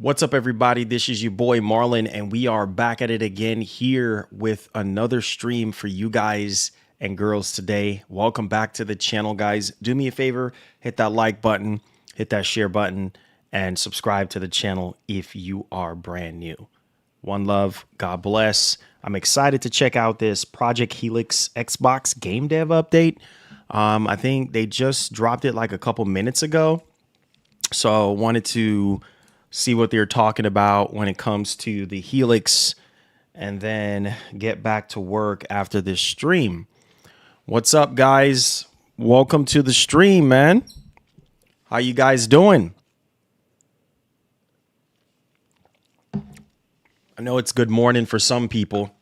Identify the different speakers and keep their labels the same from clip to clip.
Speaker 1: What's up, everybody? This is your boy Marlon, and we are back at it again here with another stream for you guys and girls today. Welcome back to the channel, guys. Do me a favor, hit that like button, hit that share button, and subscribe to the channel if you are brand new. One love, God bless. I'm excited to check out this Project Helix Xbox game dev update. I think they just dropped it like a couple minutes ago, so I wanted to see what they're talking about when it comes to the Helix and then get back to work after this stream. What's up, guys? Welcome to the stream, man. How you guys doing? I know it's good morning for some people.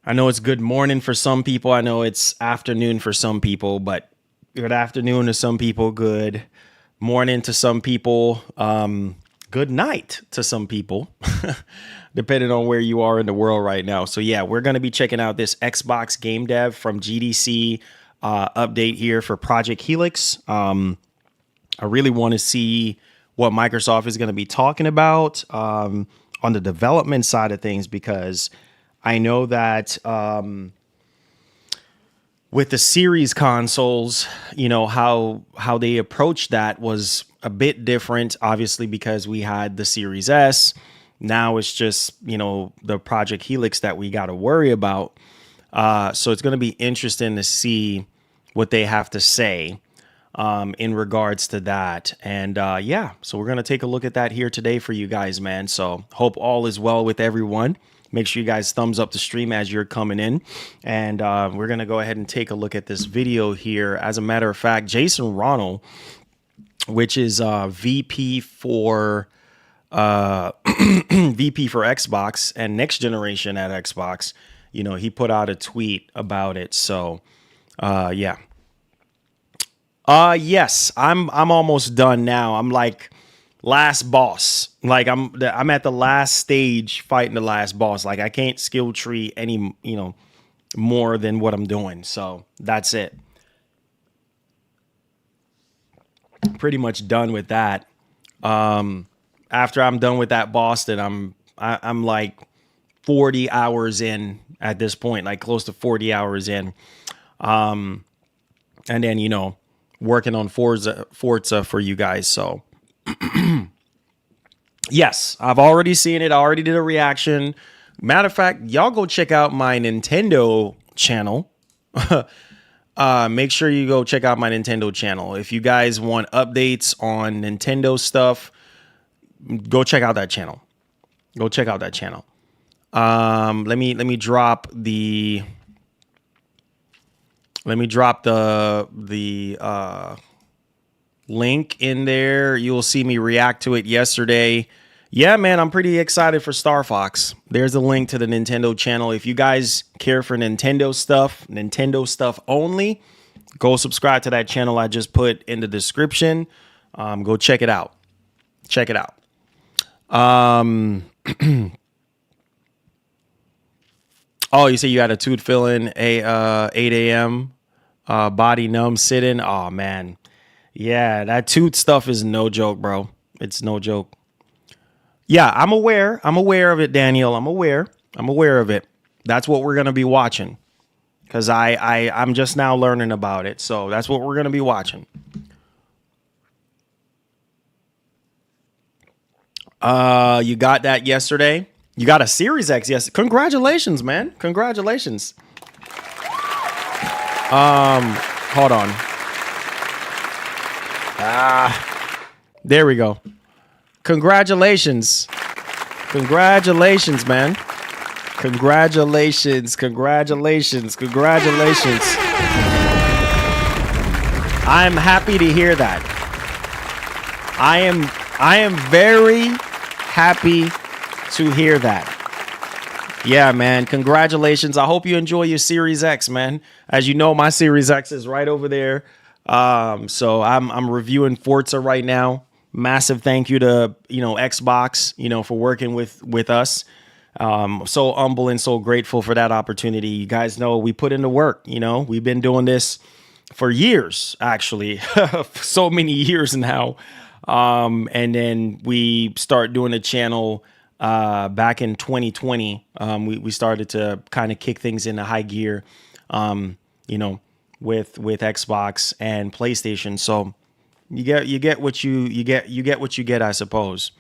Speaker 1: I know it's afternoon for some people, but good afternoon to some people, good morning to some people, good night to some people, depending on where you are in the world right now. So yeah, we're going to be checking out this Xbox game dev from GDC update here for Project Helix. I really want to see what Microsoft is going to be talking about on the development side of things, because I know that with the series consoles, you know, how they approached that was a bit different, obviously, because we had the Series S. Now it's just, you know, the Project Helix that we got to worry about. So it's going to be interesting to see what they have to say in regards to that. And yeah, so we're going to take a look at that here today for you guys, man. So hope all is well with everyone. Make sure you guys thumbs up the stream as you're coming in. And we're going to go ahead and take a look at this video here. As a matter of fact, Jason Ronald, which is VP for VP for Xbox and next generation at Xbox, you know, he put out a tweet about it. So yeah. Yes, I'm almost done now. I'm like last boss. Like I'm at the last stage fighting the last boss. Like I can't skill tree any, you know, more than what I'm doing. So that's it. Pretty much done with that. After I'm done with that boss, then I'm like 40 hours in at this point, like close to 40 hours in. And then, you know, working on Forza for you guys. So yes, I've already seen it. I already did a reaction. Matter of fact, y'all go check out my Nintendo channel. Make sure you go check out my Nintendo channel. If you guys want updates on Nintendo stuff, go check out that channel. Go check out that channel. Let me drop the link in there. You'll see me react to it yesterday. Yeah, man, I'm pretty excited for Star Fox. There's a link to the Nintendo channel. If you guys care for Nintendo stuff only, go subscribe to that channel I just put in the description. Go check it out. Check it out. Oh, you say you had a tooth filling, 8 a.m. Body numb sitting. Oh man. Yeah, that tooth stuff is no joke, bro. It's no joke. Yeah, I'm aware. I'm aware of it, Daniel. I'm aware of it. That's what we're going to be watching, because I'm just now learning about it. So that's what we're going to be watching. You got that yesterday? You got a Series X? Yes. Congratulations, man. Congratulations. Hold on. There we go. Congratulations. Congratulations, man. Congratulations. Congratulations. Congratulations. I'm happy to hear that. I am very happy to hear that. Yeah, man. Congratulations. I hope you enjoy your Series X, man. As you know, my Series X is right over there. So I'm reviewing Forza right now. Massive thank you to, you know, Xbox, you know, for working with us. So humble and so grateful for that opportunity. You guys know we put in the work, you know, we've been doing this for years, actually, so many years now. And then we start doing a channel back in 2020. We started to kind of kick things into high gear, you know, with Xbox and PlayStation. So you get what you get what you get, I suppose.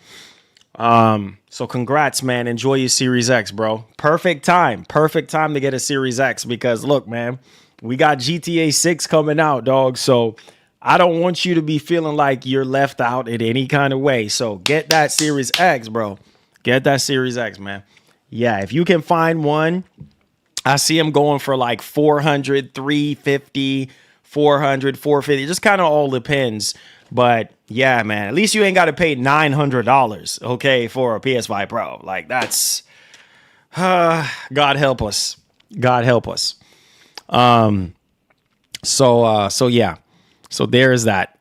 Speaker 1: So congrats, man. Enjoy your Series X, bro. Perfect time to get a Series X because look, man, we got GTA 6 coming out, dog. So I don't want you to be feeling like you're left out in any kind of way. So get that Series X, bro. Get that Series X, man. Yeah, if you can find one, I see them going for like 400, 350, 400, 450. It just kind of all depends. But yeah, man, at least you ain't got to pay $900, okay, for a PS5 Pro. Like that's, God help us. God help us. So yeah. So there is that.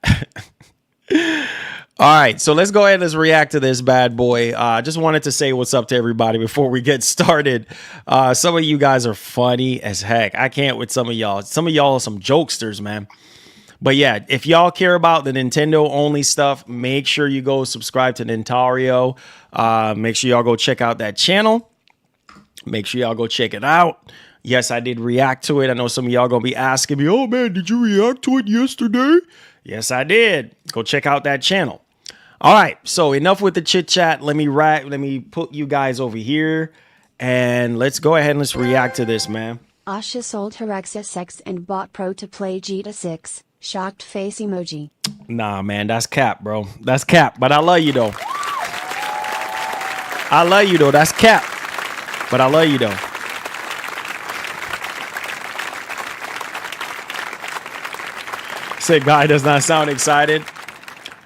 Speaker 1: All right, so let's go ahead and let's react to this bad boy. Just wanted to say what's up to everybody before we get started. Some of you guys are funny as heck. I can't with some of y'all. Some of y'all are some jokesters, man. But yeah, if y'all care about the Nintendo only stuff, make sure you go subscribe to Nintario. Make sure y'all go check out that channel. Make sure y'all go check it out. Yes, I did react to it. I know some of y'all gonna be asking me, oh man, did you react to it yesterday? Yes, I did. Go check out that channel. All right, so enough with the chit chat. Let me put you guys over here and let's go ahead and let's react to this, man.
Speaker 2: Asha sold her XS6 and bought Pro to play GTA 6. Shocked face emoji.
Speaker 1: Nah, man, that's cap, bro. That's cap. But I love you though. I love you though. That's cap. But I love you though. Said guy does not sound excited.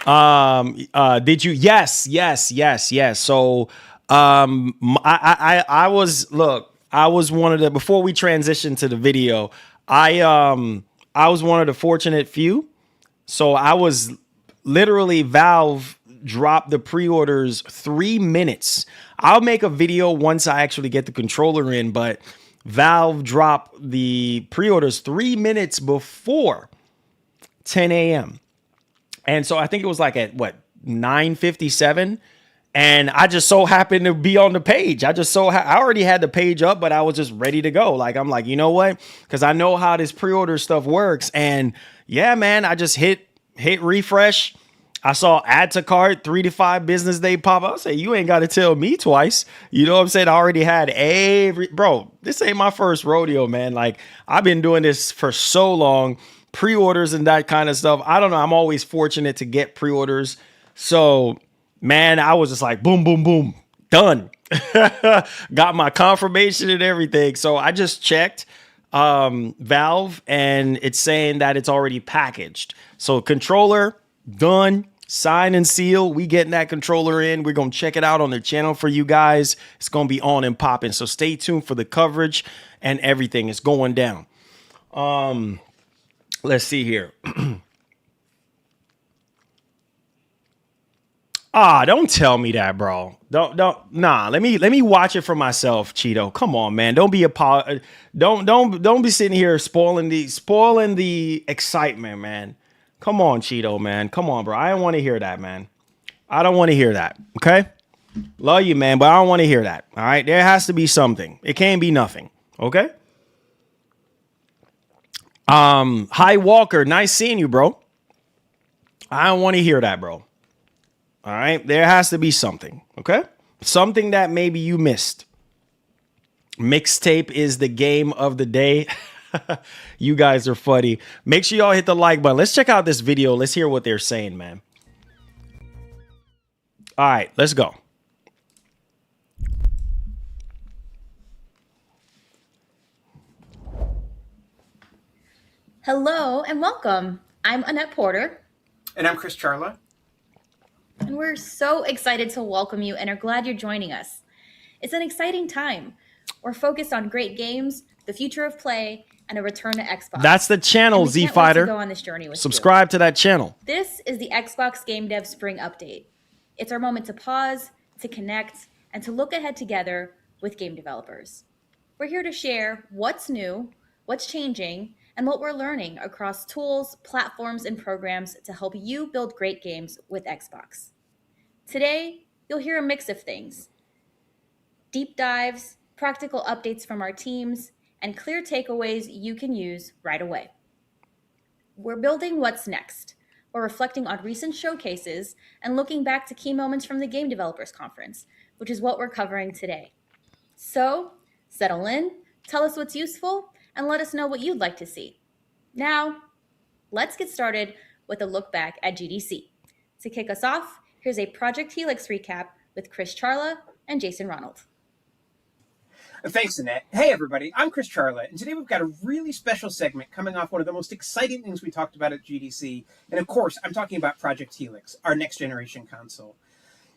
Speaker 1: Did you? Yes. So, I was one of the, before we transitioned to the video, I was one of the fortunate few. So I was literally, Valve dropped the pre-orders 3 minutes. I'll make a video once I actually get the controller in, but Valve dropped the pre-orders 3 minutes before 10 a.m. And so I think it was like at what, 9:57, and I just so happened to be on the page. I already had the page up, but I was just ready to go. Like I'm like, you know what? Because I know how this pre-order stuff works. And yeah, man, I just hit refresh. I saw add to cart 3 to 5 business day pop up. I say, you ain't got to tell me twice. You know what I'm saying? I already had bro, this ain't my first rodeo, man. Like I've been doing this for so long. Pre-orders and that kind of stuff. I don't know. I'm always fortunate to get pre-orders. So, man, I was just like, boom, boom, boom, done. Got my confirmation and everything. So I just checked Valve and it's saying that it's already packaged. So controller, done, sign and seal. We getting that controller in. We're going to check it out on the channel for you guys. It's going to be on and popping. So stay tuned for the coverage and everything. It's going down. Let's see here. Don't tell me that, bro. Nah, let me watch it for myself, Cheeto. Come on, man. Don't be sitting here spoiling the excitement, man. Come on, Cheeto, man. Come on, bro. I don't want to hear that, man. I don't want to hear that. Okay? Love you, man, but I don't want to hear that. All right? There has to be something. It can't be nothing. Okay? Hi Walker, nice seeing you, bro. I don't want to hear that, bro. All right, there has to be something, okay? Something that maybe you missed. Mixtape is the game of the day. You guys are funny. Make sure y'all hit the like button. Let's check out this video. Let's hear what they're saying, man. All right, let's go.
Speaker 3: Hello and welcome. I'm Annette Porter.
Speaker 4: And I'm Chris Charla.
Speaker 3: And we're so excited to welcome you and are glad you're joining us. It's an exciting time. We're focused on great games, the future of play, and a return to Xbox.
Speaker 1: That's the channel, Z Fighter.
Speaker 3: Go on this journey with
Speaker 1: Subscribe to that channel.
Speaker 3: This is the Xbox Game Dev Spring Update. It's our moment to pause, to connect, and to look ahead together with game developers. We're here to share what's new, what's changing, and what we're learning across tools, platforms, and programs to help you build great games with Xbox. Today, you'll hear a mix of things: deep dives, practical updates from our teams, and clear takeaways you can use right away. We're building what's next. We're reflecting on recent showcases and looking back to key moments from the Game Developers Conference, which is what we're covering today. So, settle in, tell us what's useful, and let us know what you'd like to see. Now, let's get started with a look back at GDC. To kick us off, here's a Project Helix recap with Chris Charla and Jason Ronald.
Speaker 4: Thanks, Annette. Hey, everybody. I'm Chris Charla, and today we've got a really special segment coming off one of the most exciting things we talked about at GDC. And of course, I'm talking about Project Helix, our next generation console.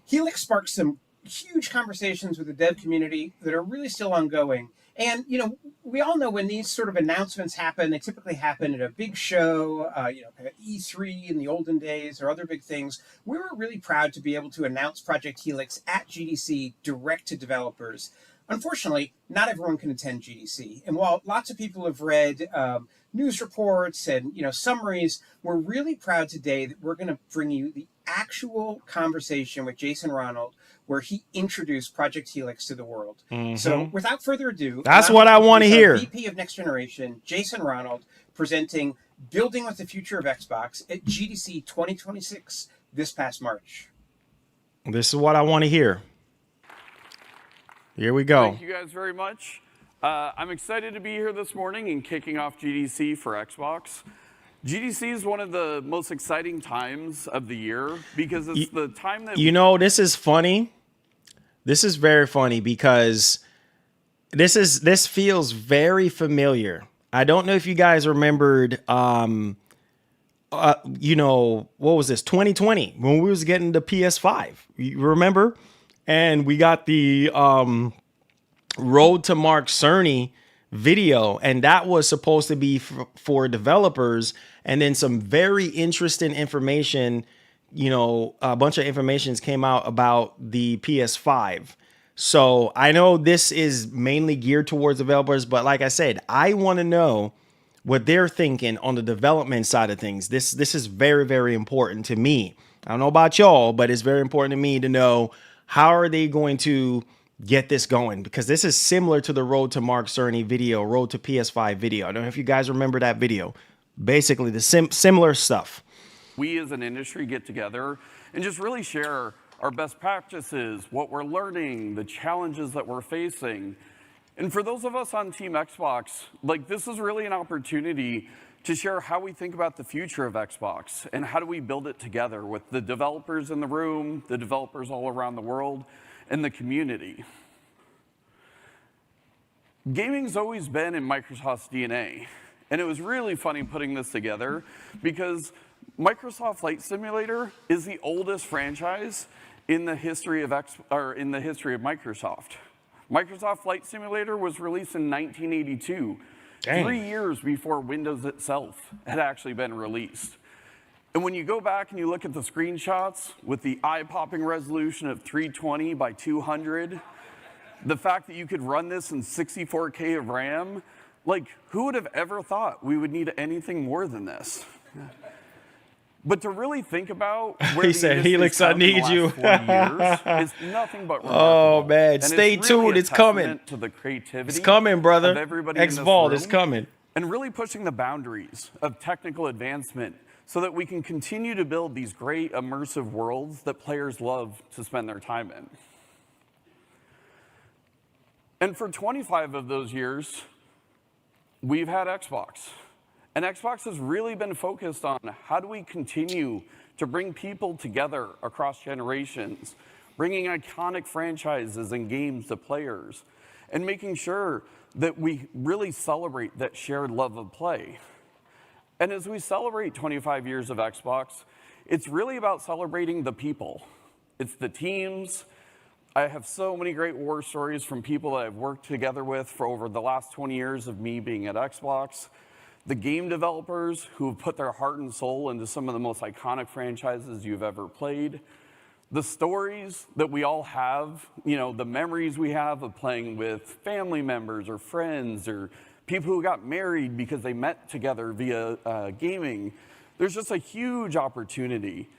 Speaker 4: Helix sparked some huge conversations with the dev community that are really still ongoing. And, we all know when these sort of announcements happen, they typically happen at a big show, at E3 in the olden days or other big things. We were really proud to be able to announce Project Helix at GDC direct to developers. Unfortunately, not everyone can attend GDC. And while lots of people have read news reports and summaries, we're really proud today that we're going to bring you the actual conversation with Jason Ronald, where he introduced Project Helix to the world.
Speaker 1: Mm-hmm.
Speaker 4: So without further ado,
Speaker 1: that's what I want to hear.
Speaker 4: VP of Next Generation, Jason Ronald, presenting Building with the Future of Xbox at GDC 2026 this past March.
Speaker 1: This is what I want to hear. Here we go.
Speaker 5: Thank you guys very much. I'm excited to be here this morning and kicking off GDC for Xbox. GDC is one of the most exciting times of the year because it's the time that...
Speaker 1: This is funny. This is very funny because this feels very familiar. I don't know if you guys remembered, what was this, 2020, when we was getting the PS5. You remember? And we got the Road to Mark Cerny video, and that was supposed to be for developers. And then some very interesting information, a bunch of informations came out about the PS5. So I know this is mainly geared towards developers, but like I said, I want to know what they're thinking on the development side of things. This is very, very important to me. I don't know about y'all, but it's very important to me to know how are they going to get this going? Because this is similar to the Road to Mark Cerny video, Road to PS5 video. I don't know if you guys remember that video. Basically, the similar stuff.
Speaker 5: We as an industry get together and just really share our best practices, what we're learning, the challenges that we're facing. And for those of us on Team Xbox, this is really an opportunity to share how we think about the future of Xbox and how do we build it together with the developers in the room, the developers all around the world, and the community. Gaming's always been in Microsoft's DNA, and it was really funny putting this together because Microsoft Flight Simulator is the oldest franchise in the history of Microsoft. Microsoft Flight Simulator was released in 1982. Dang. 3 years before Windows itself had actually been released. And when you go back and you look at the screenshots with the eye-popping resolution of 320 by 200, the fact that you could run this in 64K of RAM, who would have ever thought we would need anything more than this? But to really think about where
Speaker 1: he said, Helix, I need you.
Speaker 5: Is nothing but remarkable.
Speaker 1: Oh, man.
Speaker 5: And
Speaker 1: Stay tuned. It's coming.
Speaker 5: To the creativity
Speaker 1: it's coming, brother.
Speaker 5: Of everybody
Speaker 1: X-Vault is coming.
Speaker 5: And really pushing the boundaries of technical advancement so that we can continue to build these great immersive worlds that players love to spend their time in. And for 25 of those years, we've had Xbox. And Xbox has really been focused on how do we continue to bring people together across generations, bringing iconic franchises and games to players, and making sure that we really celebrate that shared love of play. And as we celebrate 25 years of Xbox, it's really about celebrating the people. It's the teams. I have so many great war stories from people that I've worked together with for over the last 20 years of me being at Xbox. The game developers who have put their heart and soul into some of the most iconic franchises you've ever played. The stories that we all have, the memories we have of playing with family members or friends or people who got married because they met together via gaming. There's just a huge opportunity.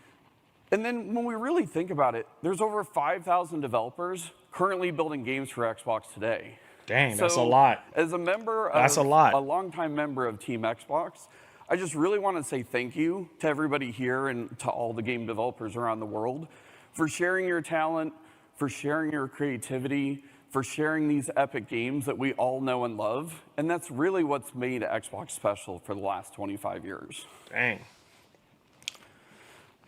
Speaker 5: And then when we really think about it, there's over 5,000 developers currently building games for Xbox today.
Speaker 1: Dang, that's a lot.
Speaker 5: As a member
Speaker 1: That's
Speaker 5: of,
Speaker 1: a lot.
Speaker 5: a longtime member of Team Xbox, I just really want to say thank you to everybody here and to all the game developers around the world for sharing your talent, for sharing your creativity, for sharing these epic games that we all know and love. And that's really what's made Xbox special for the last 25 years.
Speaker 1: Dang.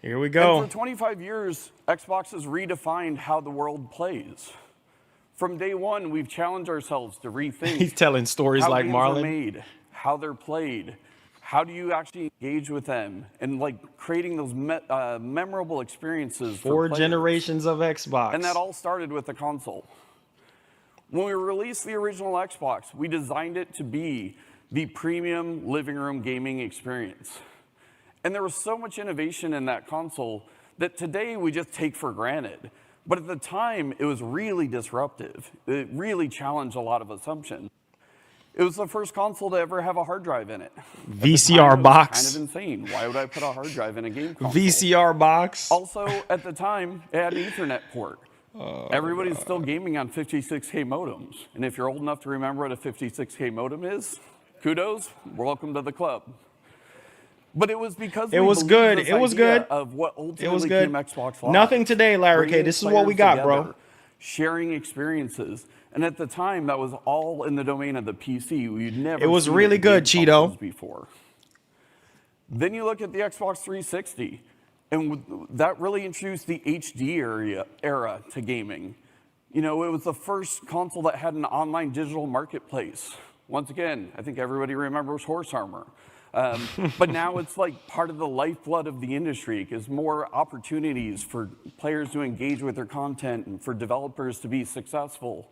Speaker 1: Here we go.
Speaker 5: And for 25 years, Xbox has redefined how the world plays. From day one, we've challenged ourselves to rethink.
Speaker 1: He's telling stories
Speaker 5: how
Speaker 1: like
Speaker 5: games are
Speaker 1: Marlon.
Speaker 5: made, how they're played, how do you actually engage with them, and like creating those memorable experiences.
Speaker 1: Four
Speaker 5: for players.
Speaker 1: generations of Xbox.
Speaker 5: And that all started with the console. When we released the original Xbox, we designed it to be the premium living room gaming experience. And there was so much innovation in that console that today we just take for granted. But at the time, it was really disruptive. It really challenged a lot of assumptions. It was the first console to ever have a hard drive in it.
Speaker 1: VCR box.
Speaker 5: Kind of insane. Why would I put a hard drive in a game console?
Speaker 1: VCR box.
Speaker 5: Also, at the time, it had an Ethernet port. Everybody's still gaming on 56K modems. And if you're old enough to remember what a 56K modem is, kudos, welcome to the club. But it was because
Speaker 1: It was good.
Speaker 5: It
Speaker 1: was good.
Speaker 5: Of what ultimately
Speaker 1: It was good.
Speaker 5: became Xbox Live.
Speaker 1: Nothing today, Larry K.
Speaker 5: Bringing
Speaker 1: This is what we
Speaker 5: players
Speaker 1: got, bro.
Speaker 5: together, sharing experiences. And at the time, that was all in the domain of the PC. We'd never
Speaker 1: It was
Speaker 5: seen
Speaker 1: really
Speaker 5: it in
Speaker 1: good,
Speaker 5: game
Speaker 1: Cheeto.
Speaker 5: consoles before. Then you look at the Xbox 360, and that really introduced the HD era to gaming. You know, it was the first console that had an online digital marketplace. Once again, I think everybody remembers Horse Armor. But now it's like part of the lifeblood of the industry. It gives more opportunities for players to engage with their content and for developers to be successful.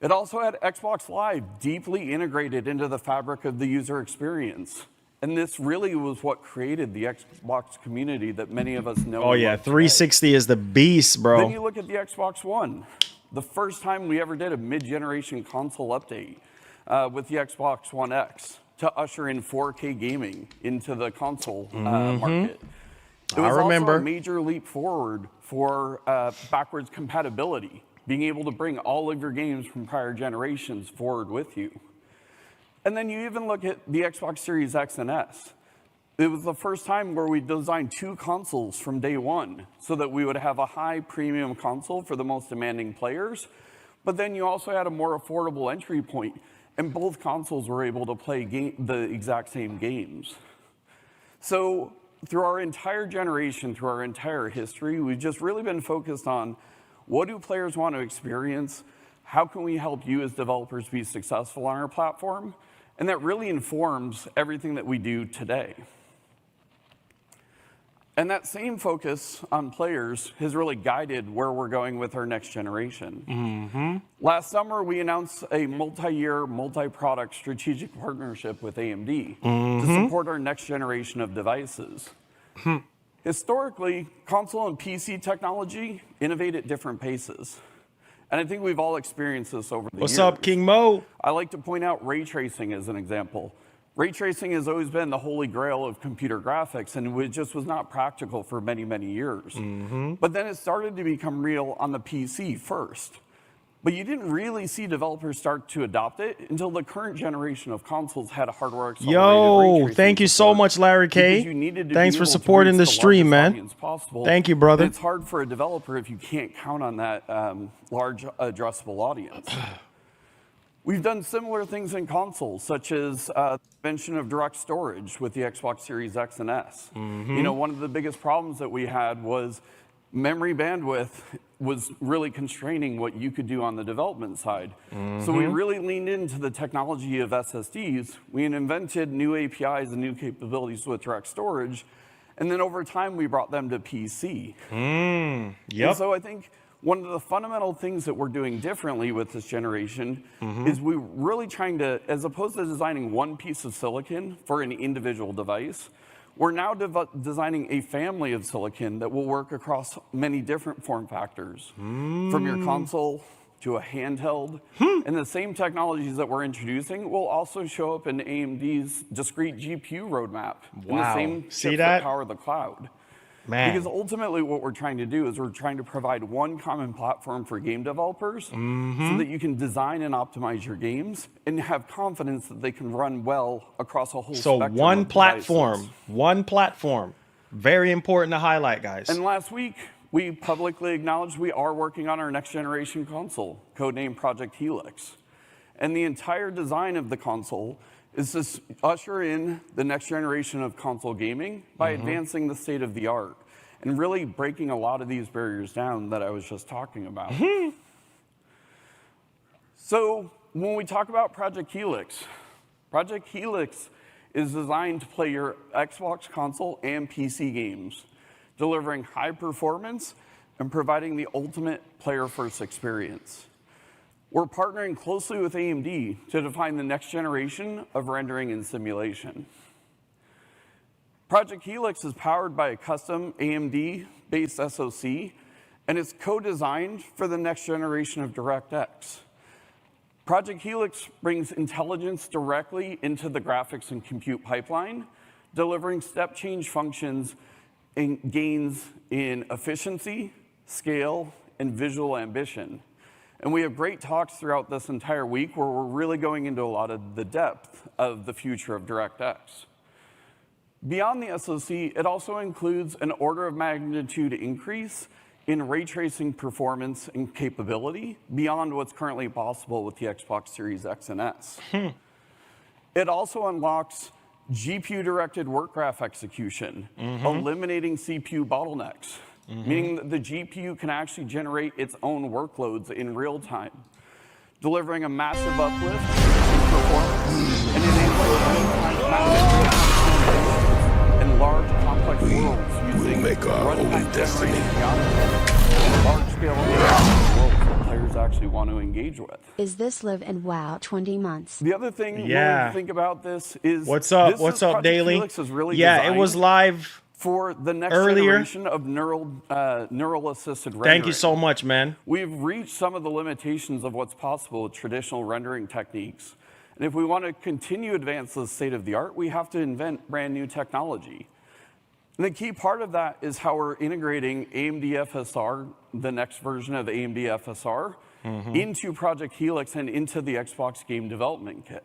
Speaker 5: It also had Xbox Live deeply integrated into the fabric of the user experience. And this really was what created the Xbox community that many of us know.
Speaker 1: Oh, yeah. 360 is the beast, bro.
Speaker 5: Then you look at the Xbox One. The first time we ever did a mid-generation console update with the Xbox One X to usher in 4K gaming into the console market. It was
Speaker 1: remember.
Speaker 5: also a major leap forward for backwards compatibility, being able to bring all of your games from prior generations forward with you. And then you even look at the Xbox Series X and S. It was the first time where we designed two consoles from day one so that we would have a high premium console for the most demanding players, but then you also had a more affordable entry point. And both consoles were able to play the exact same games. So through our entire generation, through our entire history, we've just really been focused on what do players want to experience? How can we help you as developers be successful on our platform? And that really informs everything that we do today. And that same focus on players has really guided where we're going with our next generation. Last summer, we announced a multi-year, multi-product strategic partnership with AMD to support our next generation of devices. Historically, console and PC technology innovate at different paces. And I think we've all experienced this over the years.
Speaker 1: What's up, King Mo?
Speaker 5: I like to point out ray tracing as an example. Ray tracing has always been the holy grail of computer graphics, and it just was not practical for many, many years. But then it started to become real on the PC first. But you didn't really see developers start to adopt it until the current generation of consoles had a hardware accelerated ray
Speaker 1: Yo,
Speaker 5: tracing
Speaker 1: thank you so
Speaker 5: support,
Speaker 1: much, Larry
Speaker 5: because
Speaker 1: K.
Speaker 5: you needed to
Speaker 1: Thanks
Speaker 5: be
Speaker 1: for
Speaker 5: able to
Speaker 1: supporting
Speaker 5: reach
Speaker 1: the
Speaker 5: the
Speaker 1: stream,
Speaker 5: largest
Speaker 1: man.
Speaker 5: audience possible.
Speaker 1: Thank you, brother.
Speaker 5: And it's hard for a developer if you can't count on that large addressable audience. We've done similar things in consoles, such as the invention of direct storage with the Xbox Series X and S. You know, one of the biggest problems that we had was memory bandwidth was really constraining what you could do on the development side. So we really leaned into the technology of SSDs. We invented new APIs and new capabilities with direct storage. And then over time, we brought them to PC. And so I think one of the fundamental things that we're doing differently with this generation is we're really trying to, as opposed to designing one piece of silicon for an individual device, we're now designing a family of silicon that will work across many different form factors, from your console to a handheld. And the same technologies that we're introducing will also show up in AMD's discrete GPU roadmap.
Speaker 1: Wow.
Speaker 5: And the same
Speaker 1: See
Speaker 5: chips
Speaker 1: that?
Speaker 5: power the cloud.
Speaker 1: Man.
Speaker 5: Because ultimately what we're trying to do is we're trying to provide one common platform for game developers so that you can design and optimize your games and have confidence that they can run well across a whole spectrum
Speaker 1: one
Speaker 5: of
Speaker 1: platform,
Speaker 5: devices.
Speaker 1: one platform. Very important to highlight, guys.
Speaker 5: And last week, we publicly acknowledged we are working on our next generation console, codenamed Project Helix. And the entire design of the console is to usher in the next generation of console gaming by advancing the state of the art and really breaking a lot of these barriers down that I was just talking about. So when we talk about Project Helix is designed to play your Xbox console and PC games, delivering high performance and providing the ultimate player-first experience. We're partnering closely with AMD to define the next generation of rendering and simulation. Project Helix is powered by a custom AMD-based SoC, and it's co-designed for the next generation of DirectX. Project Helix brings intelligence directly into the graphics and compute pipeline, delivering step change functions and gains in efficiency, scale, and visual ambition. And we have great talks throughout this entire week where we're really going into a lot of the depth of the future of DirectX. Beyond the SoC, it also includes an order of magnitude increase in ray tracing performance and capability beyond what's currently possible with the Xbox Series X and S. It also unlocks GPU-directed work graph execution, eliminating CPU bottlenecks, meaning that the GPU can actually generate its own workloads in real time, delivering a massive uplift in performance and enabling and large complex worlds using
Speaker 6: make our holy destiny.
Speaker 5: large-scale worlds that players actually want to engage with.
Speaker 2: Is this live and wow 20 months?
Speaker 5: The other thing when
Speaker 1: Yeah.
Speaker 5: we think about this is
Speaker 1: What's up?
Speaker 5: this
Speaker 1: What's
Speaker 5: is
Speaker 1: up,
Speaker 5: Project
Speaker 1: Daily?
Speaker 5: Helix is really
Speaker 1: Yeah, it
Speaker 5: designed
Speaker 1: was live
Speaker 5: for the next
Speaker 1: earlier.
Speaker 5: generation of neural assisted rendering.
Speaker 1: Thank you so much, man.
Speaker 5: We've reached some of the limitations of what's possible with traditional rendering techniques. And if we want to continue to advance the state of the art, we have to invent brand new technology. And the key part of that is how we're integrating AMD FSR, the next version of AMD FSR, into Project Helix and into the Xbox Game Development Kit.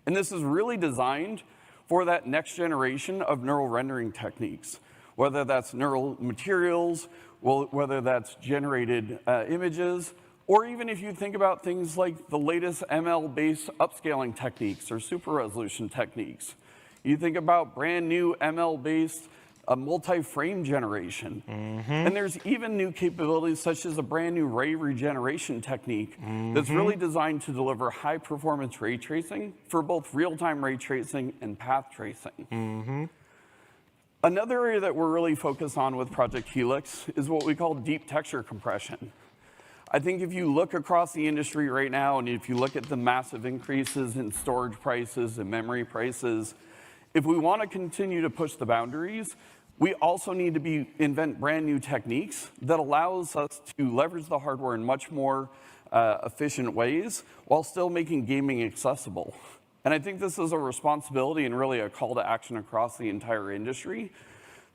Speaker 5: And this is really designed for that next generation of neural rendering techniques, whether that's neural materials, whether that's generated images, or even if you think about things like the latest ML-based upscaling techniques or super resolution techniques. You think about brand new ML-based multi-frame generation. And there's even new capabilities such as a brand new ray regeneration technique that's really designed to deliver high performance ray tracing for both real-time ray tracing and path tracing. Another area that we're really focused on with Project Helix is what we call deep texture compression. I think if you look across the industry right now, and if you look at the massive increases in storage prices and memory prices, if we want to continue to push the boundaries, we also need to invent brand new techniques that allows us to leverage the hardware in much more efficient ways while still making gaming accessible. And I think this is a responsibility and really a call to action across the entire industry.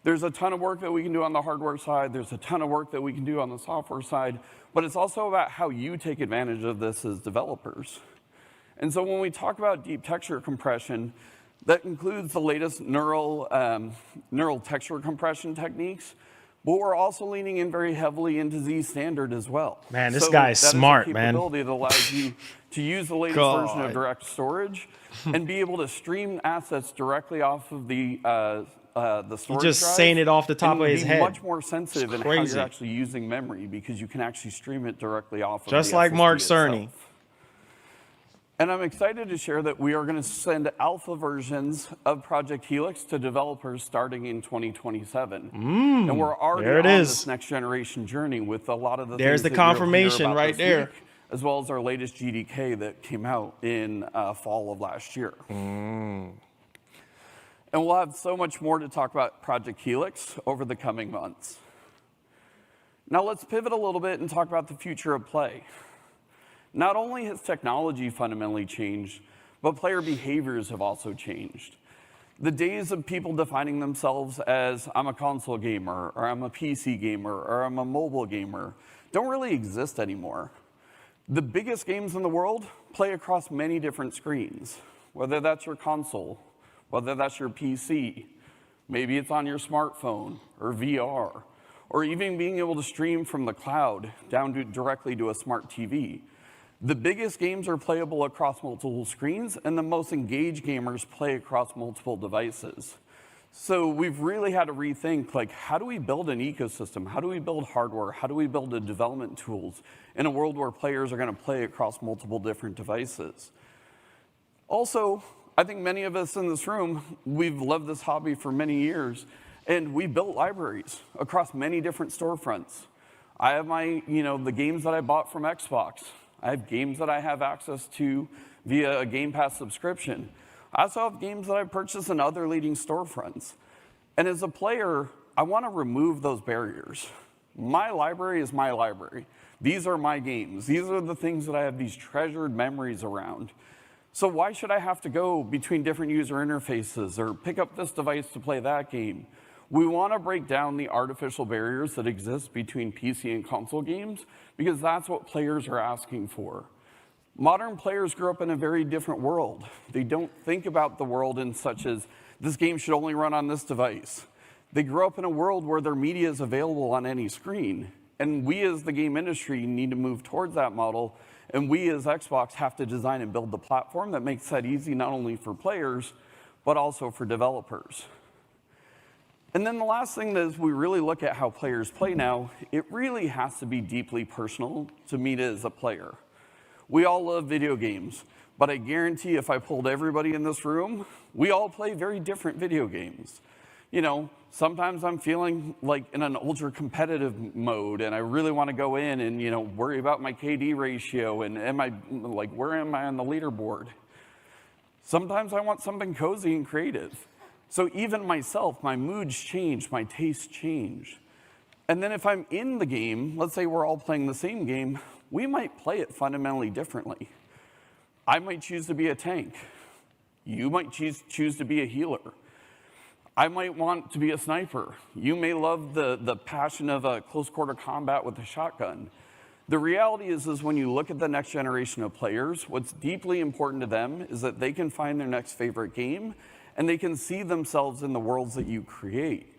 Speaker 5: There's a ton of work that we can do on the hardware side. There's a ton of work that we can do on the software side. But it's also about how you take advantage of this as developers. And so when we talk about deep texture compression, that includes the latest neural texture compression techniques, but we're also leaning in very heavily into Z standard as well.
Speaker 1: Man, this guy's smart, man.
Speaker 5: That is a capability that allows you to use the latest version of direct storage and be able to stream assets directly off of the storage
Speaker 1: He's just
Speaker 5: drive
Speaker 1: saying it off the top of his head.
Speaker 5: Much more sensitive in how
Speaker 1: crazy.
Speaker 5: you're actually using memory because you can actually stream it directly off of
Speaker 1: Just
Speaker 5: the
Speaker 1: like
Speaker 5: SSD
Speaker 1: Mark
Speaker 5: itself.
Speaker 1: Cerny.
Speaker 5: And I'm excited to share that we are going to send alpha versions of Project Helix to developers starting in 2027. And we're already
Speaker 1: there it
Speaker 5: on
Speaker 1: is.
Speaker 5: this next generation journey with a lot of the
Speaker 1: There's
Speaker 5: things
Speaker 1: the
Speaker 5: that you'll hear
Speaker 1: confirmation
Speaker 5: about
Speaker 1: right
Speaker 5: this
Speaker 1: there.
Speaker 5: week, as well as our latest GDK that came out in fall of last year. And we'll have so much more to talk about Project Helix over the coming months. Now let's pivot a little bit and talk about the future of play. Not only has technology fundamentally changed, but player behaviors have also changed. The days of people defining themselves as I'm a console gamer, or I'm a PC gamer, or I'm a mobile gamer don't really exist anymore. The biggest games in the world play across many different screens, whether that's your console, whether that's your PC, maybe it's on your smartphone or VR, or even being able to stream from the cloud down directly to a smart TV. The biggest games are playable across multiple screens, and the most engaged gamers play across multiple devices. So we've really had to rethink, like, how do we build an ecosystem? How do we build hardware? How do we build the development tools in a world where players are going to play across multiple different devices? Also, I think many of us in this room, we've loved this hobby for many years, and we built libraries across many different storefronts. I have the games that I bought from Xbox. I have games that I have access to via a Game Pass subscription. I also have games that I purchased in other leading storefronts. And as a player, I want to remove those barriers. My library is my library. These are my games. These are the things that I have these treasured memories around. So why should I have to go between different user interfaces or pick up this device to play that game? We want to break down the artificial barriers that exist between PC and console games because that's what players are asking for. Modern players grew up in a very different world. They don't think about the world in such as, this game should only run on this device. They grew up in a world where their media is available on any screen. And we as the game industry need to move towards that model. And we as Xbox have to design and build the platform that makes that easy not only for players, but also for developers. And then the last thing is we really look at how players play now. It really has to be deeply personal to me as a player. We all love video games, but I guarantee if I pulled everybody in this room, we all play very different video games. You know, sometimes I'm feeling like in an ultra competitive mode and I really want to go in and, worry about my KD ratio and where am I on the leaderboard? Sometimes I want something cozy and creative. So even myself, my moods change, my tastes change. And then if I'm in the game, let's say we're all playing the same game, we might play it fundamentally differently. I might choose to be a tank. You might choose to be a healer. I might want to be a sniper. You may love the passion of a close quarter combat with a shotgun. The reality is when you look at the next generation of players, what's deeply important to them is that they can find their next favorite game and they can see themselves in the worlds that you create.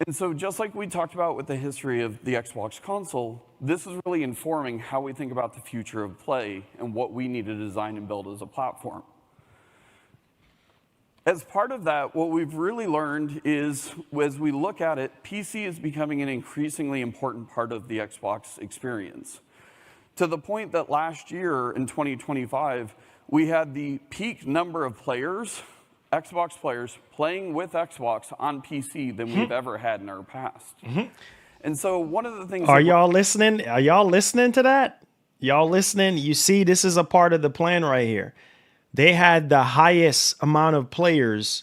Speaker 5: And so just like we talked about with the history of the Xbox console, this is really informing how we think about the future of play and what we need to design and build as a platform. As part of that, what we've really learned is, as we look at it, PC is becoming an increasingly important part of the Xbox experience. To the point that last year, in 2025, we had the peak number of players, Xbox players, playing with Xbox on PC than we've ever had in our past. And so one of the things...
Speaker 1: Are y'all listening? Are y'all listening to that? Y'all listening? You see, this is a part of the plan right here. They had the highest amount of players,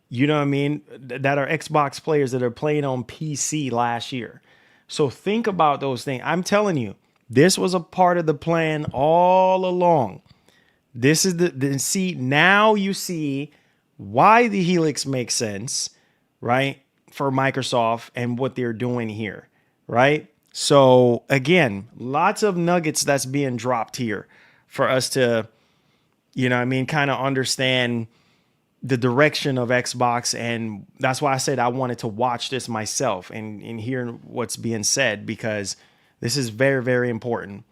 Speaker 1: you know what I mean, that are Xbox players that are playing on PC last year. So think about those things. I'm telling you, this was a part of the plan all along. This is now you see why the Helix makes sense, right, for Microsoft and what they're doing here, right? So again, lots of nuggets that's being dropped here for us to, kind of understand the direction of Xbox. And that's why I said I wanted to watch this myself and hear what's being said, because this is very, very important.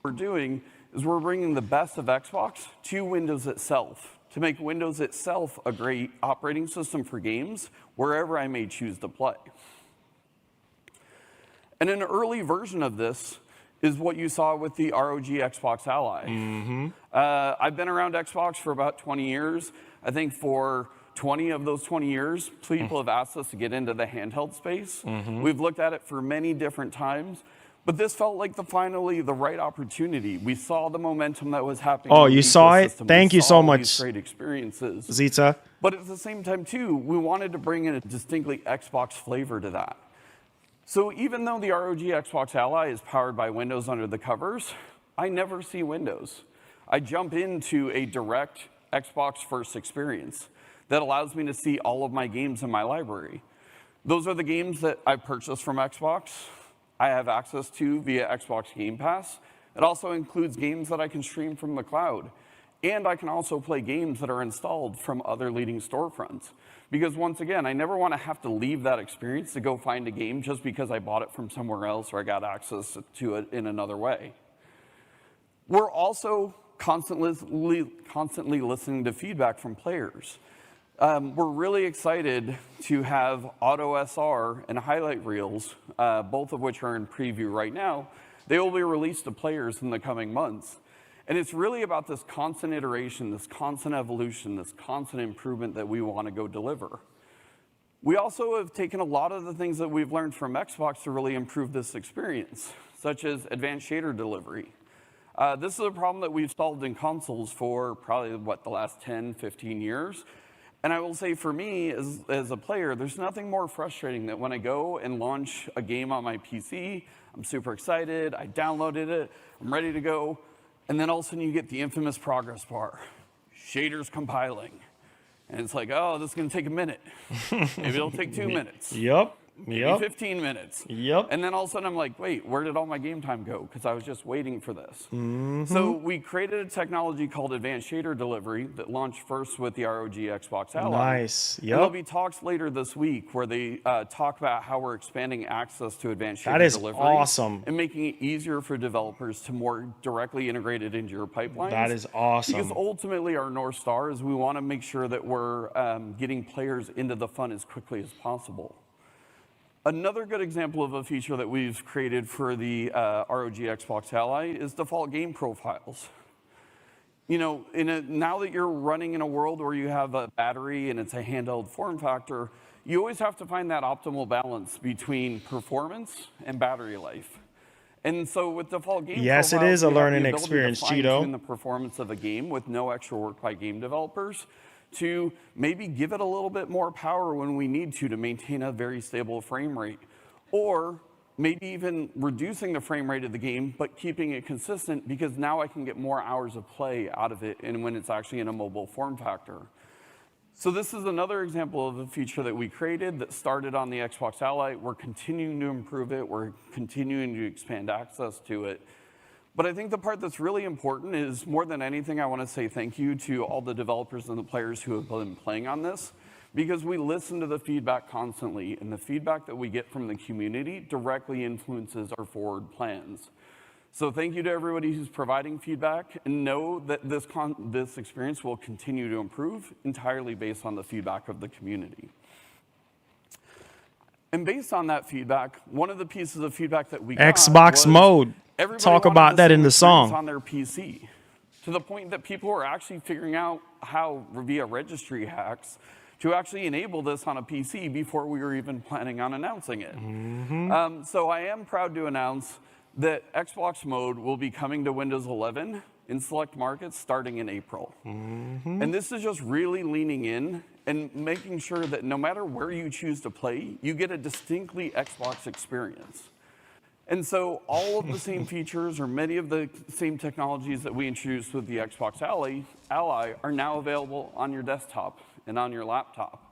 Speaker 5: What we're doing is we're bringing the best of Xbox to Windows itself, to make Windows itself a great operating system for games wherever I may choose to play. And an early version of this is what you saw with the ROG Xbox Ally. I've been around Xbox for about 20 years. I think for 20 of those 20 years, people have asked us to get into the handheld space. We've looked at it for many different times, but this felt like finally the right opportunity. We saw the momentum that was happening.
Speaker 1: Oh, you saw it? Thank you so much.
Speaker 5: Great experiences.
Speaker 1: Zita.
Speaker 5: But at the same time, too, we wanted to bring in a distinctly Xbox flavor to that. So even though the ROG Xbox Ally is powered by Windows under the covers, I never see Windows. I jump into a direct Xbox first experience that allows me to see all of my games in my library. Those are the games that I purchased from Xbox, I have access to via Xbox Game Pass. It also includes games that I can stream from the cloud. And I can also play games that are installed from other leading storefronts. Because once again, I never want to have to leave that experience to go find a game just because I bought it from somewhere else or I got access to it in another way. We're also constantly listening to feedback from players. We're really excited to have Auto SR and highlight reels, both of which are in preview right now. They will be released to players in the coming months. And it's really about this constant iteration, this constant evolution, this constant improvement that we want to go deliver. We also have taken a lot of the things that we've learned from Xbox to really improve this experience, such as advanced shader delivery. This is a problem that we've solved in consoles for probably, the last 10, 15 years. And I will say for me, as a player, there's nothing more frustrating than when I go and launch a game on my PC, I'm super excited, I downloaded it, I'm ready to go, and then all of a sudden you get the infamous progress bar. Shaders compiling. And it's like, oh, this is going to take a minute. Maybe it'll take 2 minutes.
Speaker 1: Yep.
Speaker 5: Maybe 15 minutes.
Speaker 1: Yep.
Speaker 5: And then all of a sudden I'm like, wait, where did all my game time go? Because I was just waiting for this. So we created a technology called Advanced Shader Delivery that launched first with the ROG Xbox Ally.
Speaker 1: Nice. Yep.
Speaker 5: And there'll be talks later this week where they talk about how we're expanding access to Advanced Shader
Speaker 1: That is
Speaker 5: Delivery.
Speaker 1: awesome.
Speaker 5: And making it easier for developers to more directly integrate it into your pipelines.
Speaker 1: That is awesome.
Speaker 5: Because ultimately our North Star is we want to make sure that we're getting players into the fun as quickly as possible. Another good example of a feature that we've created for the ROG Xbox Ally is default game profiles. You know, now that you're running in a world where you have a battery and it's a handheld form factor, you always have to find that optimal balance between performance and battery life. And so with default game
Speaker 1: yes,
Speaker 5: profiles,
Speaker 1: it is a
Speaker 5: we have the
Speaker 1: learning
Speaker 5: ability
Speaker 1: experience,
Speaker 5: to fine-tune
Speaker 1: Cheeto.
Speaker 5: the performance of a game with no extra work by game developers, to maybe give it a little bit more power when we need to maintain a very stable frame rate. Or maybe even reducing the frame rate of the game, but keeping it consistent because now I can get more hours of play out of it and when it's actually in a mobile form factor. So this is another example of a feature that we created that started on the Xbox Ally. We're continuing to improve it. We're continuing to expand access to it. But I think the part that's really important is, more than anything, I want to say thank you to all the developers and the players who have been playing on this, because we listen to the feedback constantly, and the feedback that we get from the community directly influences our forward plans. So thank you to everybody who's providing feedback, and know that this experience will continue to improve entirely based on the feedback of the community. And based on that feedback, one of the pieces of feedback that we got
Speaker 1: Xbox
Speaker 5: was
Speaker 1: mode.
Speaker 5: everybody
Speaker 1: Talk
Speaker 5: wanted
Speaker 1: about that in the
Speaker 5: same
Speaker 1: song.
Speaker 5: experience on their PC, to the point that people were actually figuring out how, via registry hacks, to actually enable this on a PC before we were even planning on announcing it. So I am proud to announce that Xbox mode will be coming to Windows 11 in select markets starting in April. And this is just really leaning in and making sure that no matter where you choose to play, you get a distinctly Xbox experience. And so all of the same features, or many of the same technologies that we introduced with the Xbox Ally are now available on your desktop and on your laptop.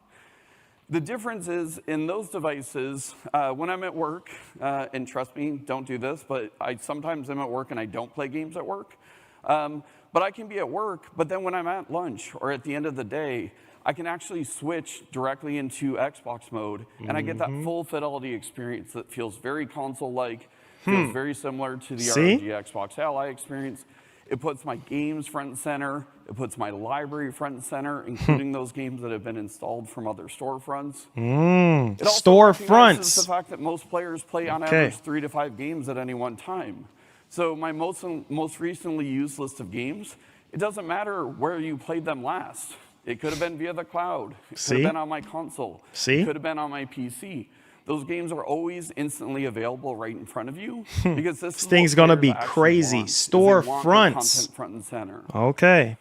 Speaker 5: The difference is, in those devices, when I'm at work, and trust me, don't do this, but I sometimes am at work and I don't play games at work. But I can be at work, but then when I'm at lunch or at the end of the day, I can actually switch directly into Xbox mode, and I get that full fidelity experience that feels very console-like, feels very similar to the ROG Xbox Ally experience. It puts my games front and center. It puts my library front and center, including those games that have been installed from other storefronts. It also recognizes the fact that most players play on average 3 to 5 games at any one time. So my most recently used list of games, it doesn't matter where you played them last. It could have been via the cloud. It could have been on my console. It could have been on my PC. Those games are always instantly available right in front of you, because this thing's going to be crazy.
Speaker 1: Storefronts.
Speaker 5: Content front and center.
Speaker 1: Okay.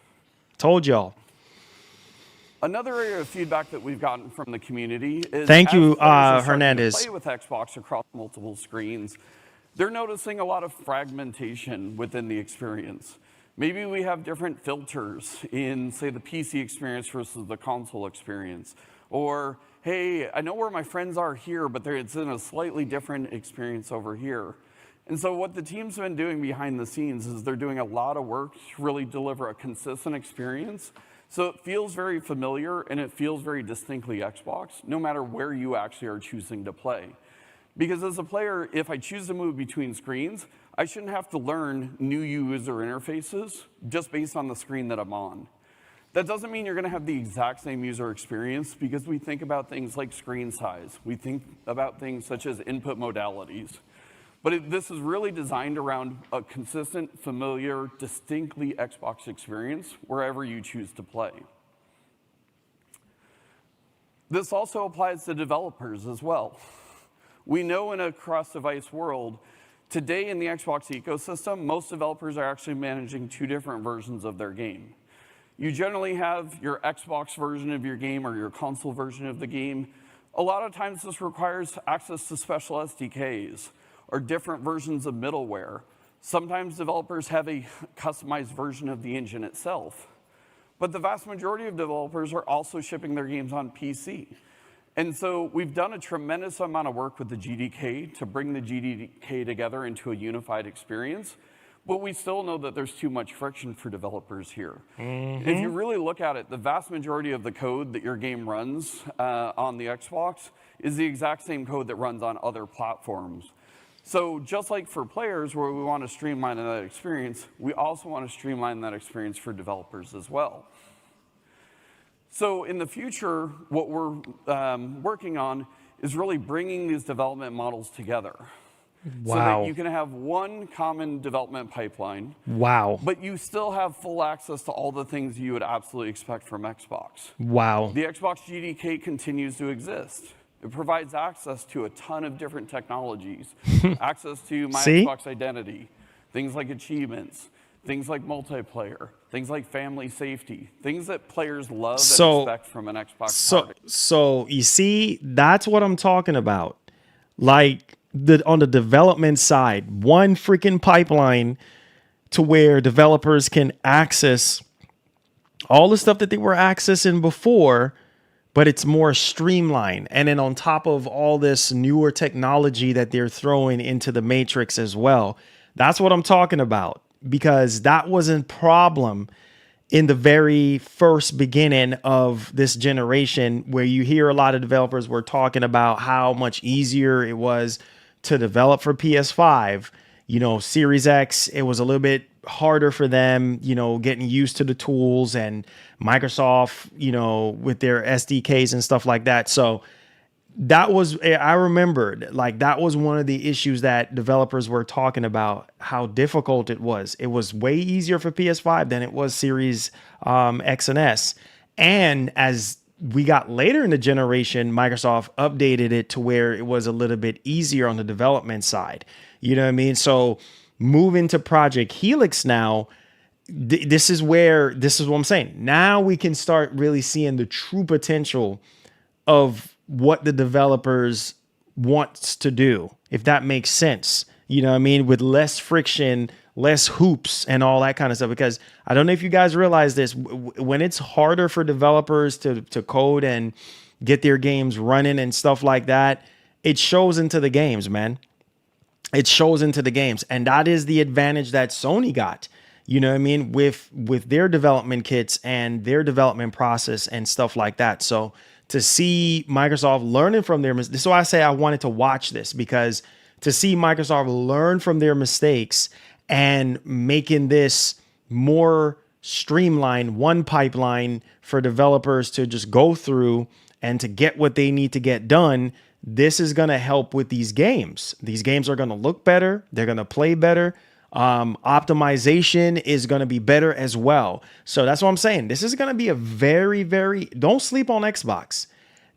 Speaker 1: Told y'all.
Speaker 5: Another area of feedback that we've gotten from the community is,
Speaker 1: thank you,
Speaker 5: as players are starting to
Speaker 1: Hernandez.
Speaker 5: play with Xbox across multiple screens, they're noticing a lot of fragmentation within the experience. Maybe we have different filters in, say, the PC experience versus the console experience. Or, hey, I know where my friends are here, but it's in a slightly different experience over here. And so what the team's been doing behind the scenes is they're doing a lot of work to really deliver a consistent experience. So it feels very familiar and it feels very distinctly Xbox, no matter where you actually are choosing to play. Because as a player, if I choose to move between screens, I shouldn't have to learn new user interfaces just based on the screen that I'm on. That doesn't mean you're going to have the exact same user experience, because we think about things like screen size. We think about things such as input modalities. But this is really designed around a consistent, familiar, distinctly Xbox experience wherever you choose to play. This also applies to developers as well. We know in a cross-device world, today in the Xbox ecosystem, most developers are actually managing 2 different versions of their game. You generally have your Xbox version of your game or your console version of the game. A lot of times this requires access to special SDKs or different versions of middleware. Sometimes developers have a customized version of the engine itself. But the vast majority of developers are also shipping their games on PC. And so we've done a tremendous amount of work with the GDK to bring the GDK together into a unified experience, but we still know that there's too much friction for developers here. If you really look at it, the vast majority of the code that your game runs on the Xbox is the exact same code that runs on other platforms. So just like for players where we want to streamline that experience, we also want to streamline that experience for developers as well. So in the future, what we're working on is really bringing these development models together.
Speaker 1: Wow.
Speaker 5: So that you can have one common development pipeline.
Speaker 1: Wow.
Speaker 5: But you still have full access to all the things you would absolutely expect from Xbox.
Speaker 1: Wow.
Speaker 5: The Xbox GDK continues to exist. It provides access to a ton of different technologies. Access to my Xbox identity, things like achievements, things like multiplayer, things like family safety, things that players love and expect from an Xbox party.
Speaker 1: So you see, that's what I'm talking about. Like on the development side, one freaking pipeline to where developers can access all the stuff that they were accessing before, but it's more streamlined. And then on top of all this newer technology that they're throwing into the matrix as well. That's what I'm talking about, because that wasn't a problem in the very first beginning of this generation, where you hear a lot of developers were talking about how much easier it was to develop for PS5. You know, Series X, it was a little bit harder for them, you know, getting used to the tools, and Microsoft, you know, with their SDKs and stuff like that. So that was, I remembered, like, that was one of the issues that developers were talking about, how difficult it was. It was way easier for PS5 than it was Series X and S. And as we got later in the generation, Microsoft updated it to where it was a little bit easier on the development side. You know what I mean? So moving to Project Helix now, this is what I'm saying. Now we can start really seeing the true potential of what the developers wants to do, if that makes sense. You know what I mean? With less friction, less hoops and all that kind of stuff. Because I don't know if you guys realize this, when it's harder for developers to code and get their games running and stuff like that, it shows into the games, man. It shows into the games. And that is the advantage that Sony got, you know what I mean, with their development kits and their development process and stuff like that. So to see Microsoft learning from their mistakes, this is why I say I wanted to watch this, because to see Microsoft learn from their mistakes and making this more streamlined, one pipeline for developers to just go through and to get what they need to get done, this is going to help with these games. These games are going to look better. They're going to play better. Optimization is going to be better as well. So that's what I'm saying. This is going to be a very, don't sleep on Xbox.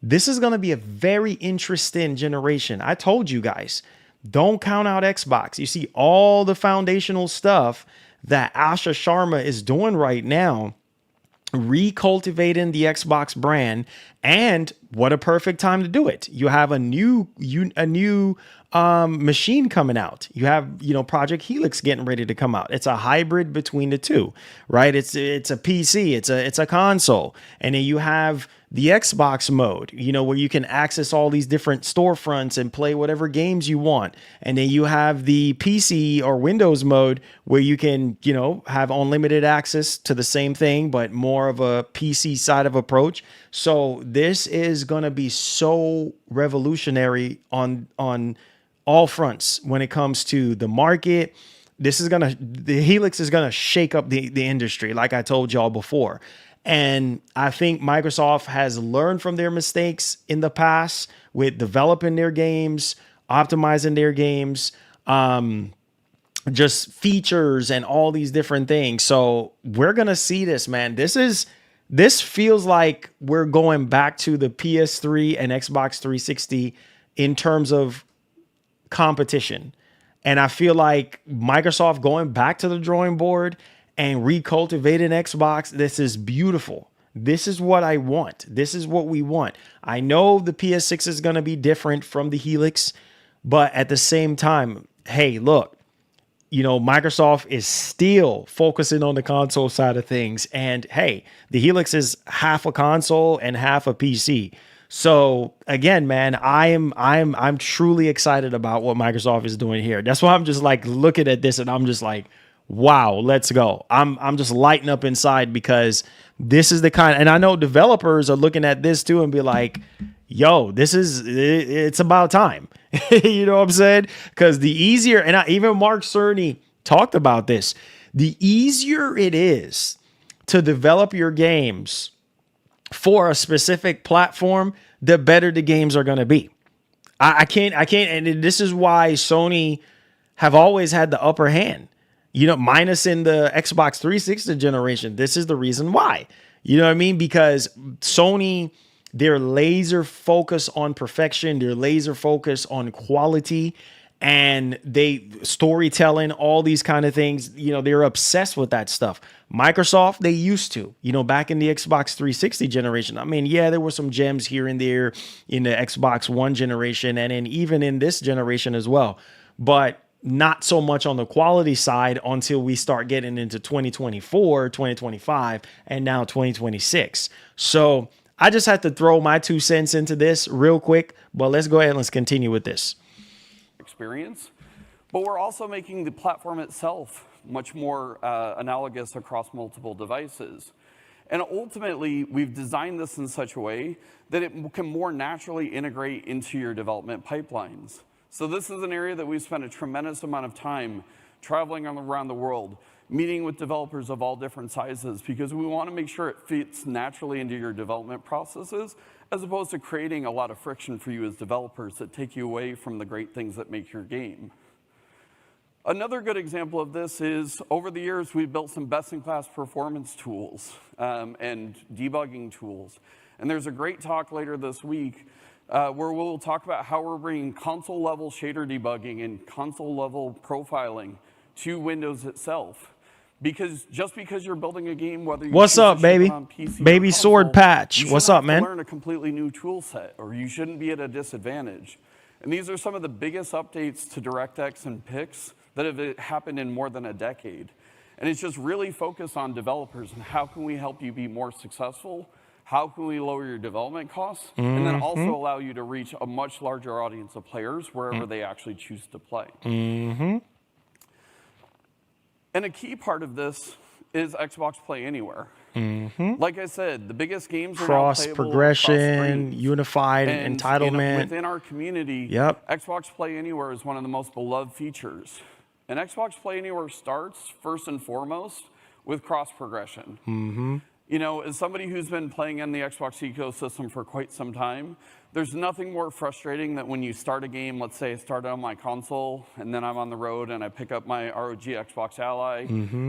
Speaker 1: This is going to be a very interesting generation. I told you guys, don't count out Xbox. You see all the foundational stuff that Asha Sharma is doing right now, recultivating the Xbox brand And what a perfect time to do it. You have a new machine coming out. You have, Project Helix getting ready to come out. It's a hybrid between the two, right? It's a PC, it's a console. And then you have the Xbox mode, where you can access all these different storefronts and play whatever games you want. And then you have the PC or Windows mode where you can, have unlimited access to the same thing, but more of a PC side of approach. So this is going to be so revolutionary on all fronts when it comes to the market. The Helix is going to shake up the industry, like I told y'all before. And I think Microsoft has learned from their mistakes in the past with developing their games, optimizing their games, just features and all these different things. So we're going to see this, man. This feels like we're going back to the PS3 and Xbox 360 in terms of competition. And I feel like Microsoft going back to the drawing board and recultivating Xbox. This is beautiful. This is what I want. This is what we want. I know the PS6 is going to be different from the Helix, but at the same time, hey, look, Microsoft is still focusing on the console side of things. And hey, the Helix is half a console and half a PC. So again, man, I'm truly excited about what Microsoft is doing here. That's why I'm just like looking at this and I'm just like, wow, let's go. I'm just lighting up inside because this is the kind, and I know developers are looking at this too and be like, yo, it's about time. You know what I'm saying? Because the easier, and even Mark Cerny talked about this, the easier it is to develop your games for a specific platform, the better the games are going to be. I can't, and this is why Sony have always had the upper hand. Minus in the Xbox 360 generation. This is the reason why. You know what I mean? Because Sony, they're laser focused on perfection. They're laser focused on quality and storytelling, all these kind of things. They're obsessed with that stuff. Microsoft, they used to, back in the Xbox 360 generation. I mean, yeah, there were some gems here and there in the Xbox One generation and then even in this generation as well. But not so much on the quality side until we start getting into 2024, 2025, and now 2026. So I just had to throw my 2 cents into this real quick, but let's go ahead and let's continue with this.
Speaker 5: Experience, but we're also making the platform itself much more analogous across multiple devices. And ultimately, we've designed this in such a way that it can more naturally integrate into your development pipelines. So this is an area that we've spent a tremendous amount of time traveling around the world, meeting with developers of all different sizes, because we want to make sure it fits naturally into your development processes, as opposed to creating a lot of friction for you as developers that take you away from the great things that make your game. Another good example of this is, over the years, we've built some best-in-class performance tools and debugging tools. And there's a great talk later this week where we'll talk about how we're bringing console-level shader debugging and console-level profiling to Windows itself. Because just because you're building a game, whether you
Speaker 1: what's up, baby?
Speaker 5: On PC
Speaker 1: baby
Speaker 5: or console,
Speaker 1: sword patch. What's up, man?
Speaker 5: You learn a completely new tool set, or you shouldn't be at a disadvantage. And these are some of the biggest updates to DirectX and Pix that have happened in more than a decade. And it's just really focused on developers and how can we help you be more successful. How can we lower your development costs? And then also allow you to reach a much larger audience of players wherever they actually choose to play. And a key part of this is Xbox Play Anywhere. Like I said, the biggest games are
Speaker 1: cross
Speaker 5: now playable
Speaker 1: progression, unified entitlement.
Speaker 5: Within our community, Xbox Play Anywhere is one of the most beloved features. And Xbox Play Anywhere starts, first and foremost, with cross progression. As somebody who's been playing in the Xbox ecosystem for quite some time, there's nothing more frustrating than when you start a game. Let's say I started on my console, and then I'm on the road, and I pick up my ROG Xbox Ally,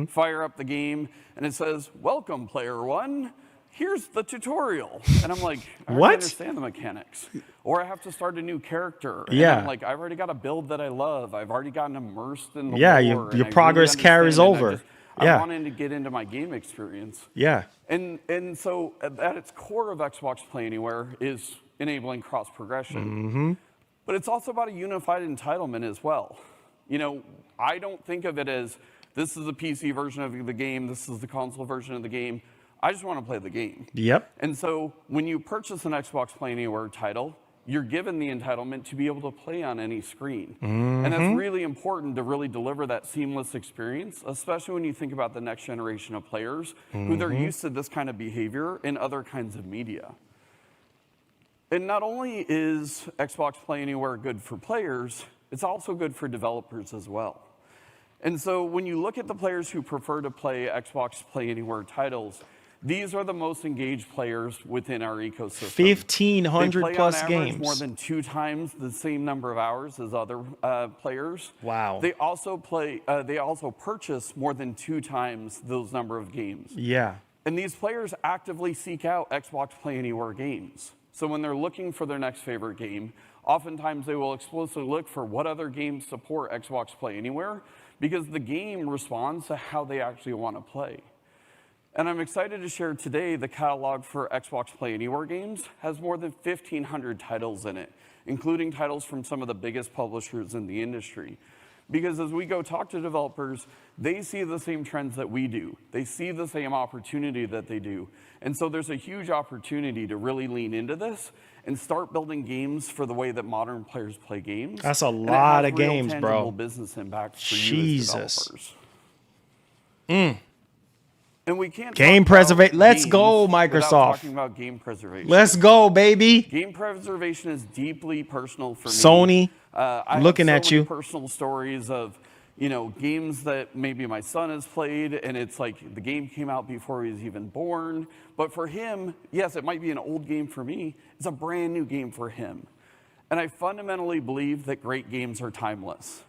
Speaker 5: fire up the game, and it says, "Welcome, player one. Here's the tutorial." And I'm like, I already understand the mechanics. Or I have to start a new character. And I'm like, I've already got a build that I love. I've already gotten immersed in the lore.
Speaker 1: Your progress carries over. Yeah.
Speaker 5: I wanted to get into my game experience.
Speaker 1: Yeah.
Speaker 5: And so at its core of Xbox Play Anywhere is enabling cross progression. But it's also about a unified entitlement as well. You know, I don't think of it as this is the PC version of the game, this is the console version of the game. I just want to play the game.
Speaker 1: Yep.
Speaker 5: And so when you purchase an Xbox Play Anywhere title, you're given the entitlement to be able to play on any screen. And that's really important to really deliver that seamless experience, especially when you think about the next generation of players who they're used to this kind of behavior in other kinds of media. And not only is Xbox Play Anywhere good for players, it's also good for developers as well. And so when you look at the players who prefer to play Xbox Play Anywhere titles, these are the most engaged players within our ecosystem.
Speaker 1: 1,500
Speaker 5: they play
Speaker 1: plus
Speaker 5: on average
Speaker 1: games.
Speaker 5: more than 2 times the same number of hours as other players.
Speaker 1: Wow.
Speaker 5: They also play. They also purchase more than 2 times those number of games.
Speaker 1: Yeah.
Speaker 5: And these players actively seek out Xbox Play Anywhere games. So when they're looking for their next favorite game, oftentimes they will explicitly look for what other games support Xbox Play Anywhere, because the game responds to how they actually want to play. And I'm excited to share today the catalog for Xbox Play Anywhere games has more than 1,500 titles in it, including titles from some of the biggest publishers in the industry. Because as we go talk to developers, they see the same trends that we do. They see the same opportunity that they do. And so there's a huge opportunity to really lean into this and start building games for the way that modern players play games.
Speaker 1: That's a
Speaker 5: And it
Speaker 1: lot
Speaker 5: has
Speaker 1: of
Speaker 5: real
Speaker 1: games, bro.
Speaker 5: tangible business impact for you as
Speaker 1: Jesus.
Speaker 5: developers. And we can't
Speaker 1: Game
Speaker 5: talk about
Speaker 1: preservation. Let's
Speaker 5: games
Speaker 1: go,
Speaker 5: without
Speaker 1: Microsoft.
Speaker 5: talking about game preservation.
Speaker 1: Let's go, baby.
Speaker 5: Game preservation is deeply personal for me.
Speaker 1: Sony,
Speaker 5: I
Speaker 1: looking
Speaker 5: have
Speaker 1: at
Speaker 5: so many
Speaker 1: you.
Speaker 5: personal stories of, you know, games that maybe my son has played, and it's like the game came out before he was even born. But for him, yes, it might be an old game for me. It's a brand new game for him. And I fundamentally believe that great games are timeless.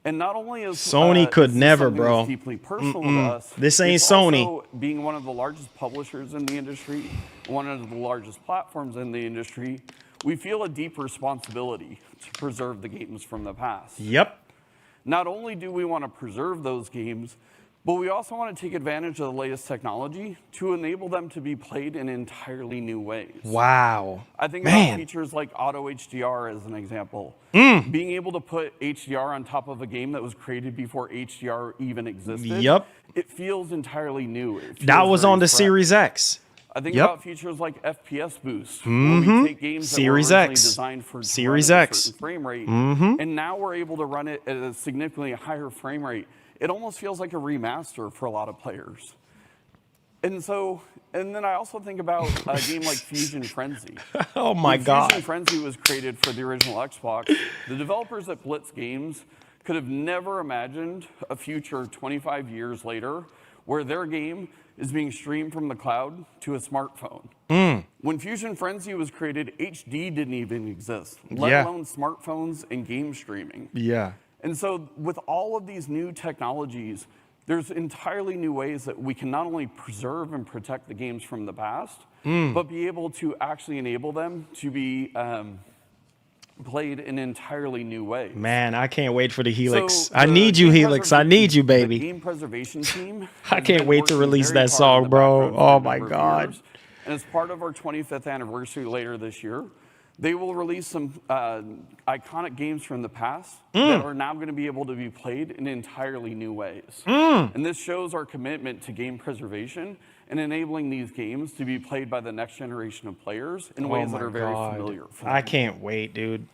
Speaker 5: And not only is
Speaker 1: Sony could
Speaker 5: is this
Speaker 1: never,
Speaker 5: something
Speaker 1: bro.
Speaker 5: that's deeply personal to us.
Speaker 1: This ain't
Speaker 5: it's
Speaker 1: Sony.
Speaker 5: Also being one of the largest publishers in the industry, one of the largest platforms in the industry, we feel a deep responsibility to preserve the games from the past.
Speaker 1: Yep.
Speaker 5: Not only do we want to preserve those games, but we also want to take advantage of the latest technology to enable them to be played in entirely new ways.
Speaker 1: Wow.
Speaker 5: I think
Speaker 1: Man.
Speaker 5: about features like auto HDR as an example. Being able to put HDR on top of a game that was created before HDR even existed.
Speaker 1: Yep.
Speaker 5: It feels entirely new. It
Speaker 1: That
Speaker 5: feels
Speaker 1: was
Speaker 5: very
Speaker 1: on the
Speaker 5: fresh.
Speaker 1: Series X.
Speaker 5: I think
Speaker 1: Yep.
Speaker 5: about features like FPS boost, where we take games
Speaker 1: Series
Speaker 5: that were originally
Speaker 1: X.
Speaker 5: designed for
Speaker 1: Series
Speaker 5: to run at a
Speaker 1: X.
Speaker 5: certain frame rate, and now we're able to run it at a significantly higher frame rate. It almost feels like a remaster for a lot of players. And then I also think about a game like Fusion Frenzy.
Speaker 1: Oh my
Speaker 5: When
Speaker 1: God.
Speaker 5: Fusion Frenzy was created for the original Xbox, the developers at Blitz Games could have never imagined a future 25 years later where their game is being streamed from the cloud to a smartphone. When Fusion Frenzy was created, HD didn't even exist, let
Speaker 1: Yeah.
Speaker 5: alone smartphones and game streaming.
Speaker 1: Yeah.
Speaker 5: And so with all of these new technologies, there's entirely new ways that we can not only preserve and protect the games from the past, but be able to actually enable them to be played in entirely new ways.
Speaker 1: Man, I can't wait for the Helix.
Speaker 5: So
Speaker 1: I
Speaker 5: the
Speaker 1: need you,
Speaker 5: game
Speaker 1: Helix. I need you,
Speaker 5: the
Speaker 1: baby.
Speaker 5: game preservation team.
Speaker 1: I
Speaker 5: has
Speaker 1: can't
Speaker 5: been
Speaker 1: wait to
Speaker 5: working
Speaker 1: release
Speaker 5: very
Speaker 1: that
Speaker 5: hard
Speaker 1: song,
Speaker 5: in the
Speaker 1: bro.
Speaker 5: background for
Speaker 1: Oh
Speaker 5: a
Speaker 1: my
Speaker 5: number of
Speaker 1: God.
Speaker 5: years. And as part of our 25th anniversary later this year, they will release some iconic games from the past that are now going to be able to be played in entirely new ways. And this shows our commitment to game preservation and enabling these games to be played by the next generation of players in ways that are very familiar for them.
Speaker 1: I can't wait, dude.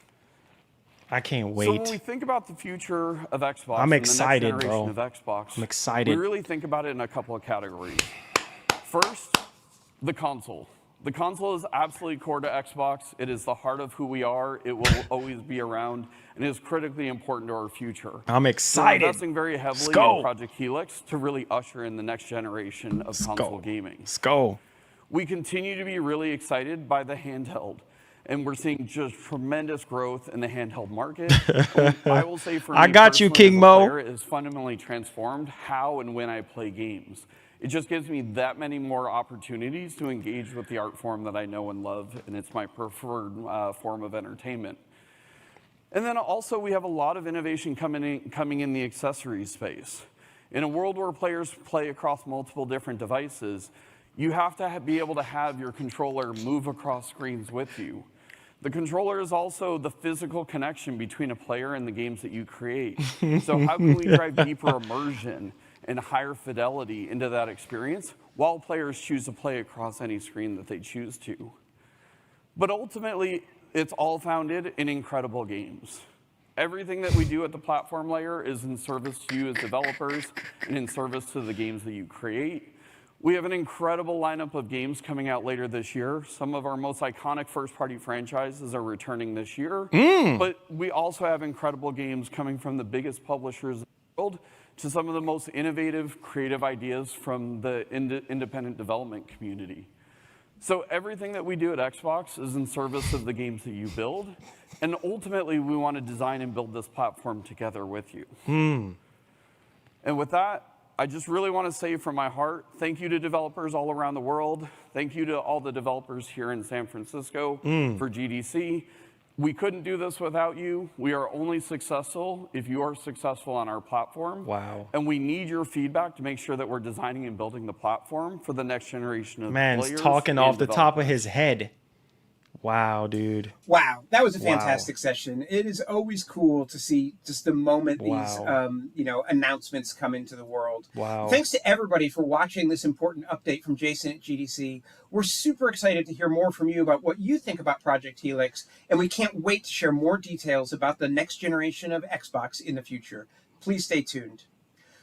Speaker 1: I can't
Speaker 5: So
Speaker 1: wait.
Speaker 5: when we think about the future of Xbox,
Speaker 1: I'm
Speaker 5: and
Speaker 1: excited,
Speaker 5: the next generation
Speaker 1: bro.
Speaker 5: of Xbox,
Speaker 1: I'm excited.
Speaker 5: We really think about it in a couple of categories. First, the console. The console is absolutely core to Xbox. It is the heart of who we are. It will always be around, and is critically important to our future.
Speaker 1: I'm excited.
Speaker 5: We're investing very heavily
Speaker 1: go.
Speaker 5: in Project Helix to really usher in the next generation of console gaming.
Speaker 1: Let's go.
Speaker 5: We continue to be really excited by the handheld, and we're seeing just tremendous growth in the handheld market. I will say for me,
Speaker 1: I got you,
Speaker 5: personally,
Speaker 1: King
Speaker 5: as a
Speaker 1: Mo.
Speaker 5: player, it has fundamentally transformed how and when I play games. It just gives me that many more opportunities to engage with the art form that I know and love, and it's my preferred form of entertainment. And then also we have a lot of innovation coming in the accessories space. In a world where players play across multiple different devices, you have to be able to have your controller move across screens with you. The controller is also the physical connection between a player and the games that you create. So how can we drive deeper immersion and higher fidelity into that experience while players choose to play across any screen that they choose to? But ultimately, it's all founded in incredible games. Everything that we do at the platform layer is in service to you as developers and in service to the games that you create. We have an incredible lineup of games coming out later this year. Some of our most iconic first-party franchises are returning this year. But we also have incredible games coming from the biggest publishers in the world to some of the most innovative, creative ideas from the independent development community. So everything that we do at Xbox is in service of the games that you build. And ultimately, we want to design and build this platform together with you. And with that, I just really want to say from my heart, thank you to developers all around the world. Thank you to all the developers here in San Francisco for GDC. We couldn't do this without you. We are only successful if you are successful on our platform.
Speaker 1: Wow.
Speaker 5: And we need your feedback to make sure that we're designing and building the platform for the next generation of
Speaker 1: Man's
Speaker 5: players
Speaker 1: talking
Speaker 5: and
Speaker 1: off the top of
Speaker 5: developers.
Speaker 1: his head. Wow, dude.
Speaker 4: Wow, that was a
Speaker 1: Wow.
Speaker 4: fantastic session. It is always cool to see just the moment
Speaker 1: Wow.
Speaker 4: these announcements come into the world.
Speaker 1: Wow.
Speaker 4: Thanks to everybody for watching this important update from Jason at GDC. We're super excited to hear more from you about what you think about Project Helix, and we can't wait to share more details about the next generation of Xbox in the future. Please stay tuned.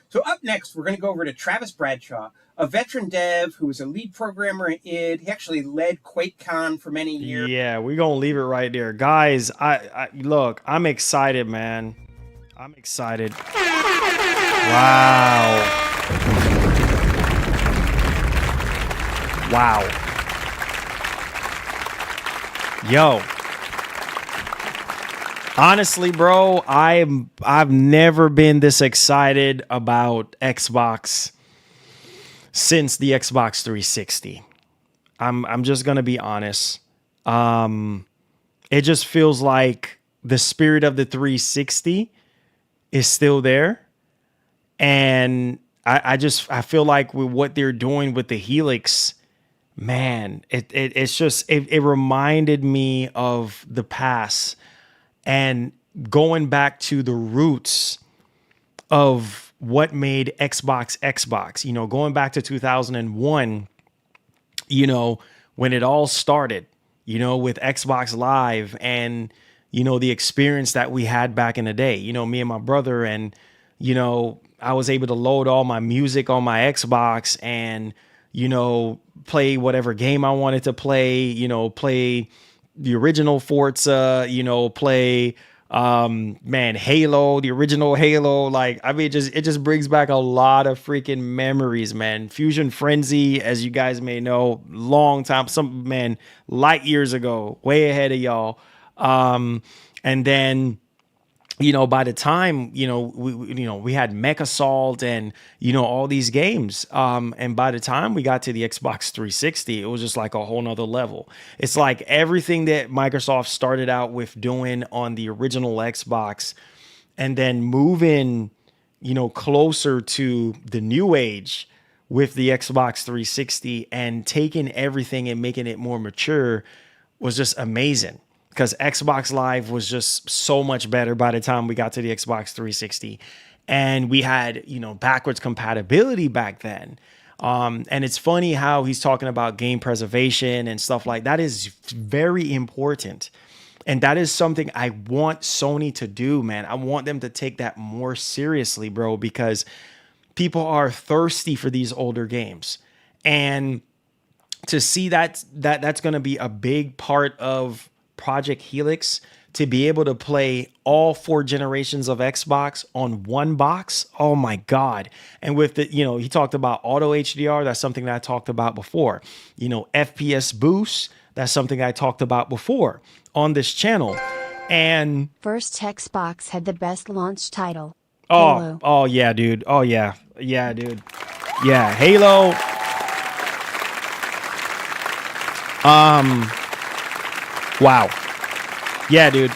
Speaker 4: So up next, we're going to go over to Travis Bradshaw, a veteran dev who was a lead programmer at id. He actually led QuakeCon for many years.
Speaker 1: Yeah, we're gonna leave it right there, guys. I look, I'm excited, man. I'm excited. Wow. Yo. Honestly, bro, I've never been this excited about Xbox since the Xbox 360. I'm just gonna be honest. It just feels like the spirit of the 360 is still there, and I feel like with what they're doing with the Helix, man, it reminded me of the past and going back to the roots of what made Xbox, going back to 2001, when it all started, with Xbox Live and, the experience that we had back in the day, me and my brother, and, I was able to load all my music on my Xbox and, play whatever game I wanted to play, play the original Forza, play Halo, the original Halo. It just brings back a lot of freaking memories, man. Fusion Frenzy, as you guys may know, long time, light years ago, way ahead of y'all. And then, by the time, we had Mech Assault and, all these games. And by the time we got to the Xbox 360, it was just like a whole nother level. It's like everything that Microsoft started out with doing on the original Xbox and then moving, closer to the new age with the Xbox 360 and taking everything and making it more mature was just amazing. Because Xbox Live was just so much better by the time we got to the Xbox 360. And we had, backwards compatibility back then. And it's funny how he's talking about game preservation and stuff like that is very important. And that is something I want Sony to do, man. I want them to take that more seriously, bro, because people are thirsty for these older games. And to see that's going to be a big part of Project Helix, to be able to play all 4 generations of Xbox on one box. Oh my God. And with the, he talked about auto HDR. That's something that I talked about before. FPS boost. That's something I talked about before on this channel. And
Speaker 2: First Xbox had the best launch title.
Speaker 1: oh,
Speaker 2: Halo.
Speaker 1: oh yeah, dude. Oh yeah. Yeah, dude. Yeah. Halo. Wow. Yeah, dude.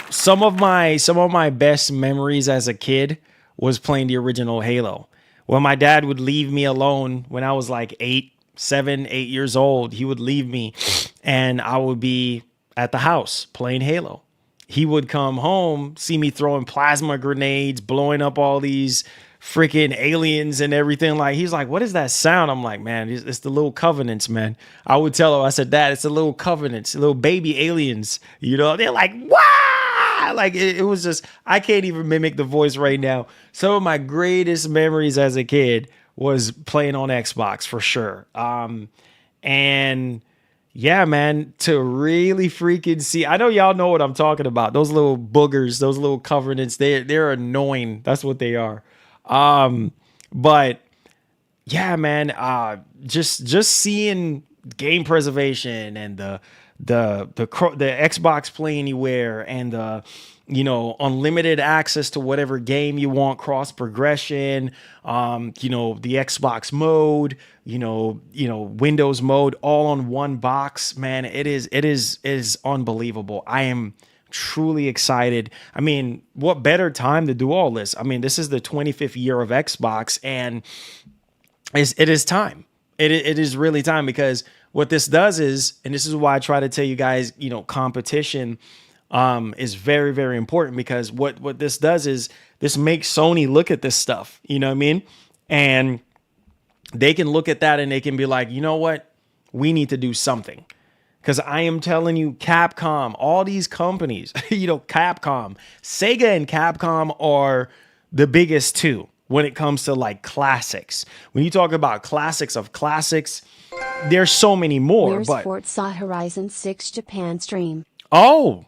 Speaker 1: some of my best memories as a kid was playing the original Halo. When my dad would leave me alone when I was like 8 years old, he would leave me and I would be at the house playing Halo. He would come home, see me throwing plasma grenades, blowing up all these freaking aliens and everything. Like, he's like, what is that sound? I'm like, man, it's the little covenants, man. I would tell him, I said, Dad, it's the little covenants, little baby aliens. You know, they're like, wow. Like, it was just, I can't even mimic the voice right now. Some of my greatest memories as a kid was playing on Xbox for sure. And yeah, man, to really freaking see, I know y'all know what I'm talking about. Those little boogers, those little covenants, they're annoying. That's what they are. But yeah, man, just seeing game preservation and the Xbox Play Anywhere and the, you know, unlimited access to whatever game you want, cross progression, you know, the Xbox mode, you know, Windows mode, all on one box, man. It is unbelievable. I am truly excited. I mean, what better time to do all this? I mean, this is the 25th year of Xbox, and it is time. It is really time, because what this does is, and this is why I try to tell you guys, you know, competition is very, very important, because what this does is this makes Sony look at this stuff, you know what I mean? And they can look at that and they can be like, you know what? We need to do something. Because I am telling you, Capcom, all these companies, you know, Capcom, Sega and Capcom are the biggest two when it comes to like classics. When you talk about classics of classics, there's so many more.
Speaker 2: Where's
Speaker 1: but
Speaker 2: Forza Horizon 6 Japan stream?
Speaker 1: Oh,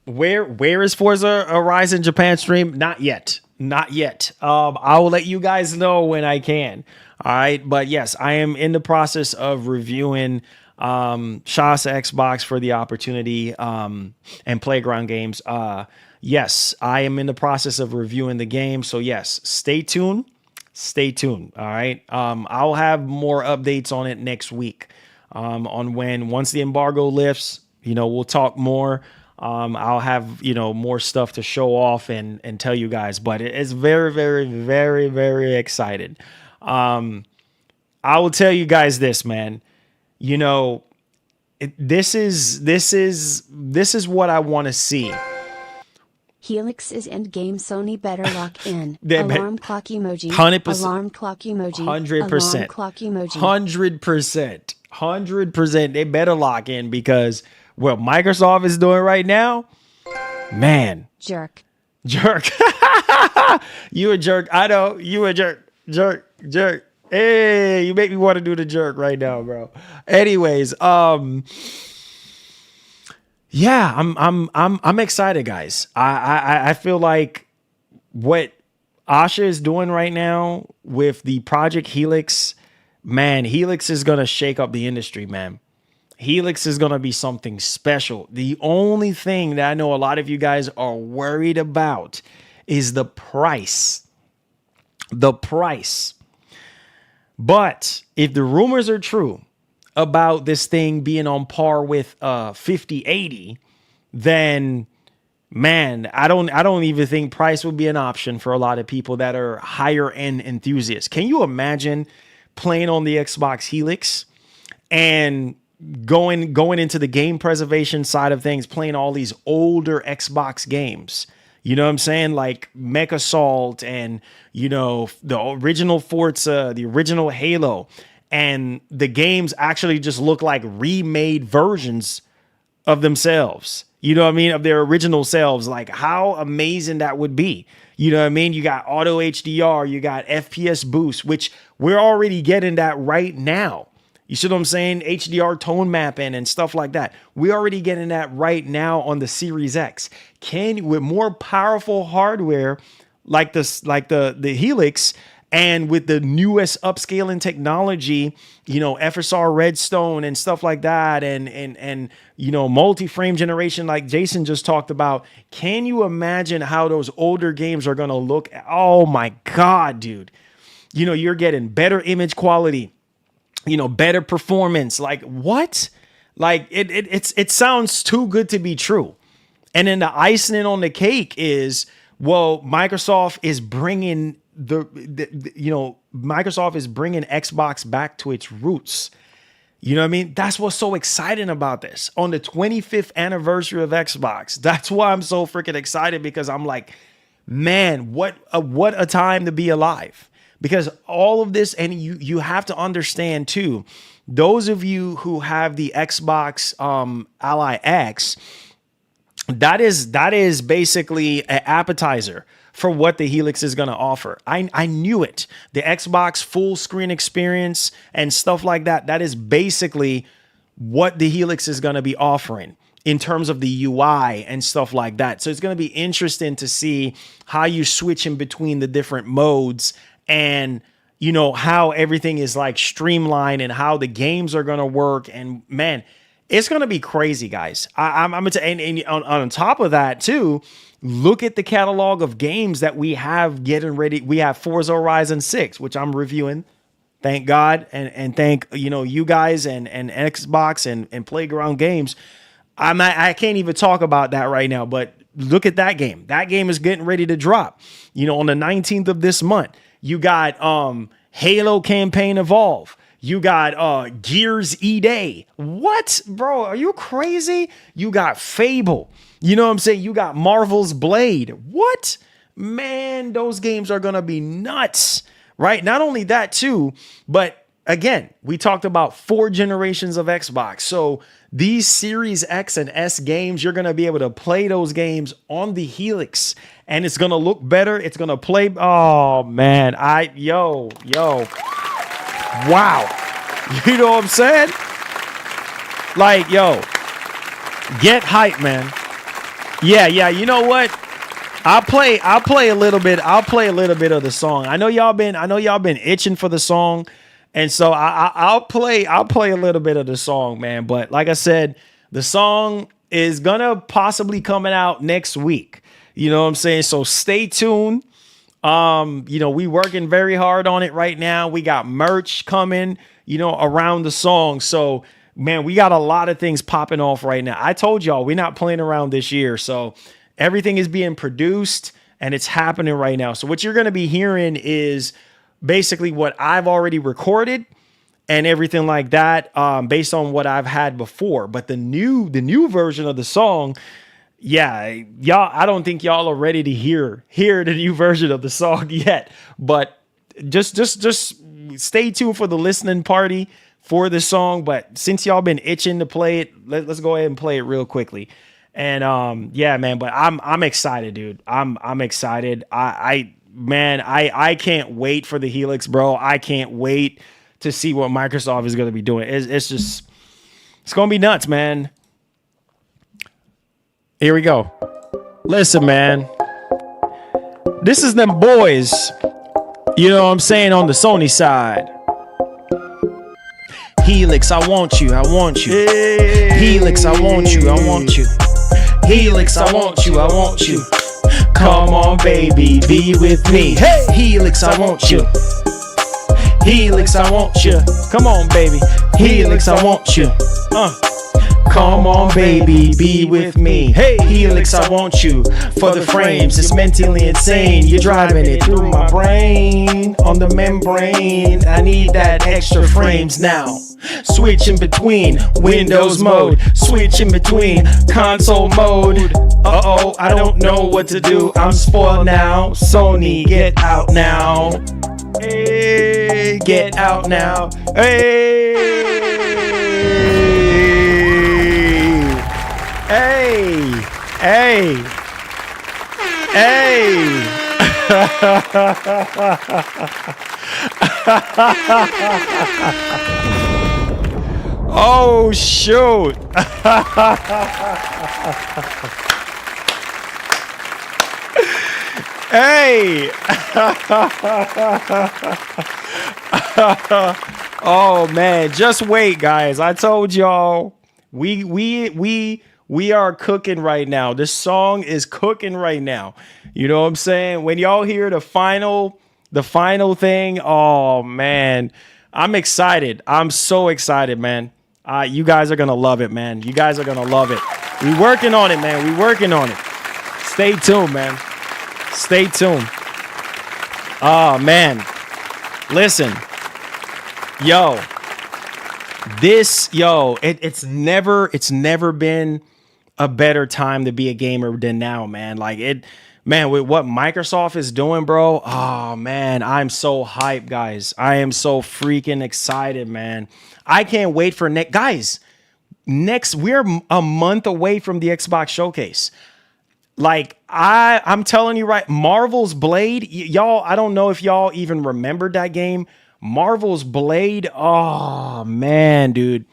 Speaker 1: where is Forza Horizon Japan stream? Not yet. I will let you guys know when I can. All right. But yes, I am in the process of reviewing Shasa Xbox for the opportunity and Playground Games. Yes, I am in the process of reviewing the game. So yes, stay tuned. All right. I'll have more updates on it next week. On once the embargo lifts, you know, we'll talk more. I'll have, you know, more stuff to show off and tell you guys, but it's very, very, very, very excited. I will tell you guys this, man. You know, this is what I want to see.
Speaker 2: Helix is endgame. Sony better lock in.
Speaker 1: They
Speaker 2: Alarm clock emoji.
Speaker 1: 100%.
Speaker 2: Alarm clock emoji.
Speaker 1: 100%.
Speaker 2: Alarm clock emoji.
Speaker 1: 100%. They better lock in, because what Microsoft is doing right now, man.
Speaker 2: Jerk.
Speaker 1: You a jerk. I know you a jerk. Hey, you make me want to do the jerk right now, bro. Anyways, yeah, I'm excited, guys. I feel like what Asha is doing right now with the Project Helix, man, Helix is gonna shake up the industry, man. Helix is gonna be something special. The only thing that I know a lot of you guys are worried about is the price. But if the rumors are true about this thing being on par with 5080, then man, I don't even think price would be an option for a lot of people that are higher end enthusiasts. Can you imagine playing on the Xbox Helix and going into the game preservation side of things, playing all these older Xbox games? You know what I'm saying? Like Mech Assault and, you know, the original Forza, the original Halo, and the games actually just look like remade versions of themselves. You know what I mean? Of their original selves. Like, how amazing that would be. You know what I mean? You got auto HDR, you got FPS boost, which we're already getting that right now. You see what I'm saying? HDR tone mapping and stuff like that. We're already getting that right now on the Series X. With more powerful hardware like this, like the Helix, and with the newest upscaling technology, you know, FSR Redstone and stuff like that, and you know, multi-frame generation like Jason just talked about. Can you imagine how those older games are gonna look? Oh my God, dude. You know, you're getting better image quality, you know, better performance. Like, what? Like, it sounds too good to be true. And then the icing on the cake is, well, Microsoft is bringing Microsoft is bringing Xbox back to its roots. You know what I mean? That's what's so exciting about this. On the 25th anniversary of Xbox, that's why I'm so freaking excited, because I'm like, man, what a time to be alive. Because all of this, and you have to understand too, those of you who have the Xbox Ally X, that is basically an appetizer for what the Helix is going to offer. I knew it. The Xbox full screen experience and stuff like that, that is basically what the Helix is going to be offering in terms of the UI and stuff like that. So it's going to be interesting to see how you switch in between the different modes, and you know how everything is like streamlined and how the games are going to work. And man, it's going to be crazy, guys. I'm going to, and on top of that too, look at the catalog of games that we have getting ready. We have Forza Horizon 6, which I'm reviewing. Thank God. And thank, you guys and Xbox and Playground Games. I can't even talk about that right now, but look at that game. That game is getting ready to drop, on the 19th of this month. You got Halo Campaign Evolve. You got Gears E-Day. What, bro? Are you crazy? You got Fable. You know what I'm saying? You got Marvel's Blade. What? Man, those games are going to be nuts, right? Not only that too, but again, we talked about 4 generations of Xbox. So these Series X and S games, you're going to be able to play those games on the Helix, and it's going to look better. It's going to play. Oh man. Wow. You know what I'm saying? Like, get hype, man. Yeah. You know what? I'll play a little bit. I'll play a little bit of the song. I know y'all been itching for the song. And so I'll play a little bit of the song, man. But like I said, the song is gonna possibly coming out next week. You know what I'm saying? So stay tuned. We working very hard on it right now. We got merch coming, around the song. So man, we got a lot of things popping off right now. I told y'all we're not playing around this year. So everything is being produced and it's happening right now. So what you're going to be hearing is basically what I've already recorded and everything like that, based on what I've had before. But the new version of the song, y'all, I don't think y'all are ready to hear the new version of the song yet. But just stay tuned for the listening party for the song. But since y'all been itching to play it, let's go ahead and play it real quickly. And man, but I'm excited, dude. I'm excited. I can't wait for the Helix, bro. I can't wait to see what Microsoft is going to be doing. It's going to be nuts, man. Here we go. Listen, man. This is them boys. You know what I'm saying? On the Sony side. Helix, I want you. I want you. Helix, I want you. I want you. Helix, I want you. I want you. Come on, baby, be with me. Hey, Helix, I want you. Helix, I want you. Come on, baby. Helix, I want you. Come on, baby, be with me. Hey, Helix, I want you. For the frames, it's mentally insane. You're driving it through my brain. On the membrane, I need that extra frames now. Switch in between Windows mode. Switch in between console mode. Uh-oh, I don't know what to do. I'm spoiled now. Sony, get out now. Hey, get out now. Hey. Hey. Oh, shoot. Hey. Oh man, just wait, guys. I told y'all we are cooking right now. This song is cooking right now. You know what I'm saying? When y'all hear the final thing, oh man, I'm excited. I'm so excited, man. You guys are gonna love it, man. You guys are gonna love it. We working on it, man. We working on it. Stay tuned, man. Stay tuned. Oh, man. Listen. It's never been a better time to be a gamer than now, man. With what Microsoft is doing, bro. Oh, man, I'm so hyped, guys. I am so freaking excited, man. I can't wait for guys. We're a month away from the Xbox showcase. I'm telling you, right, Marvel's Blade, y'all, I don't know if y'all even remembered that game. Marvel's Blade, oh, man, dude.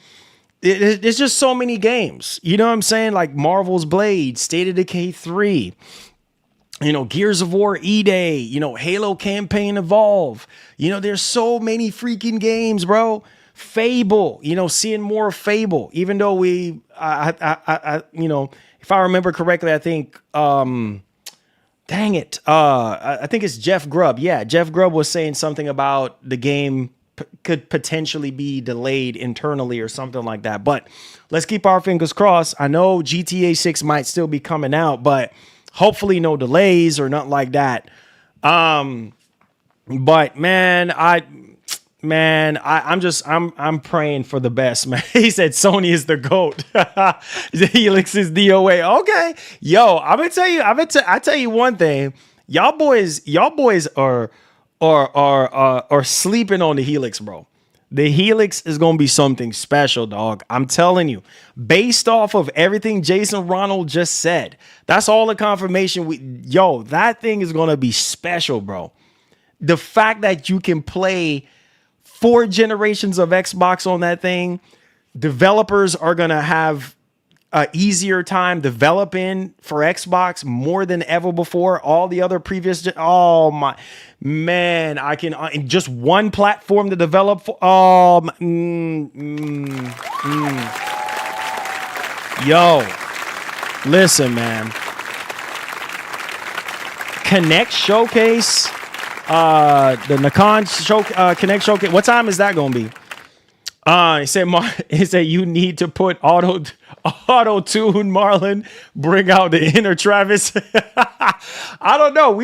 Speaker 1: There's just so many games. You know what I'm saying? Like Marvel's Blade, State of Decay 3, Gears of War E-Day, Halo Campaign Evolve. There's so many freaking games, bro. Fable, seeing more of Fable, even though if I remember correctly, I think, I think it's Jeff Grubb. Yeah, Jeff Grubb was saying something about the game could potentially be delayed internally or something like that. But let's keep our fingers crossed. I know GTA 6 might still be coming out, but hopefully no delays or nothing like that. But man, I'm praying for the best, man. He said Sony is the GOAT. The Helix is DOA. Okay. Yo, I tell you one thing. Y'all boys are sleeping on the Helix, bro. The Helix is going to be something special, dog. I'm telling you, based off of everything Jason Ronald just said, that's all the confirmation. That thing is going to be special, bro. The fact that you can play 4 generations of Xbox on that thing, developers are going to have an easier time developing for Xbox more than ever before. All the other previous, oh my man, I can just one platform to develop for. Yo, listen, man. Connect Showcase, the Nikon Connect Showcase. What time is that going to be? He said you need to put auto tune, Marlon. Bring out the inner Travis. I don't know.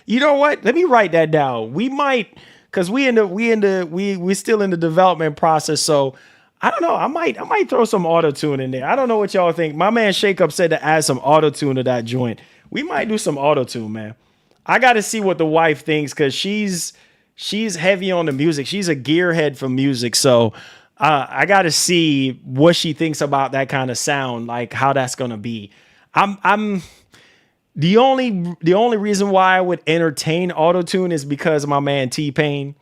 Speaker 1: You know what? Let me write that down. We might, because we still in the development process. So I don't know. I might throw some auto tune in there. I don't know what y'all think. My man Shake Up said to add some auto tune to that joint. We might do some auto tune, man. I got to see what the wife thinks, because she's heavy on the music. She's a gearhead for music. So I got to see what she thinks about that kind of sound, like how that's going to be. I'm the only reason why I would entertain autotune is because of my man T-Pain.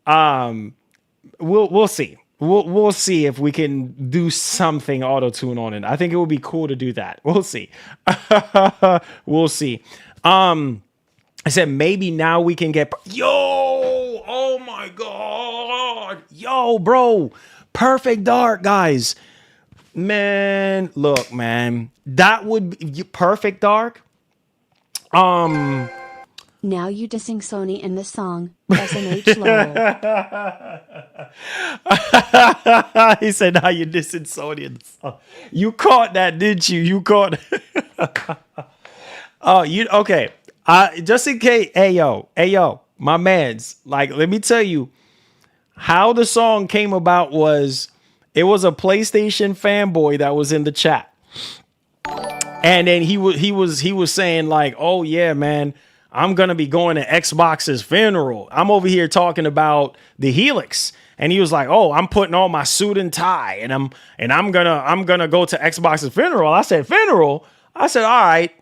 Speaker 1: We'll see. We'll see if we can do something autotune on it. I think it would be cool to do that. We'll see. We'll see. I said maybe now we can get oh my god, bro, Perfect Dark, guys, man. Look, man, that would be Perfect Dark.
Speaker 2: Now you dissing Sony in the song SMH Lowell.
Speaker 1: He said, now you dissing Sony in the song. You caught that, didn't you? You caught. Oh, okay. Just in case, hey yo, my mans, let me tell you how the song came about. It was a PlayStation fanboy that was in the chat, and then he was saying oh yeah, man, I'm gonna be going to Xbox's funeral. I'm over here talking about the Helix, and he was like, oh, I'm putting on my suit and tie, and I'm gonna go to Xbox's funeral. I said, funeral? I said, all right,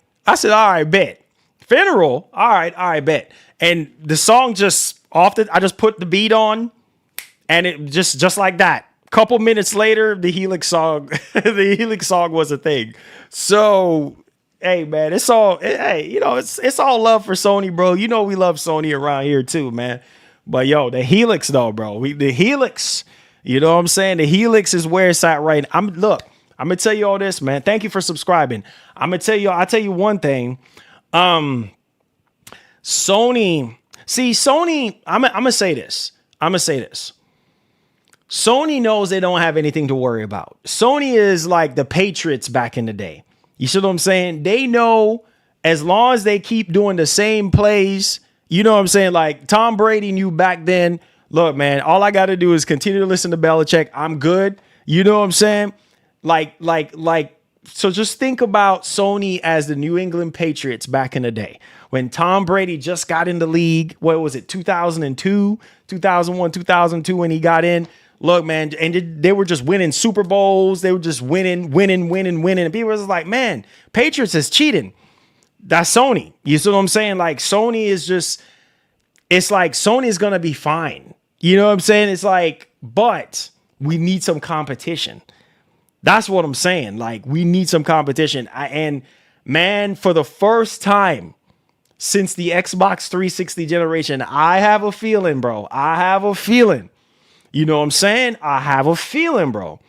Speaker 1: bet. Funeral, all right, bet. And the song I just put the beat on, and it just like that. Couple minutes later, the Helix song was a thing. So, hey man, it's all it's all love for Sony, bro. You know we love Sony around here too, man. But yo, the Helix though, bro. The Helix, you know what I'm saying? The Helix is where it's at right now. I'm gonna tell you all this, man. Thank you for subscribing. I'll tell you one thing. Sony, I'm gonna say this. Sony knows they don't have anything to worry about. Sony is like the Patriots back in the day. You see what I'm saying? They know as long as they keep doing the same plays, you know what I'm saying? Like Tom Brady knew back then, look, man, all I got to do is continue to listen to Belichick. I'm good. You know what I'm saying? So just think about Sony as the New England Patriots back in the day when Tom Brady just got in the league. What was it? 2002, 2001, 2002 when he got in. Look, man, and they were just winning Super Bowls. They were just winning. And people was like, man, Patriots is cheating. That's Sony. You see what I'm saying? Like Sony is just, it's like Sony is going to be fine. You know what I'm saying? It's like, but we need some competition. That's what I'm saying. Like we need some competition. And man, for the first time since the Xbox 360 generation, I have a feeling, bro. I have a feeling. You know what I'm saying? I have a feeling, bro,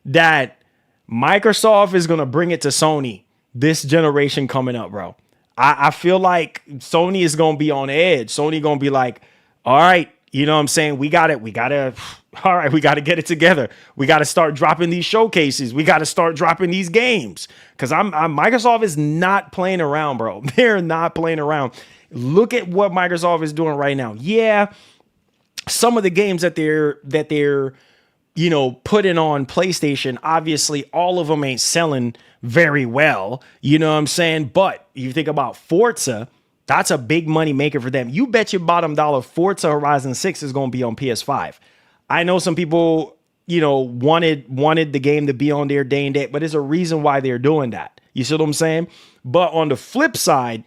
Speaker 1: that Microsoft is going to bring it to Sony this generation coming up, bro. I feel like Sony is going to be on edge. Sony going to be like, all right, you know what I'm saying? We got to get it together. We got to start dropping these showcases. We got to start dropping these games because Microsoft is not playing around, bro. They're not playing around. Look at what Microsoft is doing right now. Yeah. Some of the games that they're, you know, putting on PlayStation, obviously all of them ain't selling very well. You know what I'm saying? But you think about Forza, that's a big money maker for them. You bet your bottom dollar Forza Horizon 6 is going to be on PS5. I know some people, you know, wanted the game to be on there day and date, but there's a reason why they're doing that. You see what I'm saying? But on the flip side,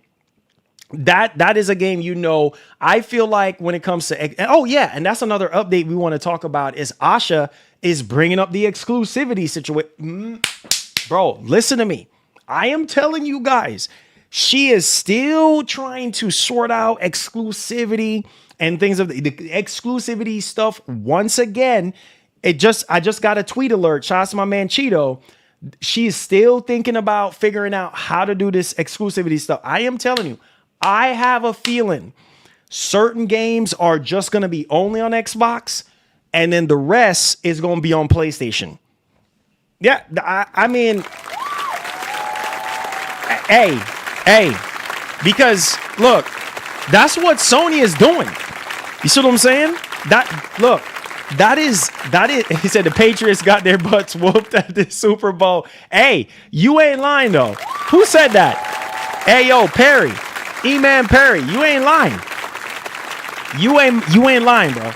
Speaker 1: that is a game, you know, I feel like when it comes to, oh yeah, and that's another update we want to talk about is Asha is bringing up the exclusivity situation. Bro, listen to me. I am telling you guys, she is still trying to sort out exclusivity and things of the exclusivity stuff. Once again, I just got a tweet alert. Shout out to my man Cheeto. She's still thinking about figuring out how to do this exclusivity stuff. I am telling you, I have a feeling certain games are just going to be only on Xbox and then the rest is going to be on PlayStation. Yeah, I mean, hey, because look, that's what Sony is doing. You see what I'm saying? That is, he said the Patriots got their butts whooped at the Super Bowl. Hey, you ain't lying though. Who said that? Hey, yo, Perry. E-Man Perry, you ain't lying. You ain't lying, bro.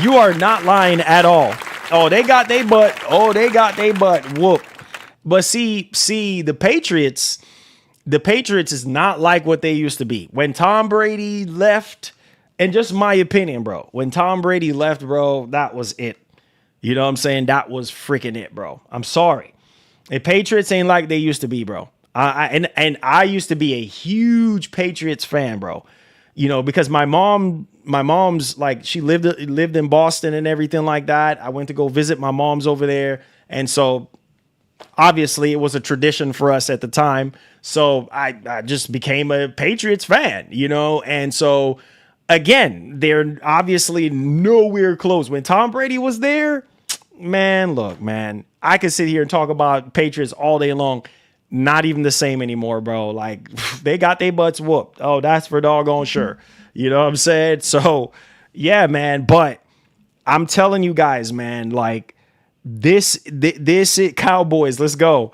Speaker 1: You are not lying at all. Oh, they got their butt. Whoop. But see, the Patriots is not like what they used to be. When Tom Brady left, and just my opinion, bro, when Tom Brady left, bro, that was it. You know what I'm saying? That was freaking it, bro. I'm sorry. The Patriots ain't like they used to be, bro. I used to be a huge Patriots fan, bro. You know, because my mom's like, she lived in Boston and everything like that. I went to go visit my mom's over there. And so obviously it was a tradition for us at the time. So I just became a Patriots fan, you know? And so again, they're obviously nowhere close. When Tom Brady was there, man, look, man, I could sit here and talk about Patriots all day long. Not even the same anymore, bro. Like they got their butts whooped. Oh, that's for doggone sure. You know what I'm saying? So yeah, man. But I'm telling you guys, man, like this Cowboys, let's go.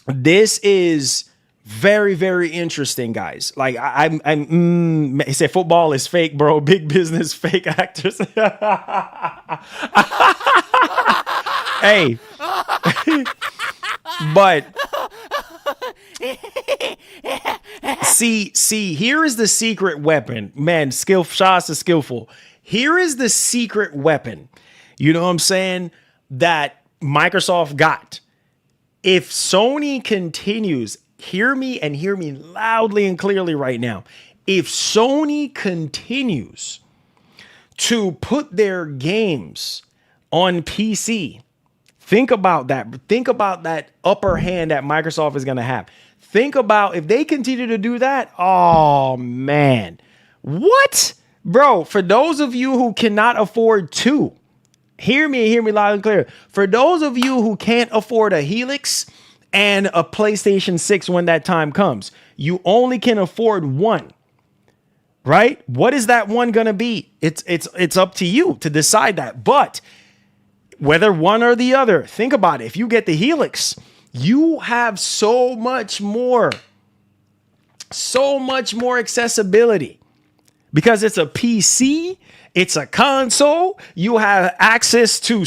Speaker 1: This is very, very interesting, guys. Like he said football is fake, bro. Big business, fake actors. Hey. But see, here is the secret weapon. Man, shots are skillful. Here is the secret weapon. You know what I'm saying? That Microsoft got. If Sony continues, hear me loudly and clearly right now. If Sony continues to put their games on PC, think about that. Think about that upper hand that Microsoft is going to have. Think about if they continue to do that. Oh, man. What? Bro, for those of you who cannot afford two, hear me loud and clear. For those of you who can't afford a Helix and a PlayStation 6 when that time comes, you only can afford one, right? What is that one going to be? It's up to you to decide that. But whether one or the other, think about it. If you get the Helix, you have so much more accessibility because it's a PC. It's a console. You have access to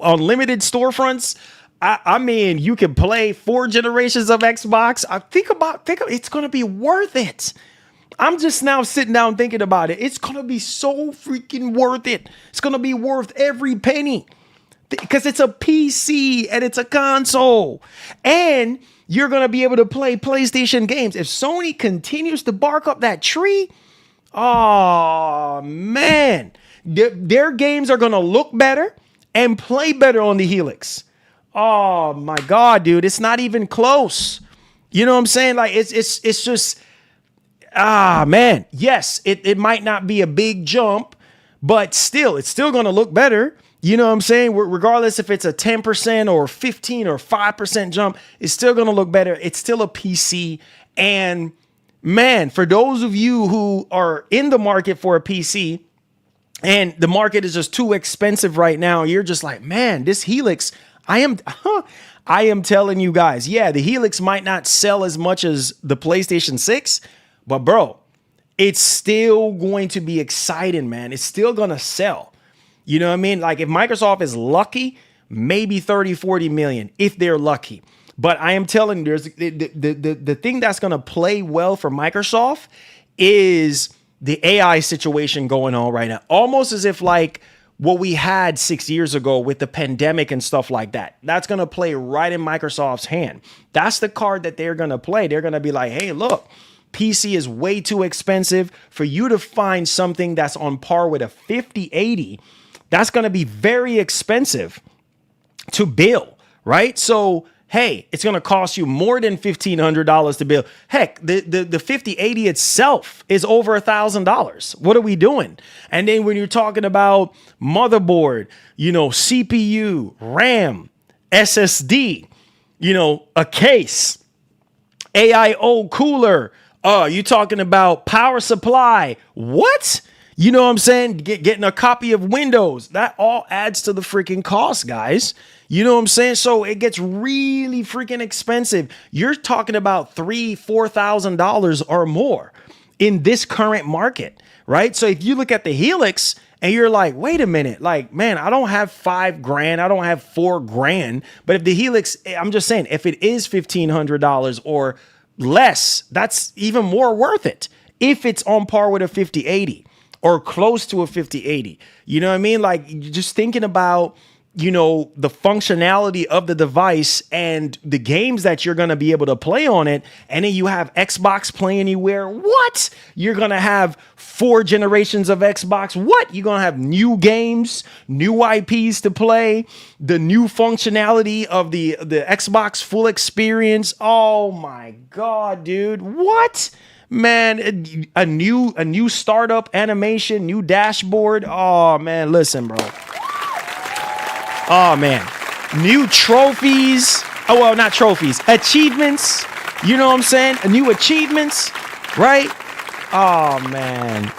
Speaker 1: unlimited storefronts. I mean, you can play 4 generations of Xbox. Think about it's going to be worth it. I'm just now sitting down thinking about it. It's going to be so freaking worth it. It's going to be worth every penny because it's a PC and it's a console. And you're going to be able to play PlayStation games. If Sony continues to bark up that tree, oh, man, their games are going to look better and play better on the Helix. Oh, my God, dude. It's not even close. You know what I'm saying? Like, it's just, man. Yes, it might not be a big jump, but still, it's still going to look better. You know what I'm saying? Regardless if it's a 10% or 15 or 5% jump, it's still going to look better. It's still a PC. And man, for those of you who are in the market for a PC and the market is just too expensive right now, you're just like, man, this Helix, I am telling you guys, yeah, the Helix might not sell as much as the PlayStation 6, but bro, it's still going to be exciting, man. It's still going to sell. You know what I mean? Like if Microsoft is lucky, maybe 30, 40 million, if they're lucky. But I am telling you, there's the thing that's going to play well for Microsoft is the AI situation going on right now. Almost as if like what we had 6 years ago with the pandemic and stuff like that. That's going to play right in Microsoft's hand. That's the card that they're going to play. They're going to be like, hey, look, PC is way too expensive for you to find something that's on par with a 5080. That's going to be very expensive to build, right? So, hey, it's going to cost you more than $1,500 to build. Heck, the 5080 itself is over $1,000. What are we doing? And then when you're talking about motherboard, CPU, RAM, SSD, a case, AIO cooler, you're talking about power supply. What? You know what I'm saying? Getting a copy of Windows. That all adds to the freaking cost, guys. You know what I'm saying? So it gets really freaking expensive. You're talking about $3,000-$4,000 or more in this current market, right? So if you look at the Helix and you're like, wait a minute, like, man, I don't have $5,000. I don't have $4,000. But if the Helix, I'm just saying, if it is $1,500 or less, that's even more worth it. If it's on par with a 5080 or close to a 5080, you know what I mean? Like just thinking about, the functionality of the device and the games that you're going to be able to play on it. And then you have Xbox Play Anywhere. What? You're going to have 4 generations of Xbox. What? You're going to have new games, new IPs to play, the new functionality of the Xbox full experience. Oh my God, dude. What? Man, a new startup animation, new dashboard. Oh man, listen, bro. Oh man, new trophies. Oh, well, not trophies, achievements. You know what I'm saying? New achievements, right? Oh man,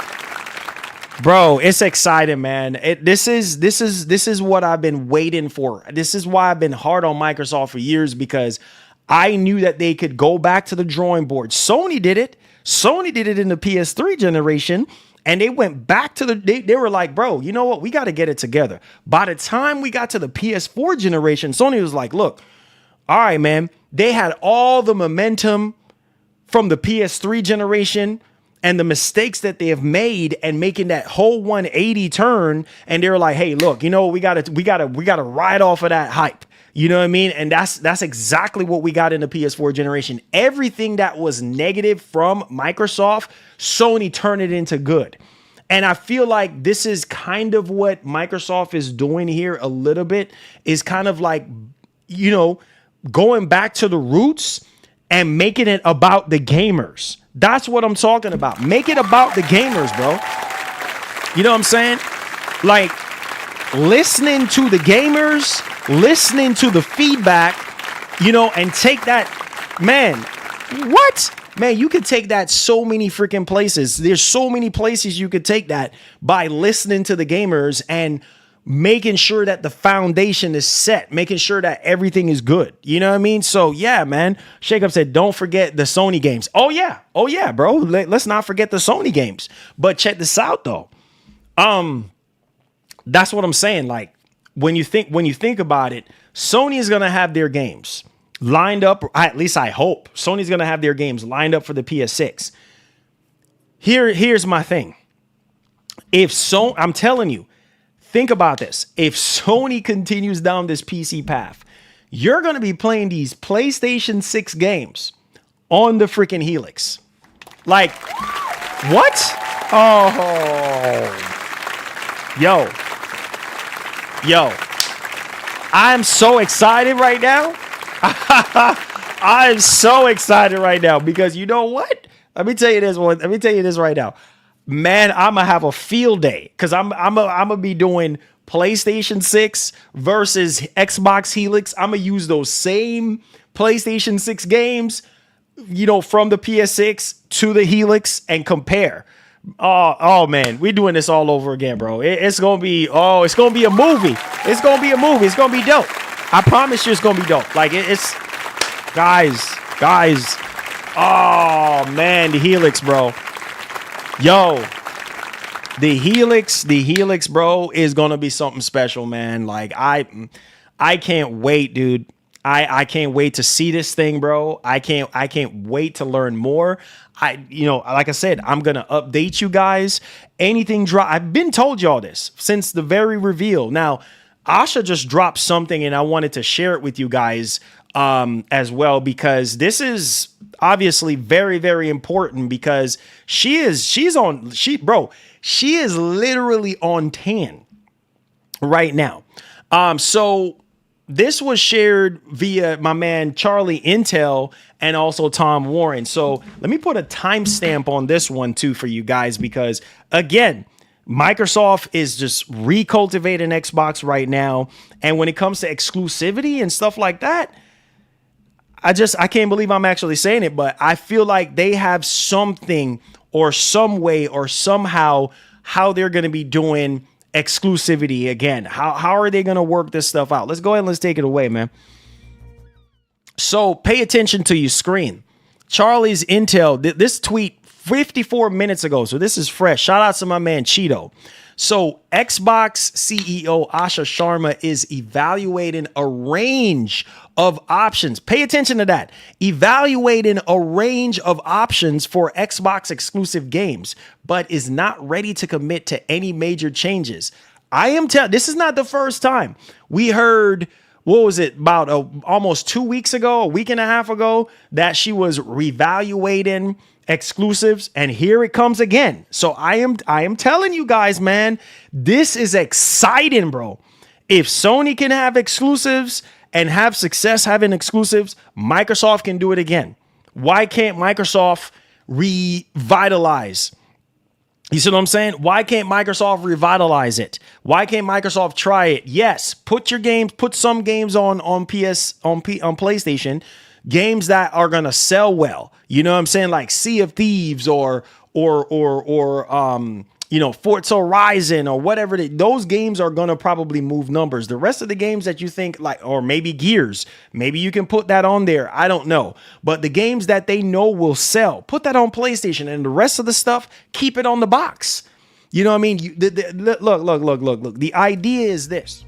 Speaker 1: bro, it's exciting, man. This is what I've been waiting for. This is why I've been hard on Microsoft for years, because I knew that they could go back to the drawing board. Sony did it. Sony did it in the PS3 generation. And they went back to they were like, bro, you know what? We got to get it together. By the time we got to the PS4 generation, Sony was like, look, all right, man, they had all the momentum from the PS3 generation and the mistakes that they have made and making that whole 180 turn. And they were like, hey, look, we got to ride off of that hype. You know what I mean? And that's exactly what we got in the PS4 generation. Everything that was negative from Microsoft, Sony turned it into good. And I feel like this is kind of what Microsoft is doing here a little bit, is kind of like, going back to the roots and making it about the gamers. That's what I'm talking about. Make it about the gamers, bro. You know what I'm saying? Like, listening to the gamers, listening to the feedback, and take that, man, what? Man, you could take that so many freaking places. There's so many places you could take that by listening to the gamers and making sure that the foundation is set, making sure that everything is good. You know what I mean? So yeah, man. Shake Up said, don't forget the Sony games. Oh yeah, bro. Let's not forget the Sony games. But check this out though. That's what I'm saying. Like when you think about it, Sony is gonna have their games lined up. At least I hope Sony's gonna have their games lined up for the PS6. Here's my thing. I'm telling you, think about this. If Sony continues down this PC path, you're going to be playing these PlayStation 6 games on the freaking Helix. Like, what? Oh, yo. I'm so excited right now. I'm so excited right now because you know what? Let me tell you this right now. Man, I'm gonna have a field day because I'm gonna be doing PlayStation 6 versus Xbox Helix. I'm gonna use those same PlayStation 6 games, from the PS6 to the Helix and compare. Oh man, we're doing this all over again, bro. It's gonna be a movie. It's gonna be a movie. It's gonna be dope. I promise you, it's gonna be dope. Like it's guys. Oh man, the Helix, bro. Yo, the Helix, bro, is gonna be something special, man. Like I can't wait, dude. I can't wait to see this thing, bro. I can't wait to learn more. Like I said, I'm gonna update you guys. Anything drop. I've been told y'all this since the very reveal. Now, Asha just dropped something, and I wanted to share it with you guys as well, because this is obviously very, very important because she is literally on 10 right now. So this was shared via my man Charlie Intel and also Tom Warren. So let me put a timestamp on this one too for you guys, because again, Microsoft is just recultivating Xbox right now. And when it comes to exclusivity and stuff like that, I can't believe I'm actually saying it, but I feel like they have something or some way or somehow how they're going to be doing exclusivity again. How are they going to work this stuff out? Let's go ahead and let's take it away, man. So pay attention to your screen. Charlie's Intel, this tweet 54 minutes ago. So this is fresh. Shout out to my man Cheeto. So Xbox CEO Asha Sharma is evaluating a range of options. Pay attention to that. Evaluating a range of options for Xbox exclusive games, but is not ready to commit to any major changes. This is not the first time we heard, what was it, about almost 2 weeks ago, a week and a half ago, that she was reevaluating exclusives, and here it comes again. So I am telling you guys, man, this is exciting, bro. If Sony can have exclusives and have success having exclusives, Microsoft can do it again. Why can't Microsoft revitalize? You see what I'm saying? Why can't Microsoft revitalize it? Why can't Microsoft try it? Yes, put some games on PlayStation, games that are gonna sell well. You know what I'm saying? Like Sea of Thieves or Forza Horizon or whatever. Those games are gonna probably move numbers. The rest of the games that you think like, or maybe Gears, maybe you can put that on there. I don't know. But the games that they know will sell, put that on PlayStation, and the rest of the stuff, keep it on the box. You know what I mean? Look. The idea is this.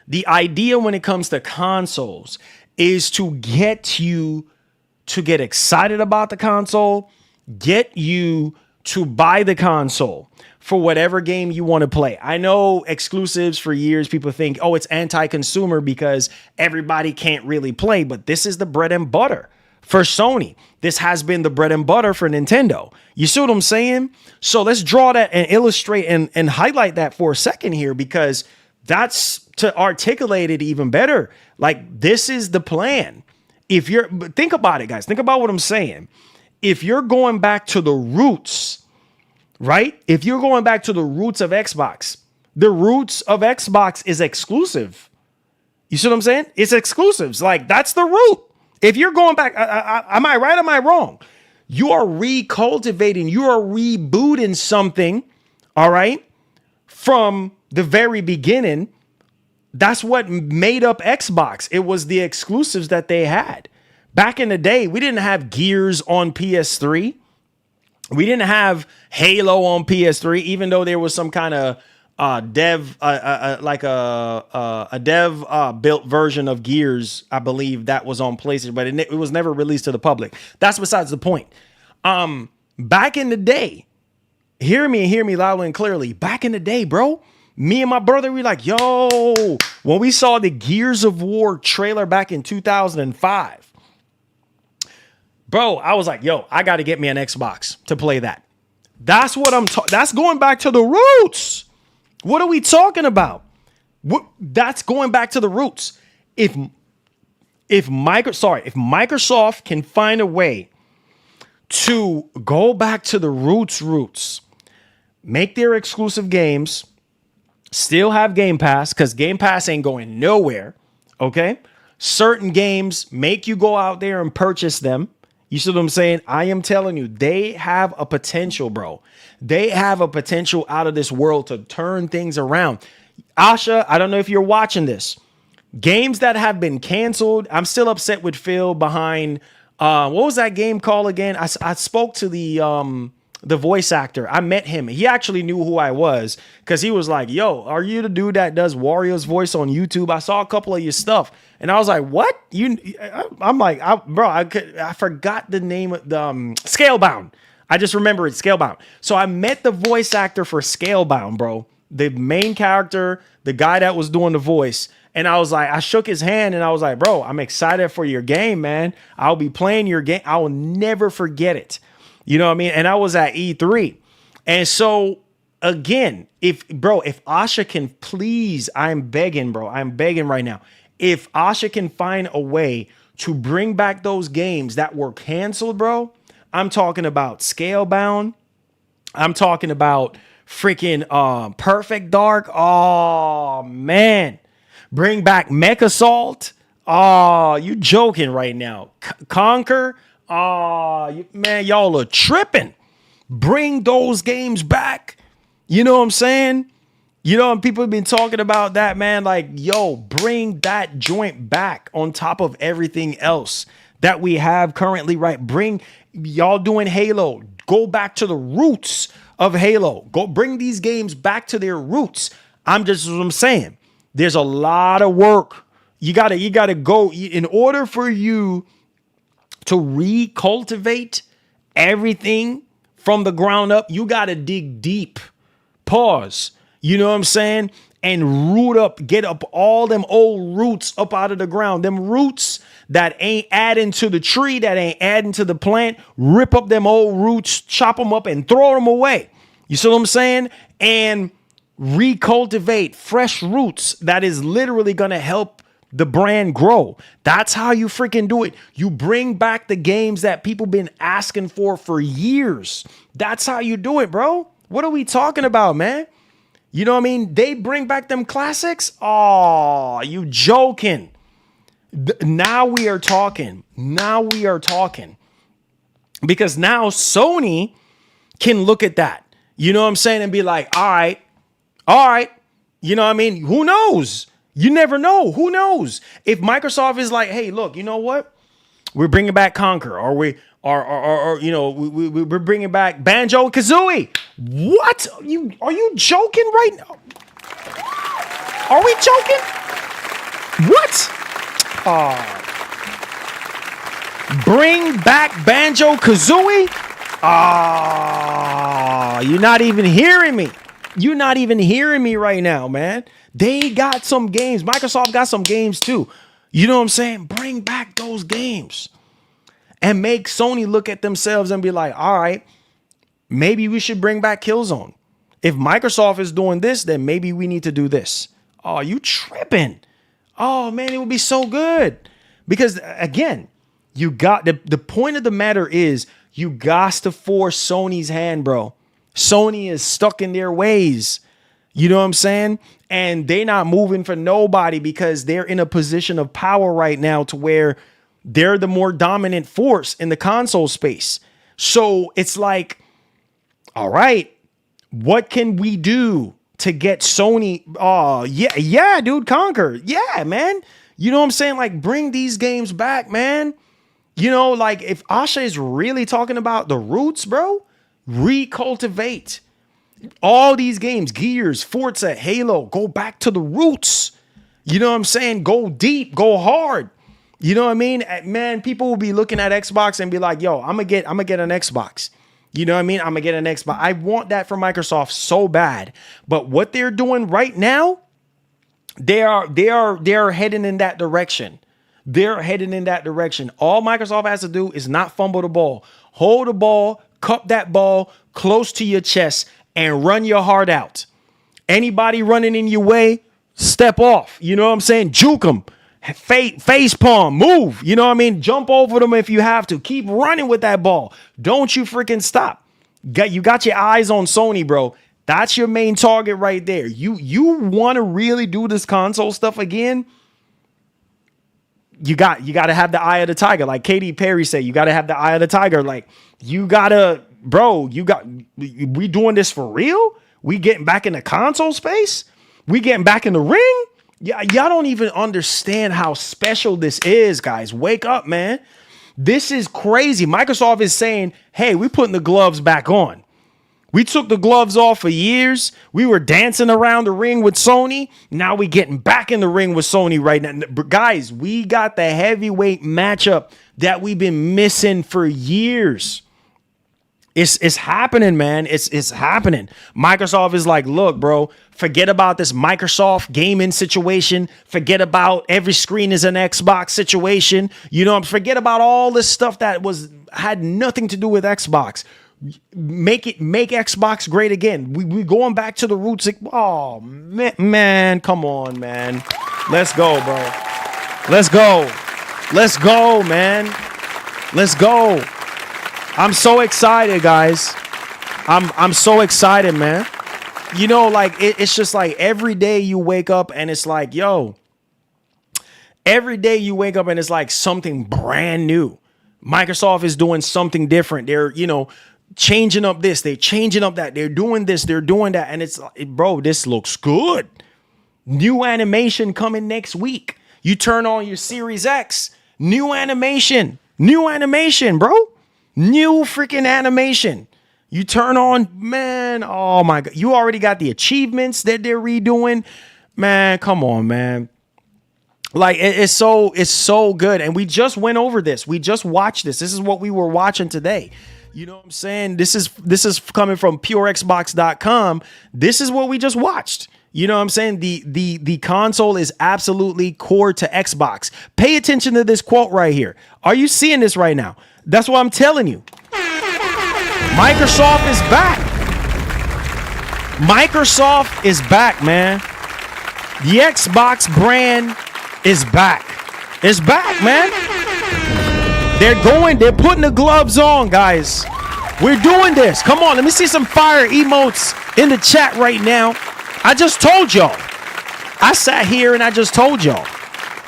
Speaker 1: The idea when it comes to consoles is to get you to get excited about the console, get you to buy the console for whatever game you want to play. I know exclusives for years, people think, oh, it's anti-consumer because everybody can't really play, but this is the bread and butter for Sony. This has been the bread and butter for Nintendo. You see what I'm saying? So let's draw that and illustrate and highlight that for a second here, because that's to articulate it even better. Like, this is the plan. Think about it, guys. Think about what I'm saying. If you're going back to the roots, right? If you're going back to the roots of Xbox, the roots of Xbox is exclusive. You see what I'm saying? It's exclusives. Like, that's the root. If you're going back, am I right? Am I wrong? You are recultivating, you are rebooting something, all right, from the very beginning. That's what made up Xbox. It was the exclusives that they had. Back in the day, we didn't have Gears on PS3. We didn't have Halo on PS3, even though there was some kind of dev built version of Gears, I believe, that was on PlayStation, but it was never released to the public. That's besides the point. Back in the day, hear me loudly and clearly. Back in the day, bro, me and my brother, we like, yo, when we saw the Gears of War trailer back in 2005, bro, I was like, yo, I got to get me an Xbox to play that. That's what that's going back to the roots. What are we talking about? That's going back to the roots. If Microsoft can find a way to go back to the roots, make their exclusive games, still have Game Pass, because Game Pass ain't going nowhere, okay? Certain games make you go out there and purchase them. You see what I'm saying? I am telling you, they have a potential, bro. They have a potential out of this world to turn things around. Asha, I don't know if you're watching this. Games that have been canceled. I'm still upset with Phil behind, what was that game called again? I spoke to the voice actor. I met him. He actually knew who I was because he was like, yo, are you the dude that does Wario's voice on YouTube? I saw a couple of your stuff. And I was like, what? I'm like, I forgot the name of the Scalebound. I just remember it's Scalebound. So I met the voice actor for Scalebound, bro. The main character, the guy that was doing the voice. And I was like, I shook his hand and I was like, bro, I'm excited for your game, man. I'll be playing your game. I will never forget it. You know what I mean? And I was at E3. And so again, if Asha can please, I'm begging, bro. I'm begging right now. If Asha can find a way to bring back those games that were canceled, bro, I'm talking about Scalebound. I'm talking about freaking Perfect Dark. Oh, man. Bring back Mech Assault. Oh, you joking right now. Conquer. Oh, man, y'all are tripping. Bring those games back. You know what I'm saying? You know, and people have been talking about that, man. Like, yo, bring that joint back on top of everything else that we have currently, right? Bring y'all doing Halo. Go back to the roots of Halo. Go bring these games back to their roots. I'm saying. There's a lot of work. You gotta go in order for you to recultivate everything from the ground up. You gotta dig deep. Pause. You know what I'm saying? And root up, get up all them old roots up out of the ground. Them roots that ain't adding to the tree, that ain't adding to the plant. Rip up them old roots, chop them up and throw them away. You see what I'm saying? And recultivate fresh roots that is literally going to help the brand grow. That's how you freaking do it. You bring back the games that people been asking for years. That's how you do it, bro. What are we talking about, man? You know what I mean? They bring back them classics. Oh, you joking. Now we are talking. Because now Sony can look at that. You know what I'm saying? And be like, all right. You know what I mean? Who knows? You never know. Who knows? If Microsoft is like, hey, look, you know what? We're bringing back Conquer, or we're bringing back Banjo Kazooie. What? Are you joking right now? Are we joking? What? Bring back Banjo Kazooie? You're not even hearing me. You're not even hearing me right now, man. They got some games. Microsoft got some games too. You know what I'm saying? Bring back those games and make Sony look at themselves and be like, all right, maybe we should bring back Killzone. If Microsoft is doing this, then maybe we need to do this. Oh, you tripping. Oh, man, it would be so good. Because, again, you got the point of the matter is you got to force Sony's hand, bro. Sony is stuck in their ways. You know what I'm saying? And they're not moving for nobody because they're in a position of power right now to where they're the more dominant force in the console space. So it's like, all right, what can we do to get Sony? Oh, yeah, dude, Conquer. Yeah, man. You know what I'm saying? Like, bring these games back, man. You know, like if Asha is really talking about the roots, bro, recultivate all these games, Gears, Forza, Halo, go back to the roots. You know what I'm saying? Go deep, go hard. You know what I mean? Man, people will be looking at Xbox and be like, yo, I'm gonna get an Xbox. You know what I mean? I'm gonna get an Xbox. I want that from Microsoft so bad. But what they're doing right now, they are heading in that direction. They're heading in that direction. All Microsoft has to do is not fumble the ball. Hold the ball, cup that ball close to your chest, and run your heart out. Anybody running in your way, step off. You know what I'm saying? Juke them. Face palm, move. You know what I mean? Jump over them if you have to. Keep running with that ball. Don't you freaking stop. You got your eyes on Sony, bro. That's your main target right there. You want to really do this console stuff again? You got to have the eye of the tiger. Like Katy Perry said, you got to have the eye of the tiger. Like, you got to, bro, we doing this for real? We getting back in the console space? We getting back in the ring? Yeah, y'all don't even understand how special this is, guys. Wake up, man. This is crazy. Microsoft is saying, hey, we're putting the gloves back on. We took the gloves off for years. We were dancing around the ring with Sony. Now we getting back in the ring with Sony right now. Guys, we got the heavyweight matchup that we've been missing for years. It's happening, man. It's happening. Microsoft is like, look, bro, forget about this Microsoft gaming situation. Forget about every screen is an Xbox situation. You know, forget about all this stuff that had nothing to do with Xbox. Make Xbox great again. We going back to the roots. Oh, man, come on, man. Let's go, bro. Let's go. Let's go, man. Let's go. I'm so excited, guys. I'm so excited, man. You know, like it's just like every day you wake up and it's like, yo, every day you wake up and it's like something brand new. Microsoft is doing something different. They're, you know, changing up this, they're changing up that, they're doing this, they're doing that. And it's, bro, this looks good. New animation coming next week. You turn on your Series X, new animation, bro. New freaking animation. You turn on, man, oh my God. You already got the achievements that they're redoing. Man, come on, man. Like, it's so good. And we just went over this. We just watched this. This is what we were watching today. You know what I'm saying? This is coming from purexbox.com. This is what we just watched. You know what I'm saying? The console is absolutely core to Xbox. Pay attention to this quote right here. Are you seeing this right now? That's what I'm telling you. Microsoft is back. Microsoft is back, man. The Xbox brand is back. It's back, man. They're putting the gloves on, guys. We're doing this. Come on, let me see some fire emotes in the chat right now. I just told y'all. I sat here and I just told y'all.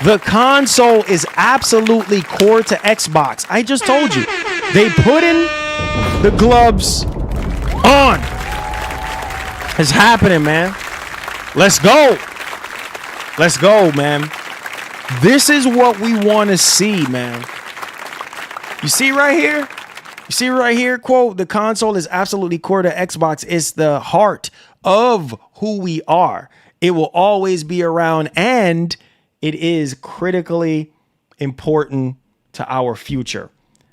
Speaker 1: The console is absolutely core to Xbox. I just told you. They putting the gloves on. It's happening, man. Let's go. Let's go, man. This is what we want to see, man. You see right here? You see right here, quote, the console is absolutely core to Xbox. It's the heart of who we are. It will always be around, and it is critically important to our future.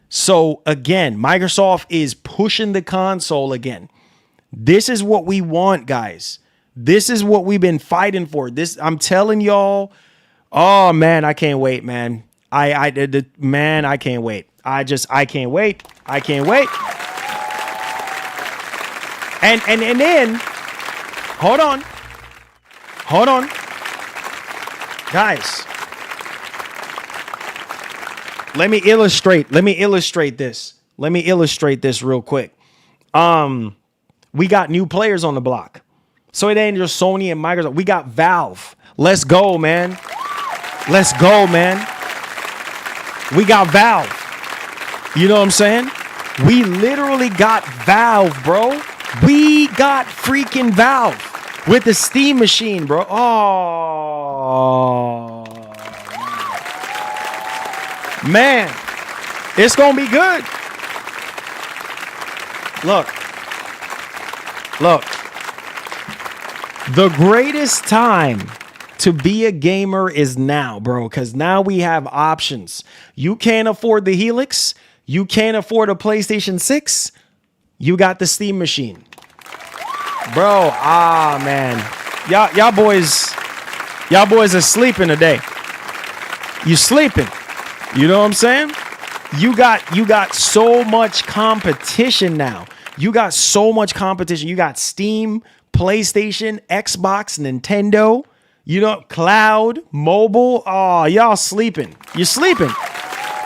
Speaker 1: So again, Microsoft is pushing the console again. This is what we want, guys. This is what we've been fighting for. This, I'm telling y'all. Oh man, I can't wait, man. I can't wait. I can't wait. I can't wait. And then, hold on. Guys, let me illustrate this. Let me illustrate this real quick. We got new players on the block. So it ain't just Sony and Microsoft. We got Valve. Let's go, man. Let's go, man. We got Valve. You know what I'm saying? We literally got Valve, bro. We got freaking Valve with the Steam machine, bro. Oh, man. It's going to be good. Look. The greatest time to be a gamer is now, bro, because now we have options. You can't afford the Helix. You can't afford a PlayStation 6. You got the Steam machine. Bro, man. Y'all boys are sleeping today. You sleeping. You know what I'm saying? You got so much competition now. You got so much competition. You got Steam, PlayStation, Xbox, Nintendo, you know, cloud, mobile. Oh, y'all sleeping. You're sleeping.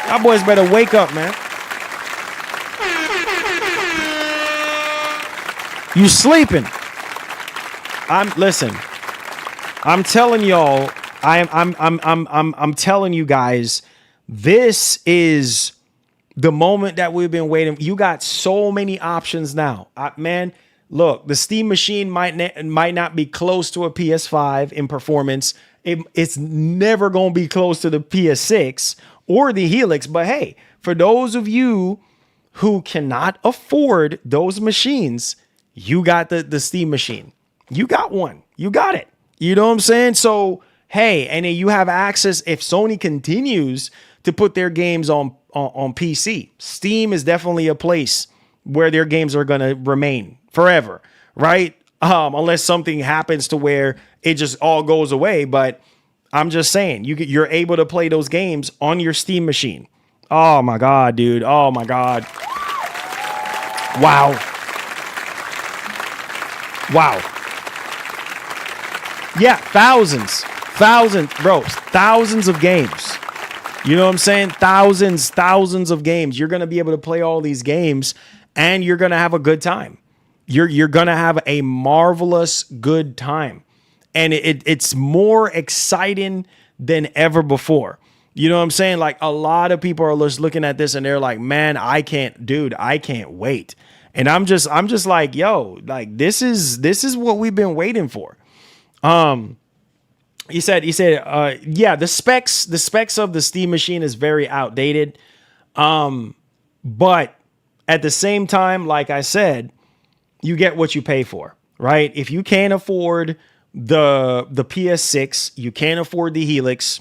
Speaker 1: Y'all boys better wake up, man. You sleeping. Listen. I'm telling y'all, I'm telling you guys, this is the moment that we've been waiting. You got so many options now. Man, look, the Steam machine might not be close to a PS5 in performance. It's never going to be close to the PS6 or the Helix. But hey, for those of you who cannot afford those machines, you got the Steam machine. You got one. You got it. You know what I'm saying? So, hey, and then you have access if Sony continues to put their games on PC. Steam is definitely a place where their games are going to remain forever, right? Unless something happens to where it just all goes away. But I'm just saying, you're able to play those games on your Steam machine. Oh my God, dude. Oh my God. Wow. Yeah, thousands, bro, thousands of games. You know what I'm saying? Thousands of games. You're going to be able to play all these games and you're going to have a good time. You're going to have a marvelous good time. And it's more exciting than ever before. You know what I'm saying? Like a lot of people are just looking at this and they're like, man, I can't wait. And I'm just like, yo, like this is what we've been waiting for. He said, yeah, the specs of the Steam machine is very outdated. But at the same time, like I said, you get what you pay for, right? If you can't afford the PS6, you can't afford the Helix,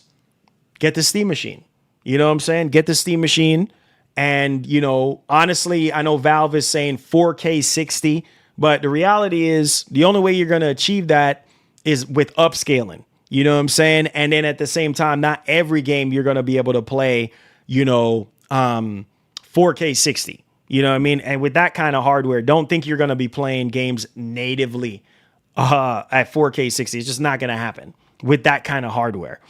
Speaker 1: get the Steam machine. You know what I'm saying? Get the Steam machine. And, you know, honestly, I know Valve is saying 4K 60, but the reality is the only way you're going to achieve that is with upscaling. You know what I'm saying? And then at the same time, not every game you're going to be able to play, you know, 4K 60. You know what I mean? And with that kind of hardware, don't think you're going to be playing games natively at 4K 60. It's just not going to happen with that kind of hardware.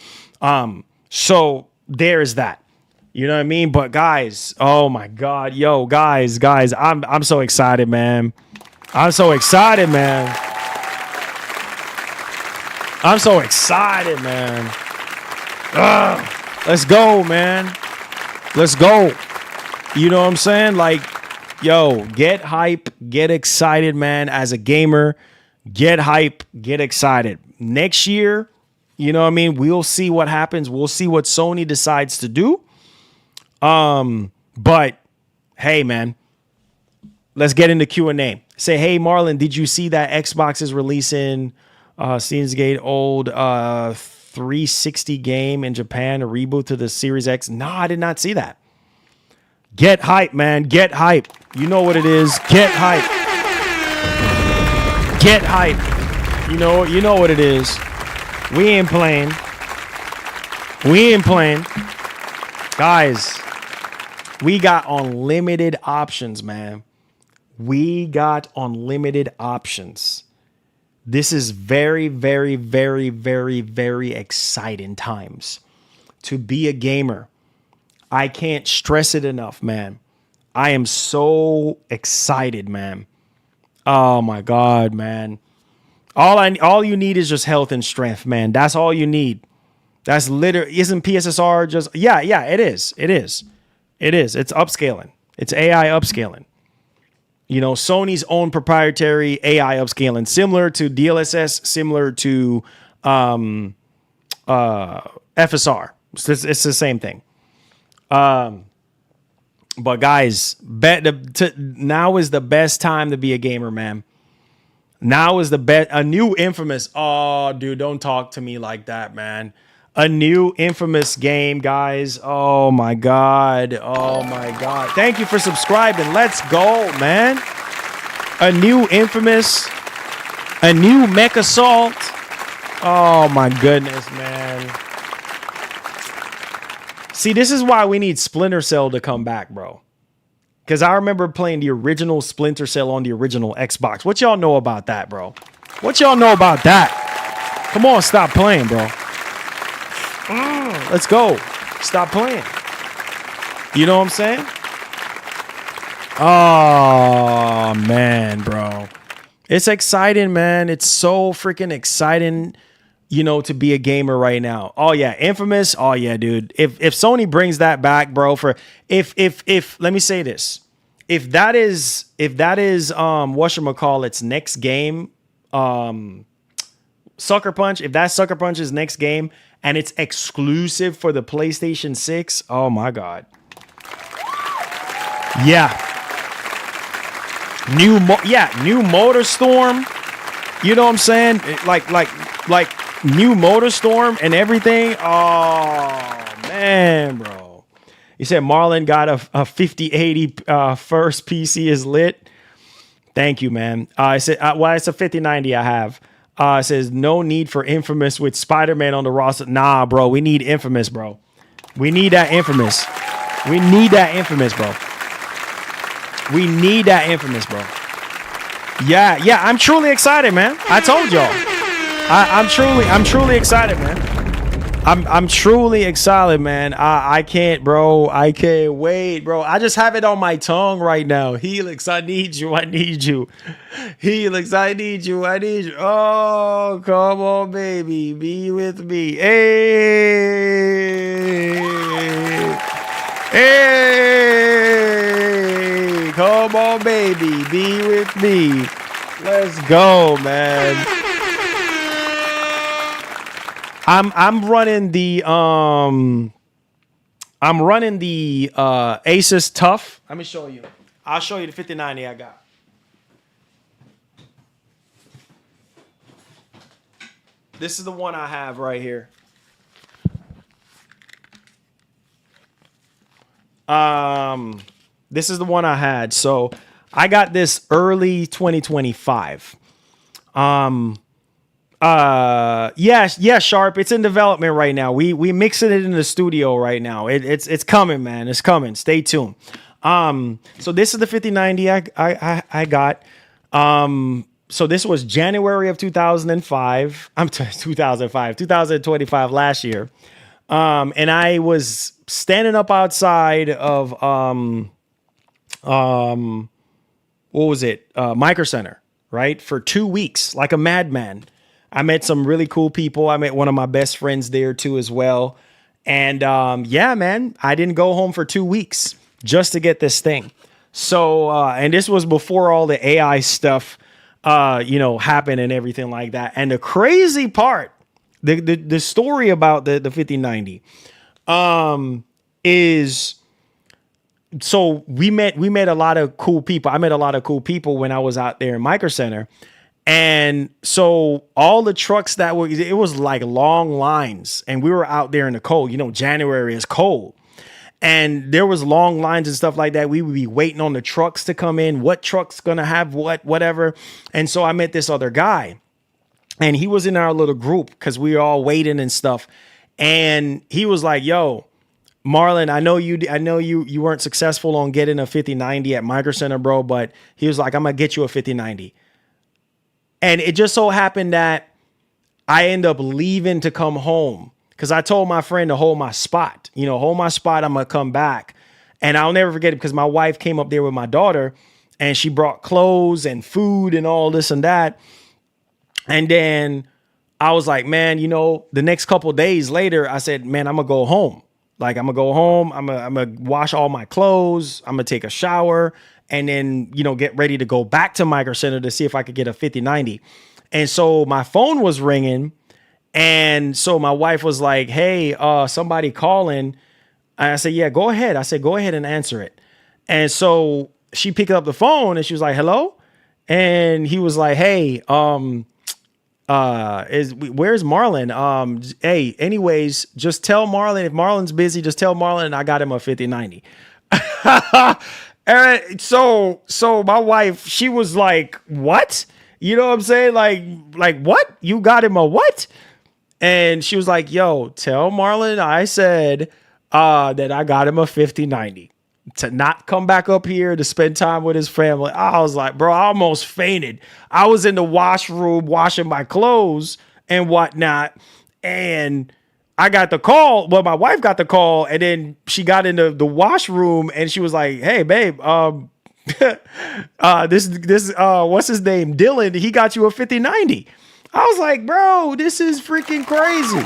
Speaker 1: So there's that. You know what I mean? But guys, oh my God, yo, guys, I'm so excited, man. I'm so excited, man. Let's go, man. Let's go. You know what I'm saying? Like, yo, get hype, get excited, man. As a gamer, get hype, get excited. Next year, you know what I mean? We'll see what happens. We'll see what Sony decides to do. But hey, man, let's get into Q&A. Say, hey, Marlon, did you see that Xbox is releasing Steins Gate old 360 game in Japan, a reboot to the Series X? No, I did not see that. Get hype, man. Get hype. You know what it is. Get hype. Get hype. You know what it is. We ain't playing. Guys, we got unlimited options, man. We got unlimited options. This is very, very, very, very, very exciting times to be a gamer. I can't stress it enough, man. I am so excited, man. Oh my God, man. All you need is just health and strength, man. That's all you need. That's literally, isn't PSSR just, yeah, it is. It's upscaling. It's AI upscaling. You know, Sony's own proprietary AI upscaling, similar to DLSS, similar to FSR. It's the same thing. But guys, now is the best time to be a gamer, man. Now is the best. A new Infamous. Oh, dude, don't talk to me like that, man. A new Infamous game, guys. Oh my god. Thank you for subscribing. Let's go, man. A new Infamous. A new Mech Assault. Oh my goodness, man. See, this is why we need Splinter Cell to come back, bro. Because I remember playing the original Splinter Cell on the original Xbox. What y'all know about that, bro? What y'all know about that? Come on, stop playing, bro. Let's go. Stop playing. You know what I'm saying? Oh, man, bro. It's exciting, man. It's so freaking exciting, you know, to be a gamer right now. Oh yeah, Infamous. Oh yeah, dude. If Sony brings that back, bro, if let me say this. If that is whatchamacallit's next game, Sucker Punch, if that's Sucker Punch's next game and it's exclusive for the PlayStation 6, oh my god. Yeah. New Motorstorm. You know what I'm saying? Like new Motorstorm and everything. Oh man, bro. You said Marlon got a 5080 first PC is lit. Thank you, man. I said, well, it's a 5090 I have. It says no need for Infamous with Spider-Man on the roster. Nah, bro. We need Infamous, bro. We need that Infamous. We need that Infamous, bro. We need that Infamous, bro. Yeah. I'm truly excited, man. I told y'all. I'm truly excited, man. I'm truly excited, man. I can't, bro. I can't wait, bro. I just have it on my tongue right now. Helix, I need you. I need you. Helix, I need you. I need you. Oh, come on, baby. Be with me. Hey, come on, baby. Be with me. Let's go, man. I'm running the Asus Tough. Let me show you. I'll show you the 5090 I got. This is the one I have right here. This is the one I had. So I got this early 2025. Yeah, Sharp. It's in development right now. We mixing it in the studio right now. It's coming, man. It's coming. Stay tuned. So this is the 5090 I got. So this was January of 2005. 2025 last year. And I was standing up outside of what was it? Micro Center, right? For 2 weeks, like a madman. I met some really cool people. I met one of my best friends there too as well. And yeah, man, I didn't go home for 2 weeks just to get this thing. So, and this was before all the AI stuff, happened and everything like that. And the crazy part, the story about the 5090 is, so we met a lot of cool people. I met a lot of cool people when I was out there in Micro Center. And so all the trucks it was like long lines, and we were out there in the cold. You know, January is cold, and there was long lines and stuff like that. We would be waiting on the trucks to come in. What truck's gonna have whatever. And so I met this other guy, and he was in our little group because we were all waiting and stuff. And he was like, "Yo, Marlon, I know you weren't successful on getting a 5090 at Micro Center, bro, but he was like, I'm gonna get you a 5090. And it just so happened that I end up leaving to come home because I told my friend to hold my spot. I'm going to come back. And I'll never forget it because my wife came up there with my daughter and she brought clothes and food and all this and that. And then I was like, man, you know, the next couple days later, I said, man, I'm gonna go home. Like, I'm gonna go home. I'm gonna wash all my clothes. I'm gonna take a shower and then, you know, get ready to go back to Micro Center to see if I could get a 5090. And so my phone was ringing. And so my wife was like, hey, somebody calling. And I said, yeah, go ahead. I said, go ahead and answer it. And so she picked up the phone and she was like, hello. And he was like, hey, where's Marlon? Hey, anyways, just tell Marlon, if Marlon's busy, just tell Marlon I got him a 5090. And so my wife, she was like, what? You know what I'm saying? Like what? You got him a what? And she was like, yo, tell Marlon I said that I got him a 5090 to not come back up here to spend time with his family. I was like, bro, I almost fainted. I was in the washroom washing my clothes and whatnot. And I got the call. Well, my wife got the call, and then she got into the washroom and she was like, hey, babe, this what's his name? Dylan, he got you a 5090. I was like, bro, this is freaking crazy.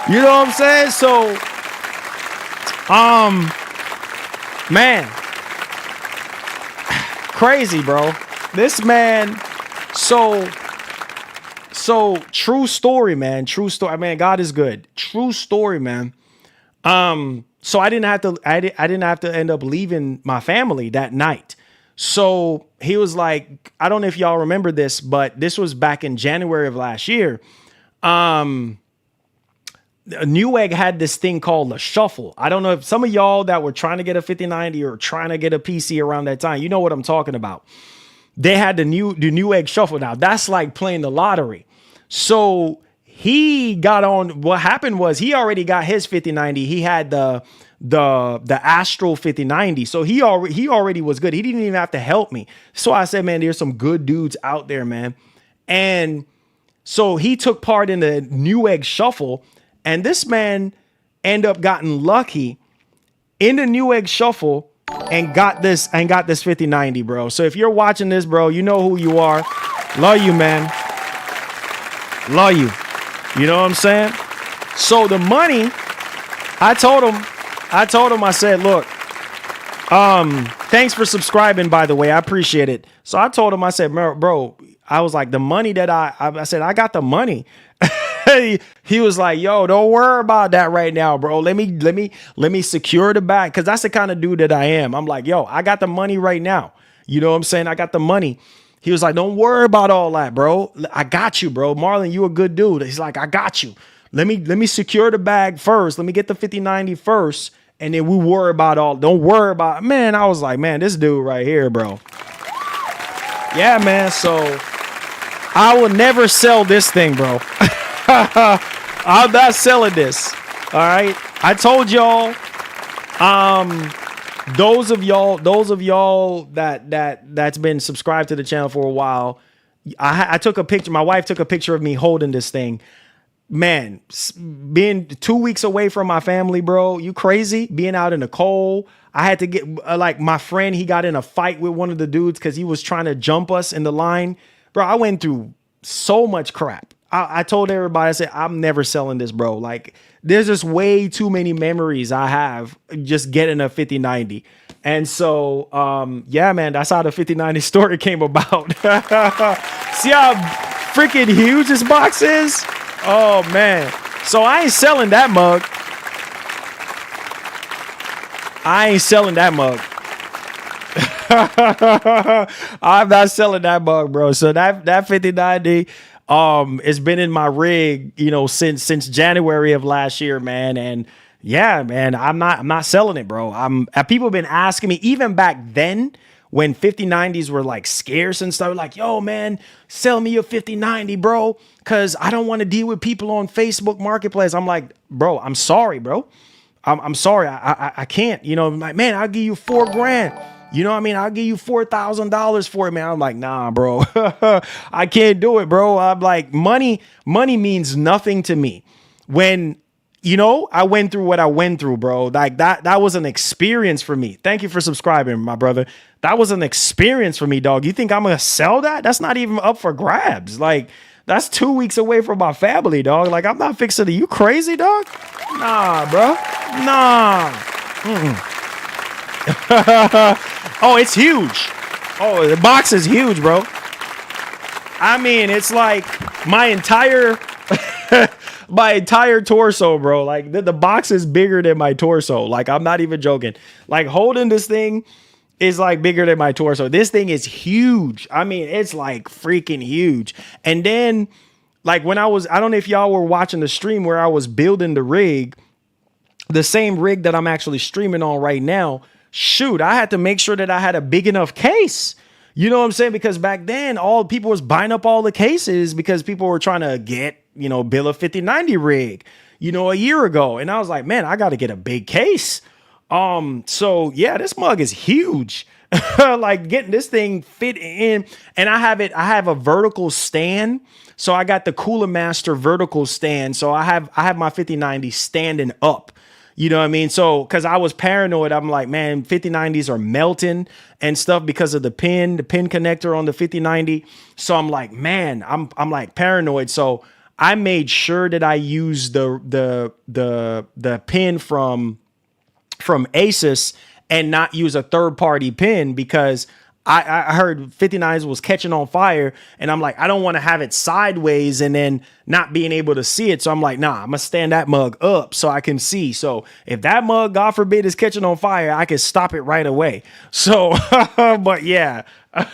Speaker 1: You know what I'm saying? So, man, crazy, bro. This man, so true story, man. True story. Man, God is good. True story, man. So I didn't have to end up leaving my family that night. So he was like, I don't know if y'all remember this, but this was back in January of last year. Newegg had this thing called a shuffle. I don't know if some of y'all that were trying to get a 5090 or trying to get a PC around that time, you know what I'm talking about. They had the Newegg shuffle. Now that's like playing the lottery. So he got on. What happened was he already got his 5090. He had the Astral 5090. So he already was good. He didn't even have to help me. So I said, man, there's some good dudes out there, man. And so he took part in the Newegg shuffle, and this man ended up gotten lucky in the Newegg shuffle and got this 5090, bro. So if you're watching this, bro, you know who you are. Love you, man. Love you. You know what I'm saying? So the money, I told him, I said, look, thanks for subscribing, by the way. I appreciate it. So I told him, I said, bro, I was like, the money that I said, I got the money. He was like, yo, don't worry about that right now, bro. Let me secure the bag. Cause that's the kind of dude that I am. I'm like, yo, I got the money right now. You know what I'm saying? I got the money. He was like, don't worry about all that, bro. I got you, bro. Marlon, you a good dude. He's like, I got you. Let me secure the bag first. Let me get the 5090 first. And then we worry about don't worry about, man. I was like, man, this dude right here, bro. Yeah, man. So I will never sell this thing, bro. I'm not selling this. All right. I told y'all, those of y'all that's been subscribed to the channel for a while, I took a picture. My wife took a picture of me holding this thing. Man, being 2 weeks away from my family, bro, you crazy? Being out in the cold. I had to get like my friend. He got in a fight with one of the dudes because he was trying to jump us in the line. Bro, I went through so much crap. I told everybody, I said, I'm never selling this, bro. Like, there's just way too many memories I have just getting a 5090. And so, yeah, man, that's how the 5090 story came about. See how freaking huge this box is? Oh, man. So I ain't selling that mug. I'm not selling that mug, bro. So that 5090, it's been in my rig, you know, since January of last year, man. And yeah, man, I'm not selling it, bro. People have been asking me even back then when 5090s were like scarce and stuff, like, yo, man, sell me your 5090, bro, because I don't want to deal with people on Facebook Marketplace. I'm like, bro, I'm sorry, bro. I'm sorry. I can't, you know, I'm like, man, I'll give you $4,000. You know what I mean? I'll give you $4,000 for it, man. I'm like, nah, bro, I can't do it, bro. I'm like, money means nothing to me. When, you know, I went through what I went through, bro. Like that was an experience for me. Thank you for subscribing, my brother. That was an experience for me, dog. You think I'm going to sell that? That's not even up for grabs. Like, That's 2 weeks away from my family, dog. Like, I'm not fixing it. You crazy, dog? Nah, bro. Nah. Oh, it's huge. Oh, the box is huge, bro. I mean, it's like my entire torso, bro. Like the box is bigger than my torso. Like, I'm not even joking. Like, holding this thing is like bigger than my torso. This thing is huge. I mean, it's like freaking huge. And then, like, I don't know if y'all were watching the stream where I was building the rig, the same rig that I'm actually streaming on right now. Shoot, I had to make sure that I had a big enough case. You know what I'm saying? Because back then, all people was buying up all the cases because people were trying to get, build a 5090 rig, a year ago. And I was like, man, I got to get a big case. So yeah, this mug is huge. Like, getting this thing fit in, and I have a vertical stand. So I got the Cooler Master vertical stand. So I have my 5090 standing up. You know what I mean? So, cause I was paranoid. I'm like, man, 5090s are melting and stuff because of the pin connector on the 5090. So I'm like, man, I'm like paranoid. So I made sure that I used the pin from Asus and not use a third party pin, because I heard 59s was catching on fire, and I'm like, I don't want to have it sideways and then not being able to see it. So I'm like, nah, I'm gonna stand that mug up so I can see. So if that mug, God forbid, is catching on fire, I can stop it right away. So, but yeah,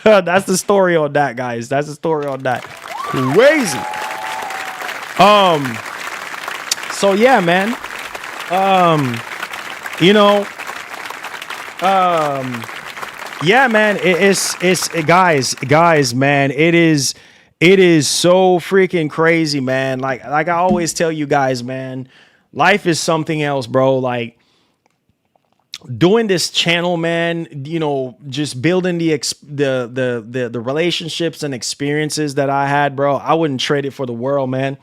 Speaker 1: that's the story on that, guys. That's the story on that. Crazy. So yeah, man. Yeah, man, it's guys, man, it is so freaking crazy, man. Like I always tell you guys, man, life is something else, bro. Like, doing this channel, man, just building the relationships and experiences that I had, bro. I wouldn't trade it for the world, man.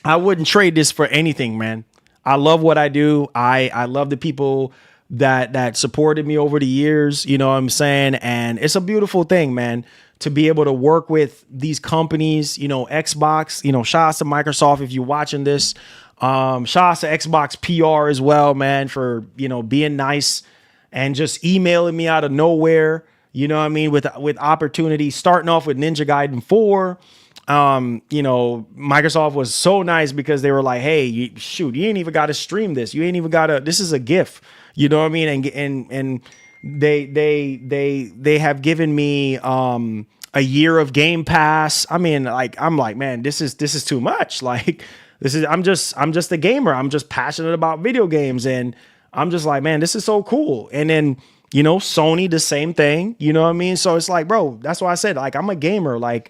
Speaker 1: I wouldn't trade this for anything, man. I love what I do. I love the people that supported me over the years, you know what I'm saying? And it's a beautiful thing, man, to be able to work with these companies, Xbox, shout out to Microsoft if you're watching this. Shout out to Xbox PR as well, man, for, being nice and just emailing me out of nowhere, you know what I mean, with opportunities, starting off with Ninja Gaiden 4. Microsoft was so nice because they were like, hey, you ain't even got to stream this. You ain't even got to, this is a GIF, you know what I mean? And they have given me, a year of Game Pass. I mean, like, I'm like, man, this is too much. Like, I'm just a gamer. I'm just passionate about video games. And I'm just like, man, this is so cool. And then, Sony, the same thing, you know what I mean? So it's like, bro, that's why I said, like, I'm a gamer. Like,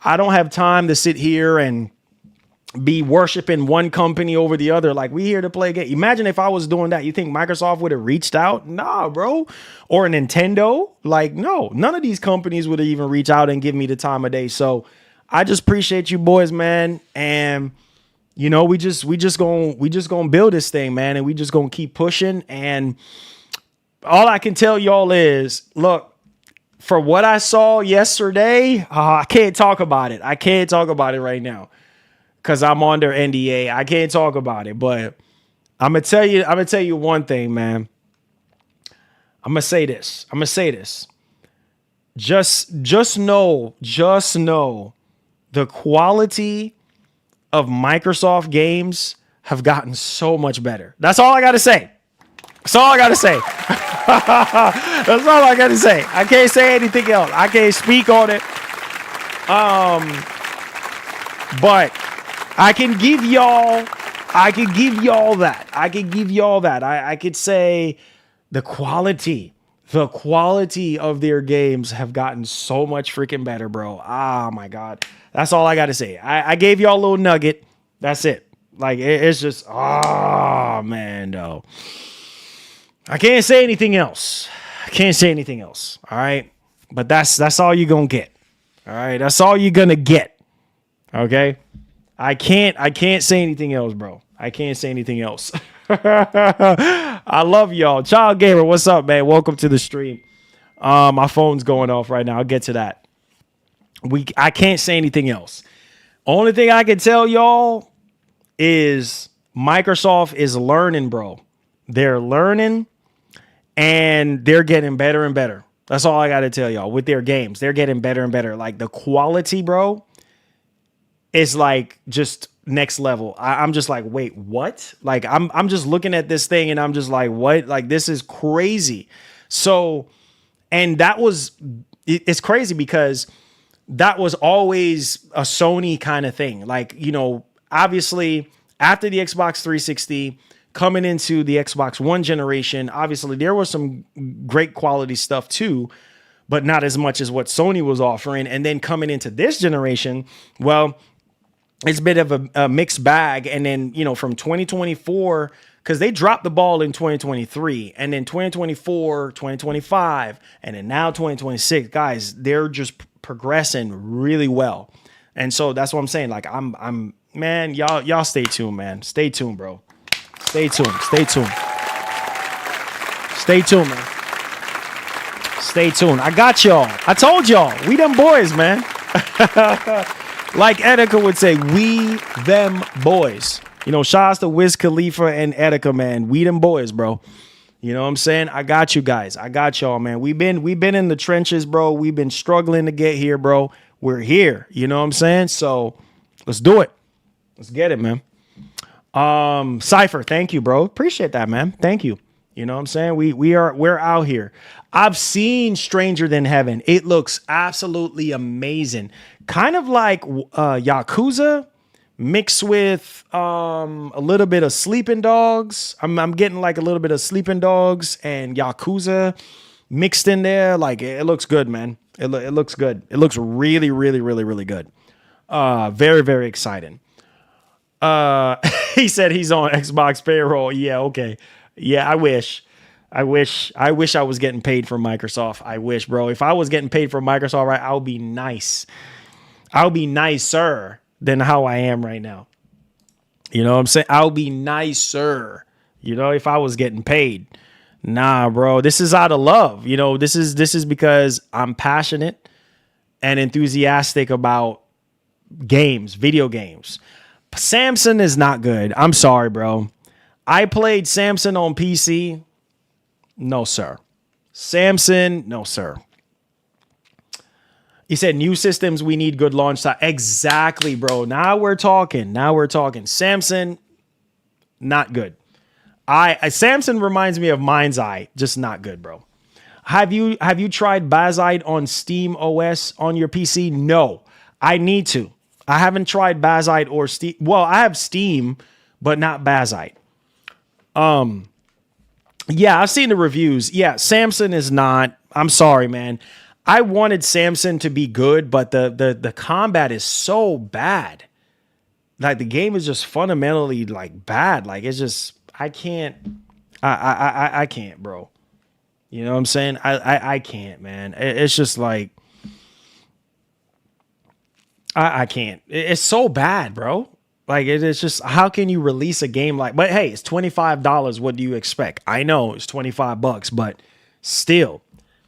Speaker 1: I don't have time to sit here and be worshiping one company over the other. Like, we here to play game. Imagine if I was doing that. You think Microsoft would have reached out? Nah, bro. Or Nintendo? Like, no, none of these companies would even reach out and give me the time of day. So I just appreciate you boys, man. And we just gonna build this thing, man. And we just gonna keep pushing. And all I can tell y'all is, look, for what I saw yesterday, I can't talk about it. I can't talk about it right now because I'm under NDA. I can't talk about it, but I'm gonna tell you one thing, man. I'm gonna say this. Just know the quality of Microsoft games have gotten so much better. That's all I gotta say. That's all I gotta say. That's all I gotta say. I can't say anything else. I can't speak on it. But I can give y'all that. I could say the quality of their games have gotten so much freaking better, bro. Oh my God. That's all I gotta say. I gave y'all a little nugget. That's it. Like, it's just, oh man, though. I can't say anything else. All right. But that's all you're going to get. All right. That's all you're going to get. Okay. I can't say anything else, bro. I can't say anything else. I love y'all. Child Gamer, what's up, man? Welcome to the stream. My phone's going off right now. I'll get to that. I can't say anything else. Only thing I can tell y'all is Microsoft is learning, bro. They're learning and they're getting better and better. That's all I got to tell y'all with their games. They're getting better and better. Like the quality, bro, is like just next level. I'm just like, wait, what? Like I'm just looking at this thing and I'm just like, what? Like this is crazy. So, and it's crazy because that was always a Sony kind of thing. Like, you know, obviously after the Xbox 360 coming into the Xbox One generation, obviously there was some great quality stuff too, but not as much as what Sony was offering. And then coming into this generation, well, it's a bit of a mixed bag. And then, you know, from 2024, because they dropped the ball in 2023 and then 2024, 2025, and then now 2026, guys, they're just progressing really well. And so that's what I'm saying. Like man, y'all stay tuned, man. Stay tuned, bro. Stay tuned. Stay tuned. Stay tuned, man. Stay tuned. I got y'all. I told y'all. We them boys, man. Like Etika would say, we them boys. You know, shout out to Wiz Khalifa and Etika, man. We them boys, bro. You know what I'm saying? I got you guys. I got y'all, man. We've been in the trenches, bro. We've been struggling to get here, bro. We're here. You know what I'm saying? So let's do it. Let's get it, man. Cypher, thank you, bro. Appreciate that, man. Thank you. You know what I'm saying? We're out here. I've seen Stranger Than Heaven. It looks absolutely amazing. Kind of like Yakuza mixed with a little bit of Sleeping Dogs. I'm getting like a little bit of Sleeping Dogs and Yakuza mixed in there. Like it looks good, man. It looks good. It looks really, really, really, really good. Very, very exciting. He said he's on Xbox payroll. Yeah, okay. Yeah, I wish I was getting paid from Microsoft. I wish, bro. If I was getting paid from Microsoft, right, I'll be nice. I'll be nicer than how I am right now. You know what I'm saying? I'll be nicer, you know, if I was getting paid. Nah, bro, this is out of love. You know, this is because I'm passionate and enthusiastic about games, video games. Samson is not good. I'm sorry, bro. I played Samson on PC. No, sir. Samson, no, sir. He said new systems, we need good launch time. Exactly, bro. Now we're talking. Samson, not good. Samson reminds me of Mind's Eye, just not good, bro. Have you tried Bazite on Steam OS on your PC? No, I need to. I haven't tried Bazite or Steam. Well, I have Steam, but not Bazite. Yeah, I've seen the reviews. Yeah, Samson is not. I'm sorry, man. I wanted Samson to be good, but the combat is so bad. Like the game is just fundamentally like bad. Like it's just I can't, bro. You know what I'm saying? I can't, man. It's just like I can't. It's so bad, bro. Like it's just how can you release a game like? But hey, it's $25. What do you expect? I know it's $25, but still.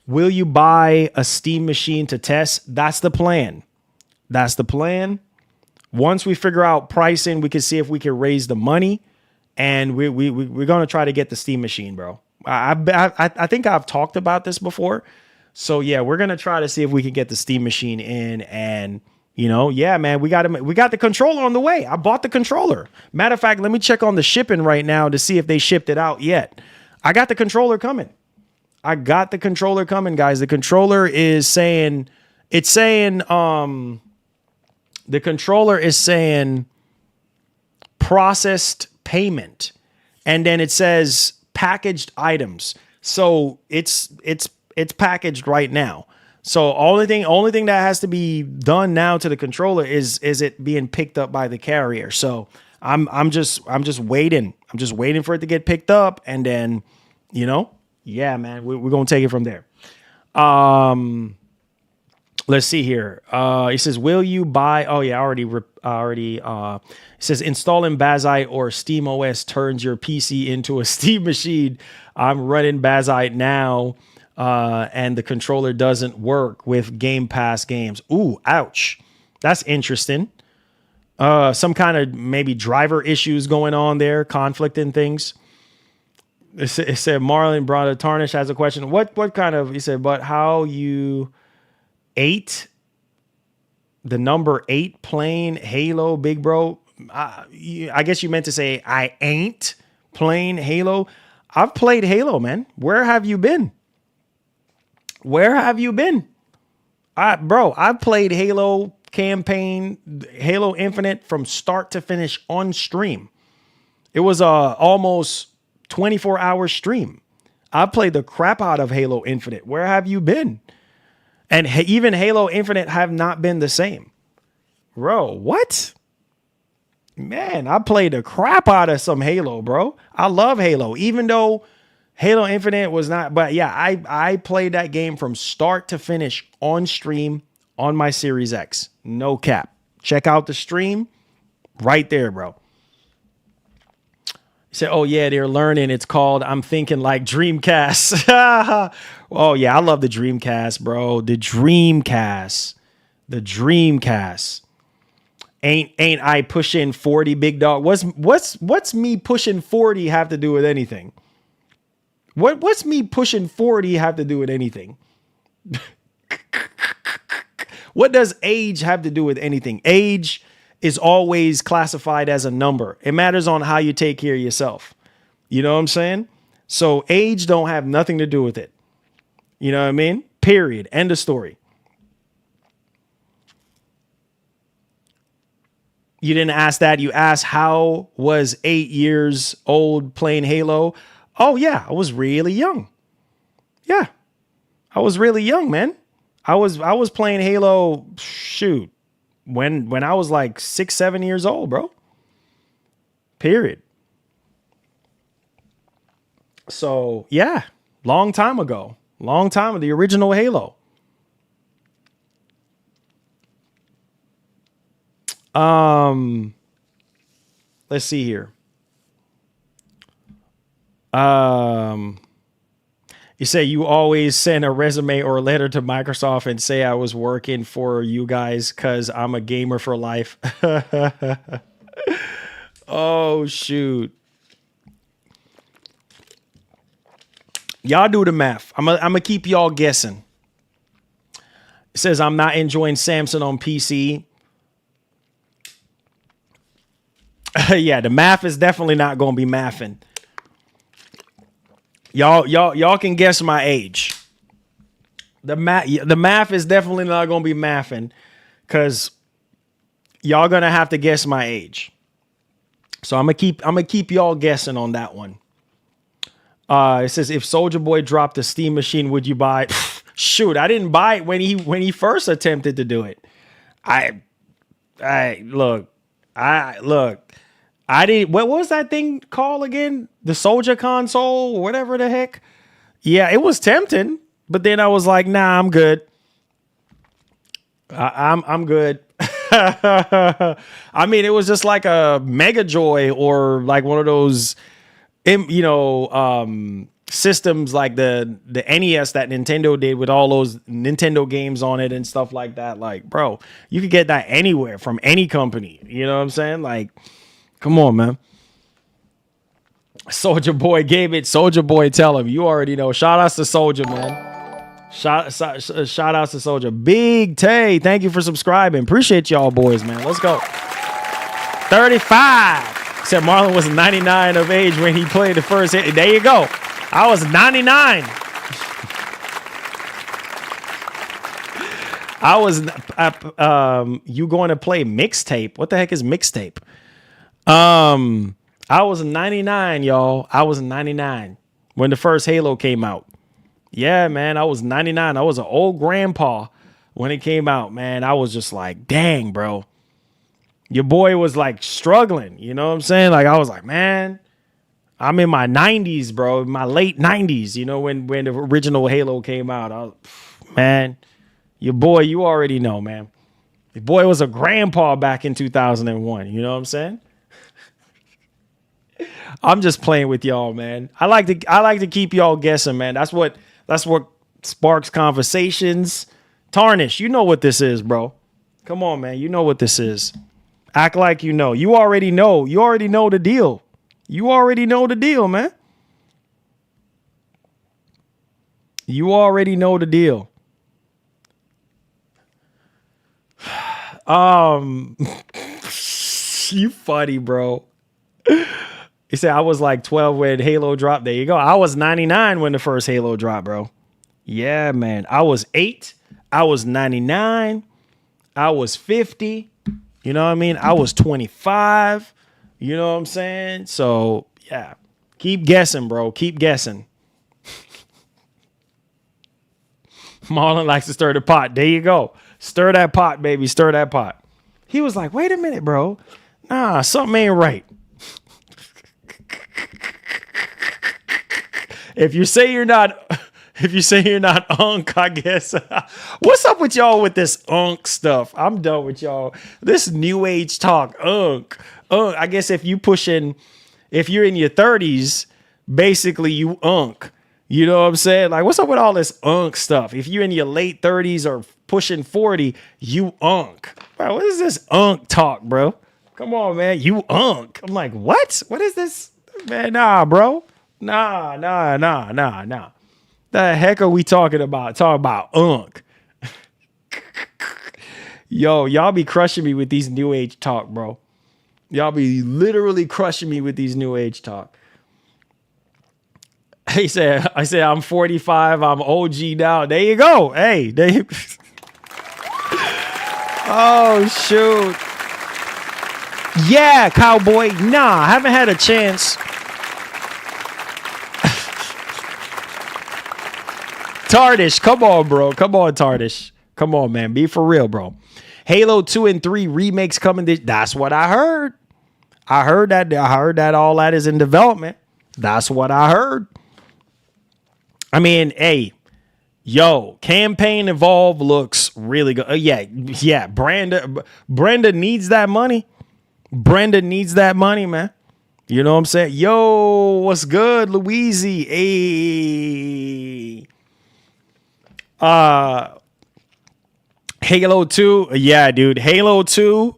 Speaker 1: Will you buy a Steam machine to test? That's the plan. That's the plan. Once we figure out pricing, we can see if we can raise the money, and we're gonna try to get the Steam machine, bro. I think I've talked about this before, so yeah, we're gonna try to see if we can get the Steam machine in, and you know, yeah, man, we got the controller on the way. I bought the controller. Matter of fact, let me check on the shipping right now to see if they shipped it out yet. I got the controller coming. Guys. The controller is saying, the controller is saying processed payment. And then it says packaged items. So it's packaged right now. So only thing that has to be done now to the controller is it being picked up by the carrier. So I'm just waiting. I'm just waiting for it to get picked up, and then, you know, yeah, man, we're gonna take it from there. Let's see here. He says, "Will you buy?" Oh yeah, it says installing Bazite or Steam OS turns your PC into a Steam machine. I'm running Bazite now. and the controller doesn't work with Game Pass games. Ooh, ouch. That's interesting. Some kind of maybe driver issues going on there, conflicting things. It said Marlon Brother Tarnish has a question. What kind of, he said, but how you ate the number 8 playing Halo, big bro? I guess you meant to say I ain't playing Halo. I've played Halo, man. Where have you been? Where have you been? I've played Halo campaign, Halo Infinite from start to finish on stream. It was almost 24-hour stream. I played the crap out of Halo Infinite. Where have you been? And even Halo Infinite have not been the same. Bro, what? Man, I played the crap out of some Halo, bro. I love Halo, even though Halo Infinite was not. But yeah, I played that game from start to finish on stream on my Series X. No cap. Check out the stream right there, bro. You say, oh, yeah, they're learning. It's called I'm Thinking Like Dreamcast. Oh, yeah, I love the Dreamcast, bro. The Dreamcast. Ain't I pushing 40, big dog? What's me pushing 40 have to do with anything? What's me pushing 40 have to do with anything? What does age have to do with anything? Age is always classified as a number. It matters on how you take care of yourself. You know what I'm saying? So age don't have nothing to do with it. You know what I mean? Period. End of story. You didn't ask that. You asked how was 8 years old playing Halo? Oh, yeah, I was really young. Yeah, I was really young, man. I was playing Halo, shoot, when I was like 6, 7 years old, bro. Period. So, yeah, long time ago. Long time of the original Halo. Let's see here. You say you always send a resume or a letter to Microsoft and say I was working for you guys because I'm a gamer for life. Oh, shoot. Y'all do the math. I'm gonna keep y'all guessing. It says I'm not enjoying Samsung on PC. Yeah, the math is definitely not going to be mathing. Y'all can guess my age. The math is definitely not going to be mathing because y'all going to have to guess my age. So I'm gonna keep y'all guessing on that one. It says if Soulja Boy dropped a Steam machine, would you buy it? Shoot, I didn't buy it when he first attempted to do it. I didn't. What was that thing called again? The Soldier console, or whatever the heck. Yeah, it was tempting, but then I was like, nah, I'm good. I'm good. I mean, it was just like a Mega Joy or like one of those, systems like the NES that Nintendo did with all those Nintendo games on it and stuff like that. Like, bro, you could get that anywhere from any company. You know what I'm saying? Like, come on, man. Soldier Boy gave it. Soldier Boy, tell him. You already know. Shout outs to Soldier, man. Shout outs to Soldier. Big Tay, thank you for subscribing. Appreciate y'all boys, man. Let's go. 35. Said Marlon was 99 of age when he played the first hit. There you go. I was 99. I was you going to play mixtape? What the heck is mixtape? I was 99, y'all. I was 99 when the first Halo came out. Yeah, man, I was 99. I was an old grandpa when it came out, man. I was just like, dang, bro. Your boy was like struggling, you know what I'm saying? Like, I was like, man, I'm in my 90s, bro, my late 90s, you know, when the original Halo came out. Man, your boy, you already know, man. Your boy was a grandpa back in 2001, you know what I'm saying? I'm just playing with y'all, man. I like to keep y'all guessing, man. That's what sparks conversations. Tarnish, you know what this is, bro. Come on, man. You know what this is. Act like you know. You already know. You already know the deal. You already know the deal, man. You already know the deal. You funny, bro. He said I was like 12 when Halo dropped. There you go. I was 99 when the first Halo dropped, bro. Yeah, man. I was 8. I was 99. I was 50. You know what I mean? I was 25. You know what I'm saying? So, yeah. Keep guessing, bro. Keep guessing. Marlon likes to stir the pot. There you go. Stir that pot, baby. Stir that pot. He was like, wait a minute, bro. Nah, something ain't right. If you say you're not unk, I guess. What's up with y'all with this unk stuff? I'm done with y'all. This new age talk, unk. I guess if you're in your 30s, basically you unk. You know what I'm saying? Like, what's up with all this unk stuff? If you're in your late 30s or pushing 40, you unk. Bro, what is this unk talk, bro? Come on, man. You unk. I'm like, what? What is this? Man, nah, bro. Nah. The heck are we talking about? Talking about unk. Yo, y'all be crushing me with these new age talk, bro. Y'all be literally crushing me with these new age talk. I said, I'm 45. I'm OG now. There you go. Hey, there you Oh, shoot. Yeah, cowboy. Nah, I haven't had a chance. Tardish, come on, bro. Come on, Tardish. Come on, man. Be for real, bro. Halo 2 and 3 remakes coming this. That's what I heard. I heard that all that is in development. That's what I heard. I mean, hey, yo, Campaign Evolve looks really good. Yeah. Brenda needs that money. Brenda needs that money, man. You know what I'm saying? Yo, what's good, Louise? Hey. Halo 2. Yeah, dude. Halo 2.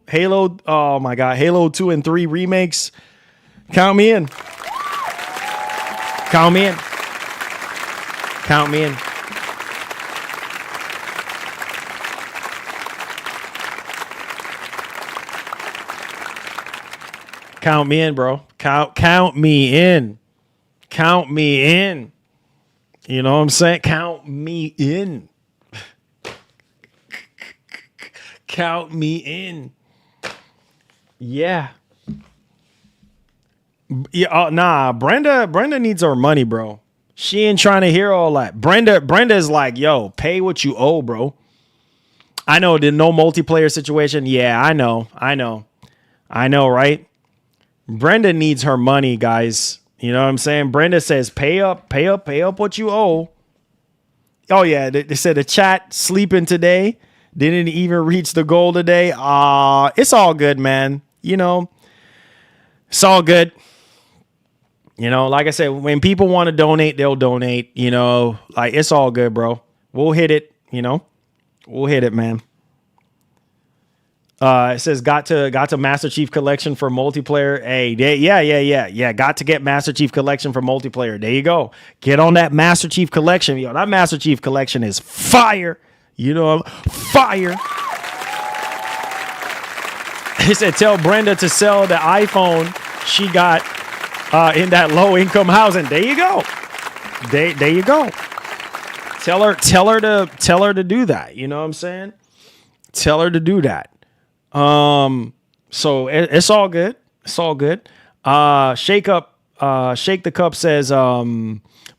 Speaker 1: Oh my God. Halo 2 and 3 remakes. Count me in. Count me in. Count me in. Count me in, bro. Count me in. Count me in. You know what I'm saying? Count me in. Count me in. Yeah. Yeah. Nah, Brenda needs her money, bro. She ain't trying to hear all that. Brenda's like, yo, pay what you owe, bro. I know the no multiplayer situation. Yeah, I know, right? Brenda needs her money, guys. You know what I'm saying? Brenda says, pay up what you owe. Oh, yeah. They said the chat sleeping today. Didn't even reach the goal today. It's all good, man. You know, it's all good. You know, like I said, when people want to donate, they'll donate. You know, like it's all good, bro. We'll hit it. You know, we'll hit it, man. It says got to Master Chief Collection for multiplayer. Hey, yeah. Got to get Master Chief Collection for multiplayer. There you go. Get on that Master Chief Collection. Yo, that Master Chief Collection is fire. You know, fire. He said, tell Brenda to sell the iPhone she got in that low income housing. There you go. There you go. Tell her to do that. You know what I'm saying? Tell her to do that. So it's all good. It's all good. Shake the Cup says,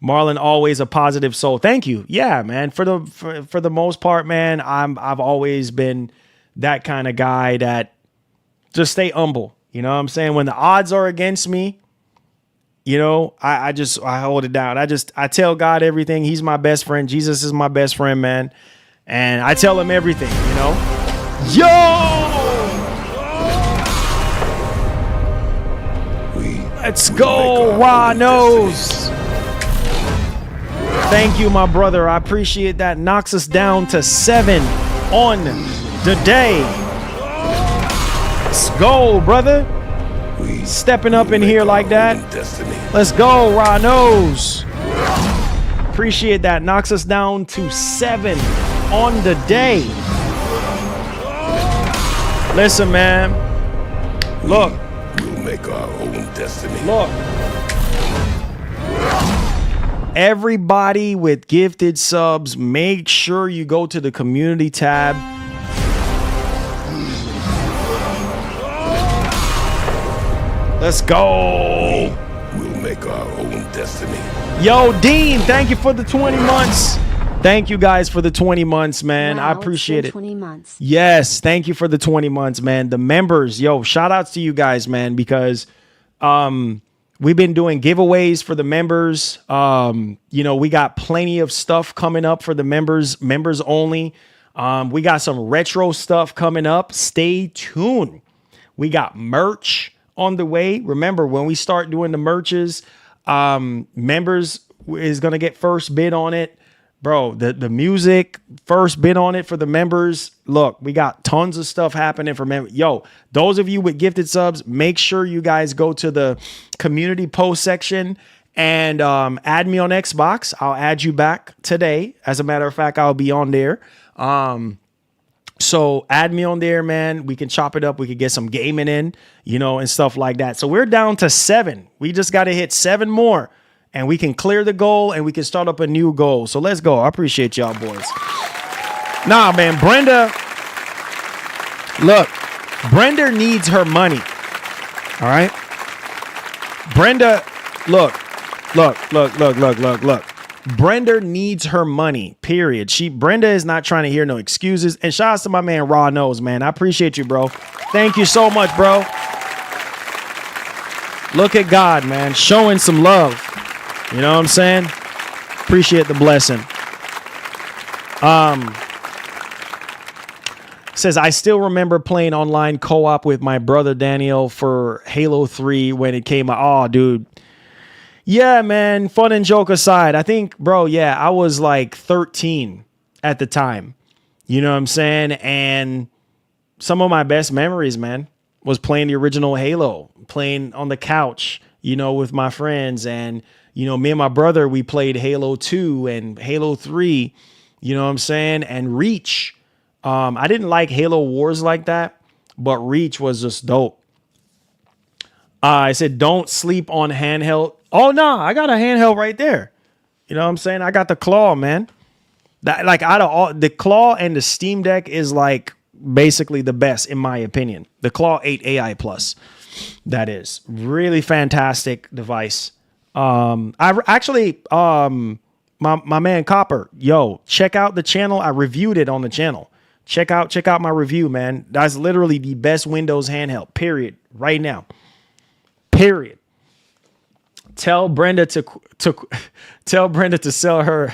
Speaker 1: Marlon, always a positive soul. Thank you. Yeah, man. For the most part, man, I've always been that kind of guy that just stay humble. You know what I'm saying? When the odds are against me, you know, I hold it down. I tell God everything. He's my best friend. Jesus is my best friend, man. And I tell him everything, you know? Yo! Let's go, Raw Nose. Thank you, my brother. I appreciate that. Knocks us down to 7 on the day. Let's go, brother. Stepping up in here like that. Let's go, Rhinos. Appreciate that. Knocks us down to 7 on the day. Listen, man. Look.
Speaker 6: We'll make our own destiny.
Speaker 1: Look. Everybody with gifted subs, make sure you go to the community tab. Let's go.
Speaker 6: We'll make our own destiny.
Speaker 1: Yo, Dean, thank you for the 20 months. Thank you guys for the 20 months, man.
Speaker 2: Wow,
Speaker 1: I appreciate it.
Speaker 2: 20 months.
Speaker 1: Yes, thank you for the 20 months, man. The members, yo, shout outs to you guys, man, because we've been doing giveaways for the members. We got plenty of stuff coming up for the members only. We got some retro stuff coming up. Stay tuned. We got merch on the way. Remember, when we start doing the merches, members is going to get first bid on it. Bro, the music, first bid on it for the members. Look, we got tons of stuff happening for members. Yo, those of you with gifted subs, make sure you guys go to the community post section and add me on Xbox. I'll add you back today. As a matter of fact, I'll be on there. So add me on there, man. We can chop it up. We can get some gaming in, and stuff like that. So we're down to 7. We just got to hit 7 more. And we can clear the goal and we can start up a new goal. So let's go. I appreciate y'all, boys. Nah, man, Brenda needs her money. All right. Brenda, look. Brenda needs her money, period. Brenda is not trying to hear no excuses. And shout out to my man, Raw Nose, man. I appreciate you, bro. Thank you so much, bro. Look at God, man, showing some love. You know what I'm saying? Appreciate the blessing. Says, I still remember playing online co-op with my brother Daniel for Halo 3 when it came out. Oh, dude. Yeah, man. Fun and joke aside. I think, bro, yeah, I was like 13 at the time. You know what I'm saying? And some of my best memories, man, was playing the original Halo, playing on the couch, with my friends. And me and my brother, we played Halo 2 and Halo 3, you know what I'm saying? And Reach. I didn't like Halo Wars like that, but Reach was just dope. I said, don't sleep on handheld. Oh, no, I got a handheld right there. You know what I'm saying? I got the Claw, man. That, like, out of all, the Claw and the Steam Deck is like basically the best, in my opinion. The Claw 8 AI Plus. That is really fantastic device. I actually, my man Copper, yo, check out the channel. I reviewed it on the channel. Check out my review, man. That's literally the best Windows handheld, period. Right now, period. Tell Brenda to sell her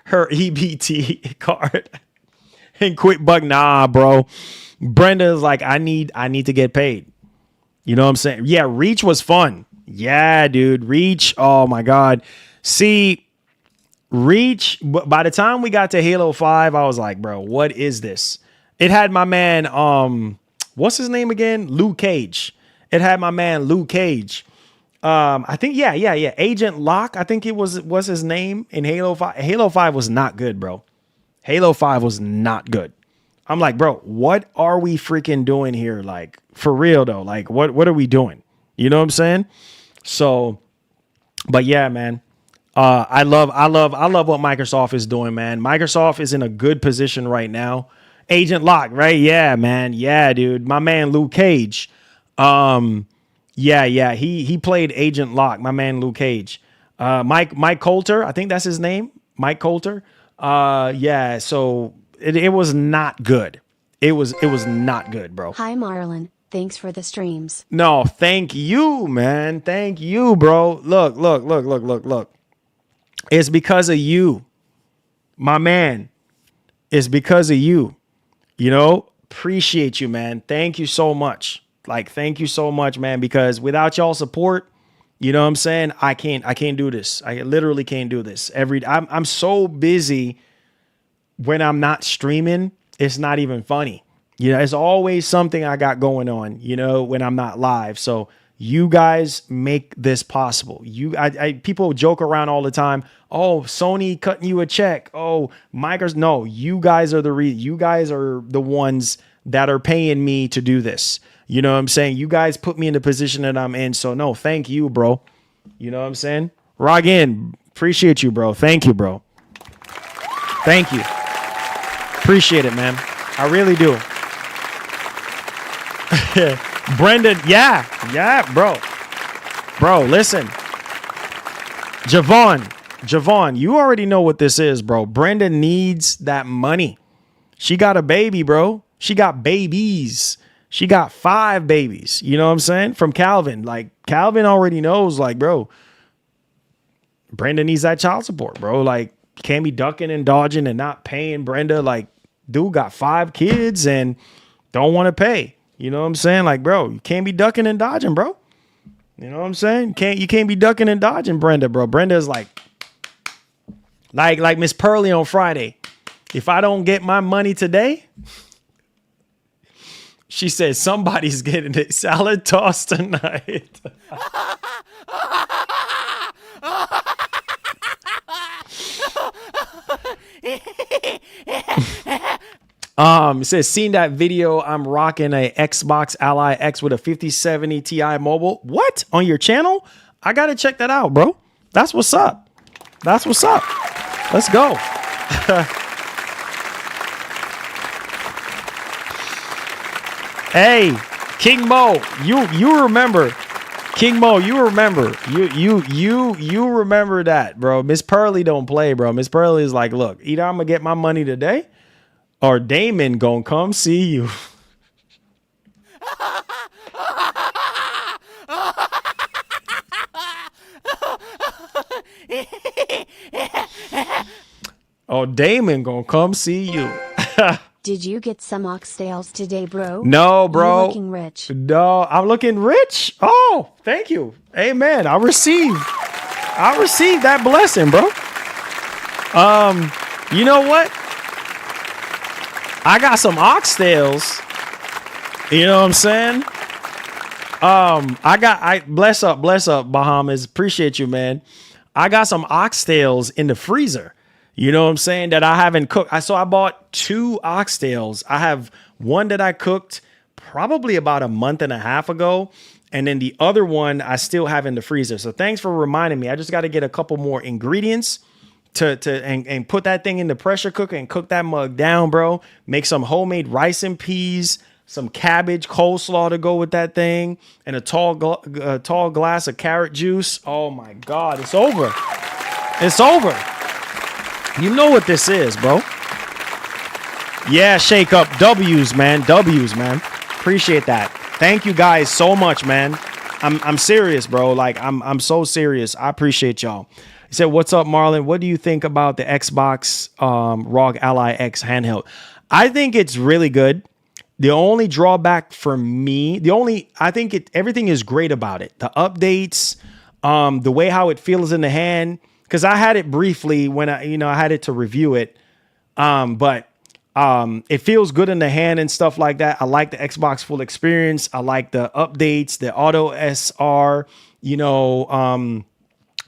Speaker 1: EBT card and quit bug. Nah, bro. Brenda is like, I need to get paid. You know what I'm saying? Yeah, Reach was fun. Yeah, dude. Reach. Oh my God. See, Reach. By the time we got to Halo 5, I was like, bro, what is this? It had my man, what's his name again? Luke Cage. It had my man Luke Cage. I think, yeah. Agent Locke, I think it was his name in Halo 5. Halo 5 was not good, bro. Halo 5 was not good. I'm like, bro, what are we freaking doing here? Like, for real though. Like, what are we doing? You know what I'm saying? So, but yeah, man. I love what Microsoft is doing, man. Microsoft is in a good position right now. Agent Locke, right? Yeah, man. Yeah, dude. My man Luke Cage. Yeah. He played Agent Locke, my man Luke Cage. Mike Coulter, I think that's his name. Mike Coulter. Yeah, so it was not good. It was not good, bro.
Speaker 2: Hi, Marlon. Thanks for the streams.
Speaker 1: No, thank you, man. Thank you, bro. Look. It's because of you, my man. It's because of you. Appreciate you, man. Thank you so much. Like, thank you so much, man, because without y'all support, You know what I'm saying? I can't do this. I literally can't do this. I'm so busy when I'm not streaming. It's not even funny. You know, it's always something I got going on, you know, when I'm not live. So you guys make this possible. People joke around all the time. Oh, Sony cutting you a check. Oh, Microsoft. No, you guys are you guys are the ones that are paying me to do this. You know what I'm saying? You guys put me in the position that I'm in. So no, thank you, bro. You know what I'm saying? Rogin, appreciate you, bro. Thank you, bro. Thank you. Appreciate it, man. I really do. Brendan, yeah, bro, listen. Javon, you already know what this is, bro. Brenda needs that money. She got a baby, bro. She got babies. She got 5 babies. You know what I'm saying? From Calvin. Like, Calvin already knows, like, bro, Brenda needs that child support, bro. Like, can't be ducking and dodging and not paying Brenda. Like, dude got 5 kids and don't want to pay. You know what I'm saying? Like, bro, you can't be ducking and dodging, bro. You know what I'm saying? You can't be ducking and dodging Brenda, bro. Brenda's like Miss Pearly on Friday. If I don't get my money today, she says somebody's getting a salad tossed tonight. It says, seen that video. I'm rocking a Xbox Ally X with a 5070 Ti mobile. What? On your channel? I got to check that out, bro. That's what's up. That's what's up. Let's go. Hey, King Mo, you remember. King Mo, you remember. You remember that, bro. Miss Pearly don't play, bro. Miss Pearly is like, look, either I'm going to get my money today or Damon gonna come see you. Oh, Damon gonna come see you.
Speaker 2: Did you get some oxtails today, bro?
Speaker 1: No, bro.
Speaker 2: You're looking rich.
Speaker 1: No, I'm looking rich. Oh, thank you. Amen. I received that blessing, bro. You know what? I got some oxtails. You know what I'm saying? I bless up, Bahamas. Appreciate you, man. I got some oxtails in the freezer. You know what I'm saying? That I haven't cooked. I bought 2 oxtails. I have one that I cooked probably about a month and a half ago. And then the other one I still have in the freezer. So thanks for reminding me. I just got to get a couple more ingredients and put that thing in the pressure cooker and cook that mug down, bro. Make some homemade rice and peas, some cabbage, coleslaw to go with that thing, and a tall glass of carrot juice. Oh my God, it's over. It's over. You know what this is, bro. Yeah, shake up. W's, man. Appreciate that. Thank you guys so much, man. I'm serious, bro. Like, I'm so serious. I appreciate y'all. He said, what's up, Marlon? What do you think about the Xbox ROG Ally X handheld? I think it's really good. The only drawback for me, everything is great about it. The updates, the way how it feels in the hand, because I had it briefly when I had it to review it. But it feels good in the hand and stuff like that. I like the Xbox full experience. I like the updates, the auto SR,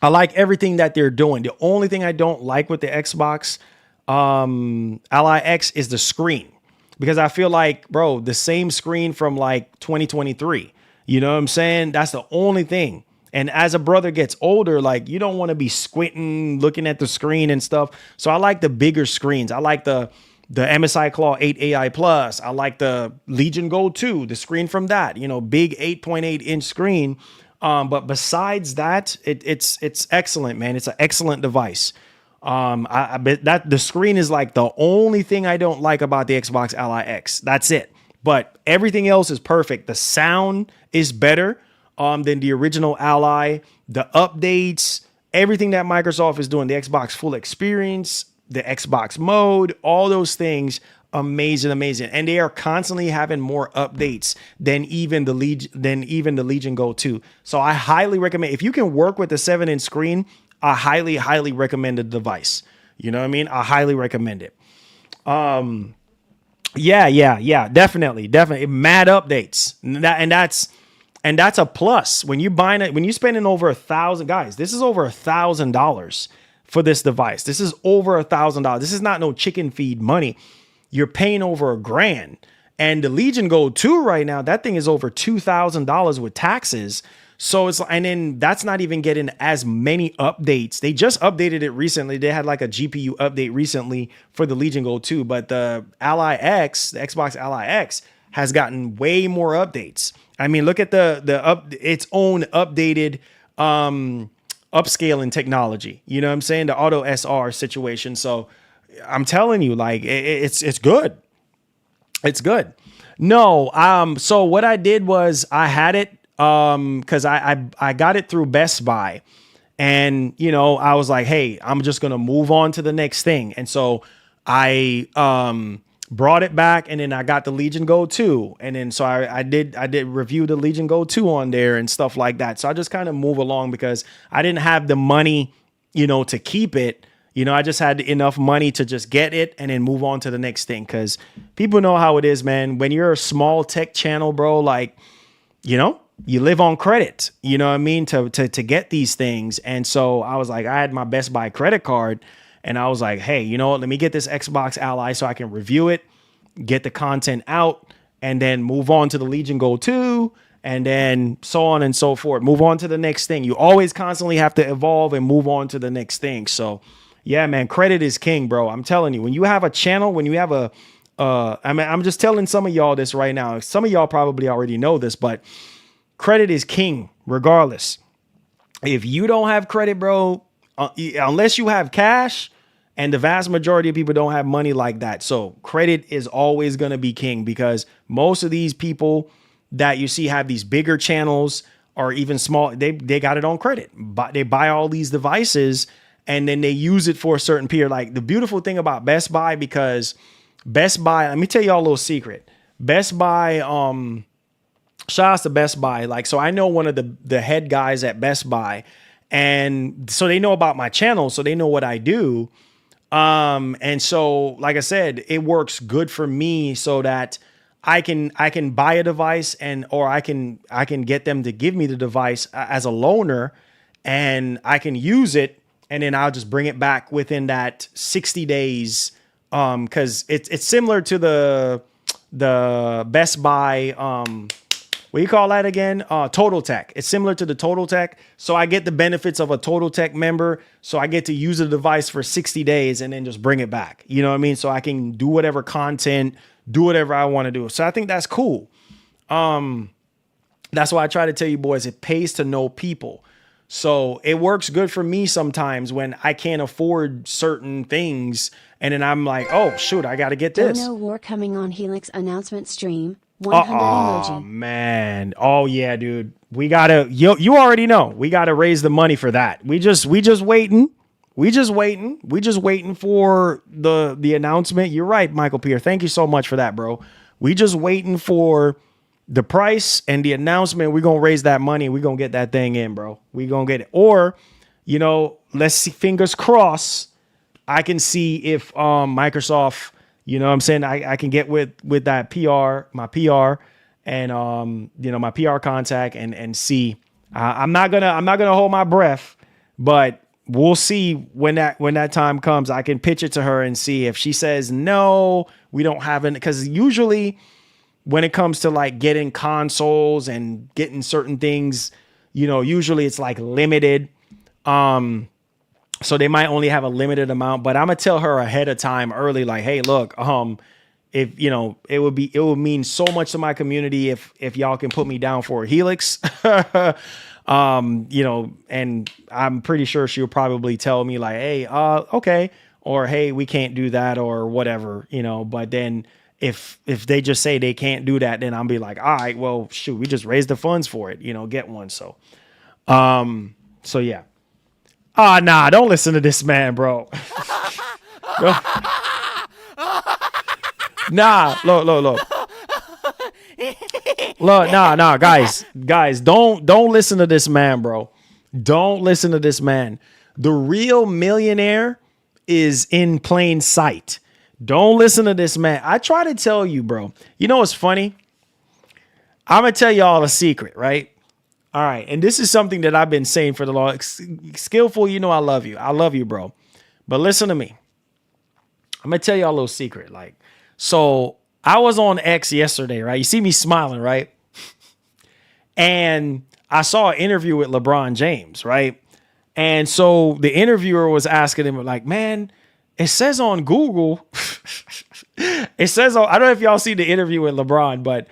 Speaker 1: I like everything that they're doing. The only thing I don't like with the Xbox Ally X is the screen, because I feel like, bro, the same screen from like 2023. You know what I'm saying? That's the only thing. And as a brother gets older, like, you don't want to be squinting, looking at the screen and stuff. So I like the bigger screens. I like the MSI Claw 8 AI Plus. I like the Legion Go 2, the screen from that, big 8.8 inch screen. But besides that, it's excellent, man. It's an excellent device. I bet that the screen is like the only thing I don't like about the Xbox Ally X. That's it. But everything else is perfect. The sound is better than the original Ally. The updates, everything that Microsoft is doing, the Xbox full experience, the Xbox mode, all those things Amazing, amazing. And they are constantly having more updates than even the Legion Go 2. So I highly recommend, if you can work with the 7-inch screen, I highly, highly recommend the device. You know what I mean? I highly recommend it. Yeah, definitely. Mad updates. And that's a plus. When you buying it, when you spending over $1,000, guys, this is over $1,000 for this device. This is over $1,000. This is not no chicken feed money. You're paying over $1,000. And the Legion Go 2 right now, that thing is over $2,000 with taxes. So it's, and then that's not even getting as many updates. They just updated it recently. They had like a GPU update recently for the Legion Go 2, but the Ally X, the Xbox Ally X, has gotten way more updates. I mean, look at its own updated upscaling technology. You know what I'm saying? The Auto SR situation. So I'm telling you, like, it's good. It's good. No, so what I did was I had it because I got it through Best Buy. And, you know, I was like, hey, I'm just going to move on to the next thing. And so I brought it back, and then I got the Legion Go 2. And then so I did review the Legion Go 2 on there and stuff like that. So I just kind of move along because I didn't have the money, you know, to keep it. You know, I just had enough money to just get it and then move on to the next thing. Because people know how it is, man. When you're a small tech channel, bro, like, you know, you live on credit, you know what I mean, to get these things. And so I was like, I had my Best Buy credit card, and I was like, hey, you know what, let me get this Xbox Ally so I can review it, get the content out, and then move on to the Legion Go 2, and then so on and so forth. Move on to the next thing. You always constantly have to evolve and move on to the next thing. So yeah, man, credit is king, bro. I'm telling you, when you have a channel, when you have I mean, I'm just telling some of y'all this right now. Some of y'all probably already know this, but credit is king regardless. If you don't have credit, bro, unless you have cash, and the vast majority of people don't have money like that. So credit is always going to be king, because most of these people that you see have these bigger channels or even small, they got it on credit. But they buy all these devices and then they use it for a certain period. Like the beautiful thing about Best Buy, because Best Buy, let me tell y'all a little secret. Best Buy, shout out to Best Buy. Like, so I know one of the head guys at Best Buy, and so they know about my channel, so they know what I do. And so, like I said, it works good for me so that I can buy a device or I can get them to give me the device as a loaner, and I can use it, and then I'll just bring it back within that 60 days. Cause it's similar to the Best Buy, what do you call that again? Total Tech. It's similar to the Total Tech. So I get the benefits of a Total Tech member. So I get to use the device for 60 days and then just bring it back. You know what I mean? So I can do whatever content, do whatever I want to do. So I think that's cool. That's why I try to tell you boys, it pays to know people. So it works good for me sometimes when I can't afford certain things. And then I'm like, oh, shoot, I got to get this.
Speaker 2: No war coming on Helix announcement stream. 100
Speaker 1: Oh
Speaker 2: emoji.
Speaker 1: man. Oh yeah, dude. We gotta, you already know, we gotta raise the money for that. We just waiting. We just waiting for the announcement. You're right, Michael Pierre. Thank you so much for that, bro. We just waiting for the price and the announcement. We're gonna raise that money. We're gonna get that thing in, bro. We gonna get it. Or, you know, let's see, fingers crossed, I can see if Microsoft, you know what I'm saying, I can get with that my PR and you know, my PR contact and see. I'm not gonna hold my breath, but we'll see when that time comes. I can pitch it to her and see if she says no, we don't have it, because usually when it comes to like getting consoles and getting certain things, you know, usually it's like limited. So they might only have a limited amount, but I'm gonna tell her ahead of time early, like, hey, look, if you know, it would mean so much to my community if y'all can put me down for a Helix. You know, and I'm pretty sure she'll probably tell me like, hey, okay, or hey, we can't do that or whatever, you know. But then if they just say they can't do that, then I'll be like, all right, well, shoot, we just raised the funds for it, you know, get one. So yeah. Nah, don't listen to this man, bro. Nah, look. Look, nah, guys, don't listen to this man, bro. Don't listen to this man. The real millionaire is in plain sight. Don't listen to this man. I try to tell you, bro. You know what's funny? I'm gonna tell y'all a secret, right? All right, and this is something that I've been saying for the long. Skillful, you know I love you, bro. But listen to me. I'm gonna tell y'all a little secret. Like, so I was on X yesterday, right? You see me smiling, right? And I saw an interview with LeBron James, right? And so the interviewer was asking him, like, man, it says on Google, it says on, I don't know if y'all see the interview with LeBron, but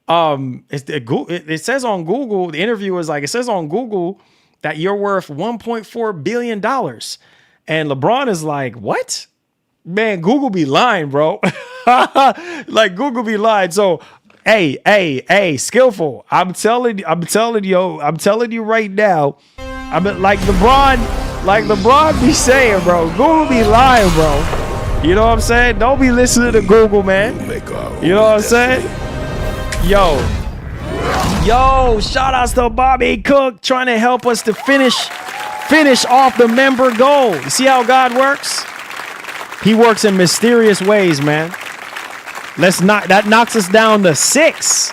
Speaker 1: it says on Google, the interviewer was like, it says on Google that you're worth $1.4 billion. And LeBron is like, what? Man, Google be lying, bro. Like Google be lying. So, hey, skillful. I'm telling you right now. I mean, like LeBron be saying, bro. Google be lying, bro. You know what I'm saying? Don't be listening to Google, man. You know what I'm saying? Yo, shout outs to Bobby Cook trying to help us to finish off the member goal. You see how God works? He works in mysterious ways, man. That knocks us down to 6.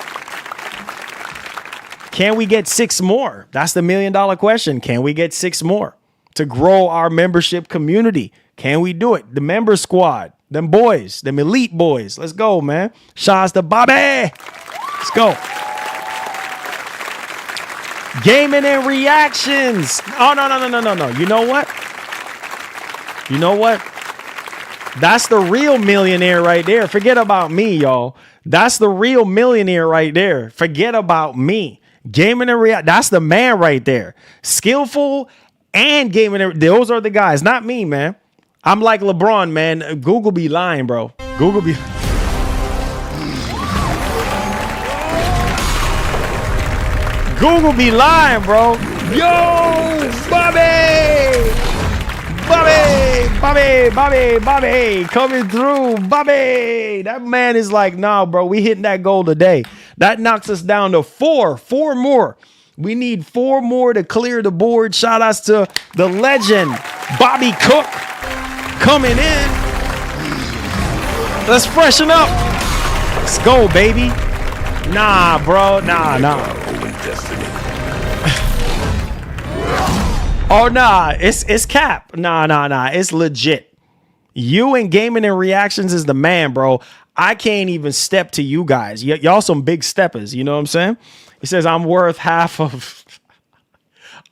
Speaker 1: Can we get 6 more? That's the $1 million question. Can we get 6 more to grow our membership community? Can we do it? The member squad, them boys, them elite boys. Let's go, man. Shouts to Bobby. Let's go. Gaming and reactions. Oh, no. You know what? That's the real millionaire right there. Forget about me, y'all. That's the real millionaire right there. Forget about me. Gaming and react. That's the man right there. Skillful and gaming. Those are the guys, not me, man. I'm like LeBron, man. Google be lying, bro. Google be lying, bro. Yo, Bobby, coming through, Bobby. That man is like, nah, bro, we hitting that goal today. That knocks us down to 4 more. We need 4 more to clear the board. Shout outs to the legend, Bobby Cook, coming in. Let's freshen up. Let's go, baby. Nah, bro, nah. Oh, nah, it's cap. Nah. It's legit. You and gaming and reactions is the man, bro. I can't even step to you guys. Y'all some big steppers. You know what I'm saying? He says, I'm worth half of.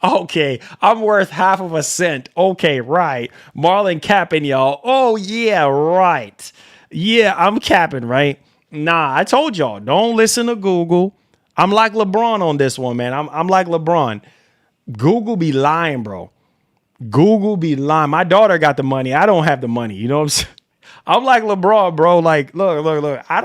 Speaker 1: Okay, I'm worth half of a cent. Okay, right. Marlon capping, y'all. Oh, yeah, right. Yeah, I'm capping, right? Nah, I told y'all, don't listen to Google. I'm like LeBron on this one, man. I'm like LeBron. Google be lying, bro. Google be lying. My daughter got the money. I don't have the money. You know what I'm saying? I'm like LeBron, bro. Like, look. I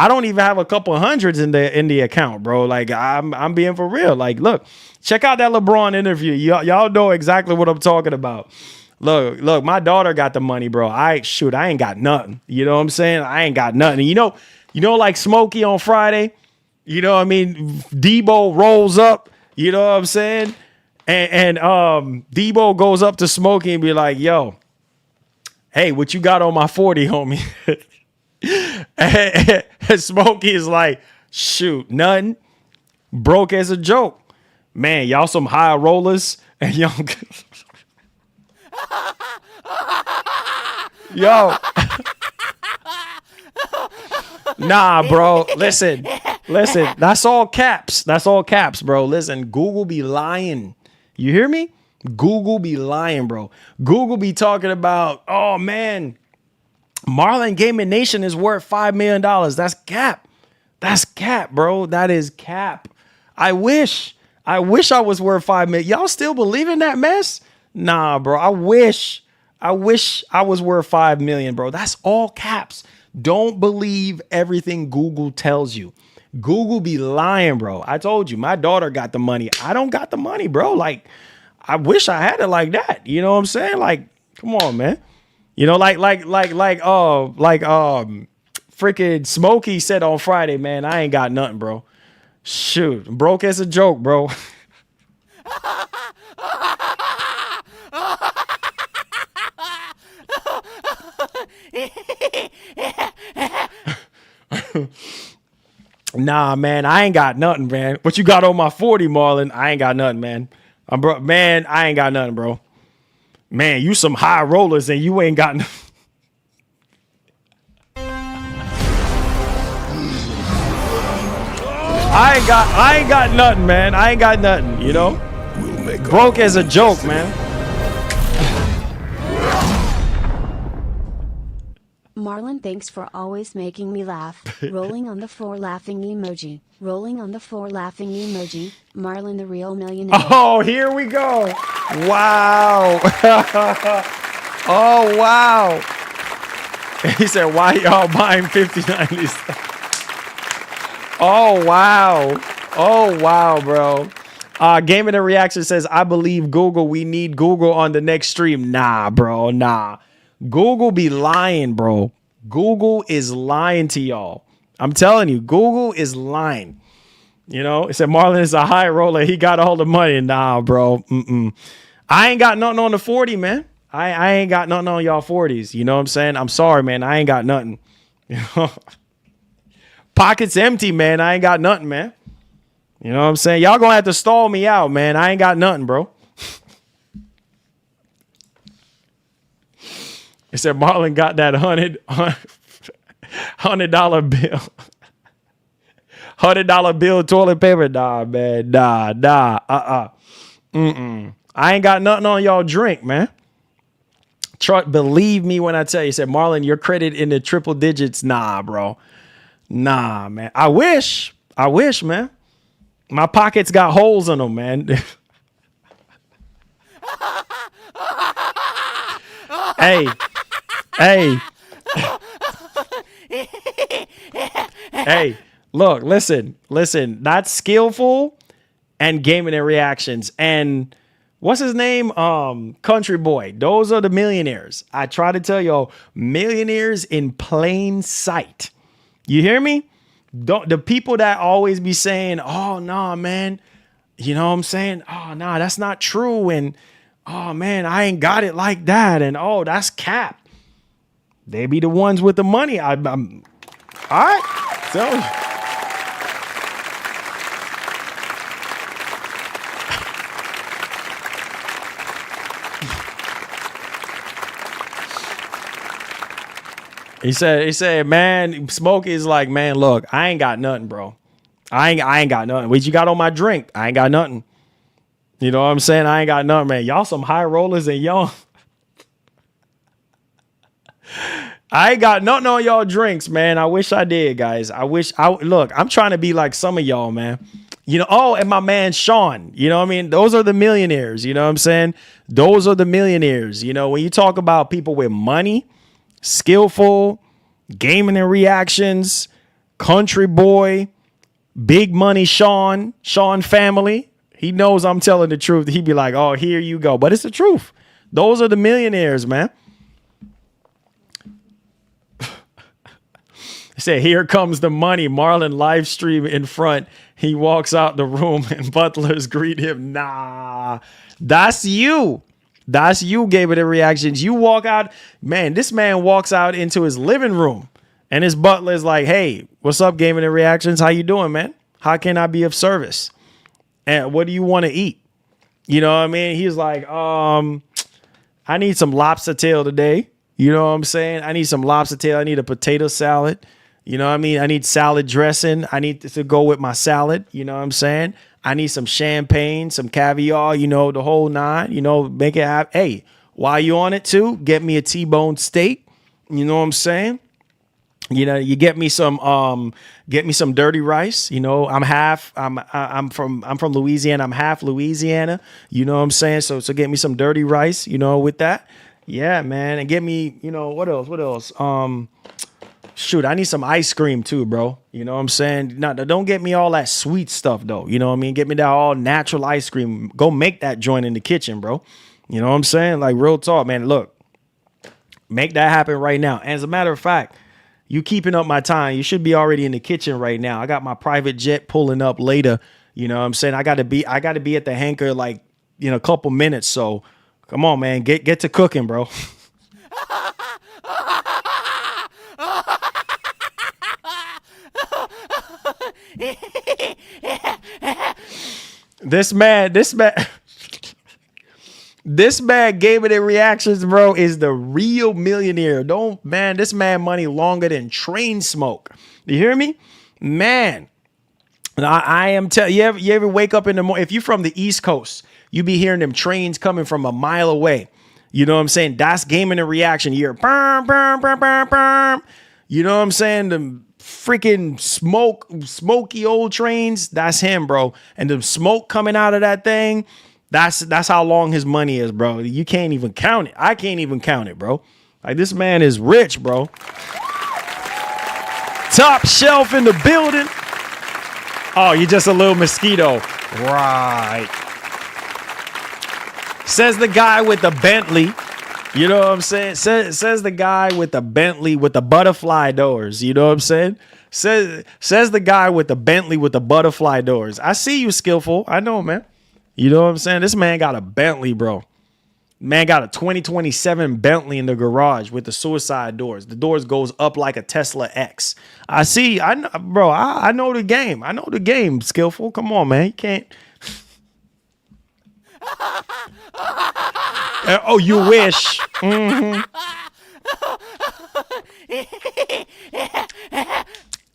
Speaker 1: don't even have a couple hundreds in the account, bro. Like, I'm being for real. Like, look, check out that LeBron interview. Y'all know exactly what I'm talking about. Look, my daughter got the money, bro. I ain't got nothing. You know what I'm saying? I ain't got nothing. You know, like Smokey on Friday. You know what I mean? Debo rolls up. You know what I'm saying? And Debo goes up to Smokey and be like, yo, hey, what you got on my 40, homie? and Smokey is like, shoot, nothing. Broke as a joke. Man, y'all some high rollers. And y'all... Yo. Nah, bro. Listen. That's all caps. Bro. Listen, Google be lying. You hear me? Google be lying, bro. Google be talking about, oh man, Marlon Gaming Nation is worth $5 million. That's cap. That's cap, bro. That is cap. I wish I was worth $5 million. Y'all still believe in that mess? Nah, bro. I wish I was worth $5 million, bro. That's all caps. Don't believe everything Google tells you. Google be lying, bro. I told you, my daughter got the money. I don't got the money, bro. Like, I wish I had it like that. You know what I'm saying? Like, come on, man. You know, like freaking Smokey said on Friday, man, I ain't got nothing, bro. Shoot, broke as a joke, bro. Nah, man, I ain't got nothing, man. What you got on my 40, Marlon? I ain't got nothing, man. Man, I ain't got nothing, bro. Man, you some high rollers and you ain't got nothing. I ain't got nothing, man. I ain't got nothing, you know?
Speaker 6: We'll make
Speaker 1: Broke
Speaker 6: our
Speaker 1: as a
Speaker 6: own
Speaker 1: joke,
Speaker 6: destiny.
Speaker 1: man.
Speaker 2: Marlon, thanks for always making me laugh. Rolling on the floor laughing emoji. Rolling on the floor laughing emoji. Marlon the real millionaire.
Speaker 1: Oh, here we go. Wow. Oh, wow. He said, why y'all buying 5090s? Oh, wow. Oh, wow, bro. Gaming and Reaction says, I believe Google. We need Google on the next stream. Nah, bro. Nah. Google be lying, bro. Google is lying to y'all. I'm telling you, Google is lying. You know, it said Marlon is a high roller. He got all the money. Nah, bro. I ain't got nothing on the 40, man. I ain't got nothing on y'all 40s. You know what I'm saying? I'm sorry, man. I ain't got nothing. You know? Pockets empty, man. I ain't got nothing, man. You know what I'm saying? Y'all gonna have to stall me out, man. I ain't got nothing, bro. It said Marlon got that $100 bill. $100 bill toilet paper. Nah, man. Nah. I ain't got nothing on y'all drink, man. Believe me when I tell you. Said Marlon, your credit in the triple digits. Nah, bro. Nah, man. I wish, man. My pockets got holes in them, man. Hey. Hey, look, listen. That's skillful and gaming and reactions. And what's his name? Country Boy. Those are the millionaires. I try to tell y'all, millionaires in plain sight. You hear me? The people that always be saying, oh, nah, man. You know what I'm saying? Oh, nah, that's not true. And, oh, man, I ain't got it like that. And, oh, that's cap. They be the ones with the money. I'm all right. So, He said, man, Smokey is like, man, look, I ain't got nothing, bro. I ain't got nothing. What you got on my drink? I ain't got nothing. You know what I'm saying? I ain't got nothing, man. Y'all some high rollers and y'all. I ain't got nothing on y'all drinks, man. I wish I did, guys. Look, I'm trying to be like some of y'all, man. You know, oh, and my man Sean, you know what I mean? Those are the millionaires, you know what I'm saying? Those are the millionaires. You know, when you talk about people with money, skillful, gaming and reactions, country boy, big money Sean family, he knows I'm telling the truth. He'd be like, oh, here you go. But it's the truth. Those are the millionaires, man. Say, here comes the money. Marlon live stream in front. He walks out the room and butlers greet him. Nah, that's you. That's you, gave it a reactions. You walk out, man, this man walks out into his living room and his butler's like, hey, what's up, Gaming and Reactions? How you doing, man? How can I be of service? And what do you want to eat? You know what I mean? He's like, I need some lobster tail today. You know what I'm saying? I need some lobster tail. I need a potato salad. You know what I mean? I need salad dressing. I need to go with my salad. You know what I'm saying? I need some champagne, some caviar, you know, the whole nine, you know, make it happen. Hey, while you on it too, get me a T-bone steak. You know what I'm saying? You know, you get me some dirty rice. You know, I'm from Louisiana. I'm half Louisiana. You know what I'm saying? So get me some dirty rice, you know, with that. Yeah, man. And get me, you know, what else? Shoot, I need some ice cream too, bro. You know what I'm saying? Now, don't get me all that sweet stuff, though. You know what I mean? Get me that all natural ice cream. Go make that joint in the kitchen, bro. You know what I'm saying? Like, real talk, man. Look, make that happen right now. And as a matter of fact, You keeping up my time. You should be already in the kitchen right now. I got my private jet pulling up later. You know what I'm saying? I got to be at the hangar like in a couple minutes. So come on, man, get to cooking, bro. This man Gaming and Reactions, bro, is the real millionaire. This man money longer than train smoke. You hear me? Man, I am telling you, you ever wake up in the morning, if you're from the East Coast, you be hearing them trains coming from a mile away. You know what I'm saying? That's Gaming and Reaction. You hear burm, burm, burm, burm, burm. You know what I'm saying? The freaking smoky old trains, that's him, bro. And the smoke coming out of that thing, that's how long his money is, bro. You can't even count it. I can't even count it, bro. Like, this man is rich, bro. Top shelf in the building. Oh, you're just a little mosquito. Right. Says the guy with the Bentley. You know what I'm saying? Says the guy with the Bentley with the butterfly doors. You know what I'm saying? Says the guy with the Bentley with the butterfly doors. I see you, Skillful. I know, man. You know what I'm saying? This man got a Bentley, bro. Man got a 2027 Bentley in the garage with the suicide doors. The doors goes up like a Tesla X. I see. I know, bro. I know the game. I know the game, Skillful. Come on, man. You can't. Oh, you wish. Mm-hmm.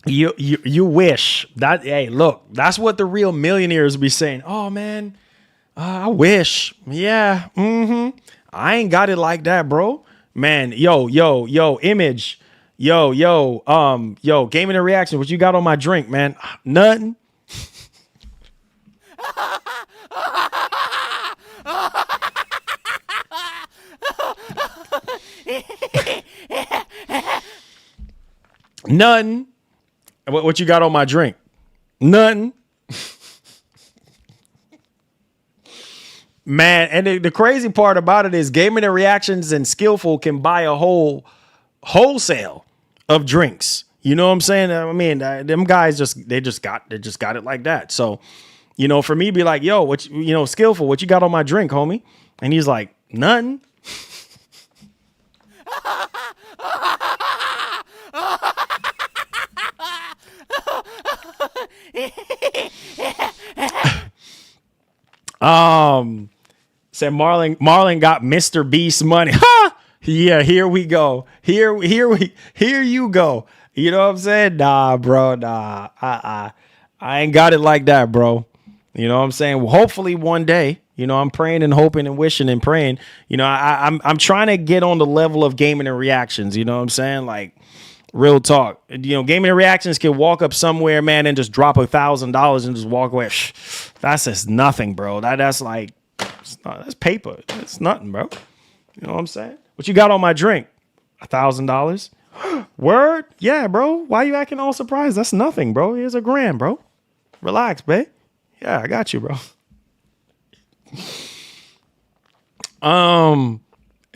Speaker 1: You wish that. Hey, look, that's what the real millionaires be saying. Oh man, I wish. Yeah. Mm-hmm. I ain't got it like that, bro. Man, yo, image. Yo, Gaming and Reaction. What you got on my drink, man? Nothing. Nothing. What you got on my drink? Nothing. Man, and the crazy part about it is Gaming and Reactions and Skillful can buy a wholesale of drinks. You know what I'm saying? I mean, them guys just got it like that. So, you know, for me, be like, yo, Skillful, what you got on my drink, homie? And he's like, nothing. Said Marlon got Mr. Beast money. Ha! Yeah, here we go. Here you go. You know what I'm saying? Nah, bro. Nah. I ain't got it like that, bro. You know what I'm saying? Well, hopefully one day, you know, I'm praying and hoping and wishing and praying. You know, I'm trying to get on the level of Gaming and Reactions. You know what I'm saying? Like, real talk. You know, Gaming and Reactions can walk up somewhere, man, and just drop $1,000 and just walk away. That's just nothing, bro. That's like, that's paper. That's nothing, bro. You know what I'm saying? What you got on my drink? $1,000. Word? Yeah, bro. Why you acting all surprised? That's nothing, bro. Here's $1,000, bro. Relax, babe. Yeah, I got you, bro. It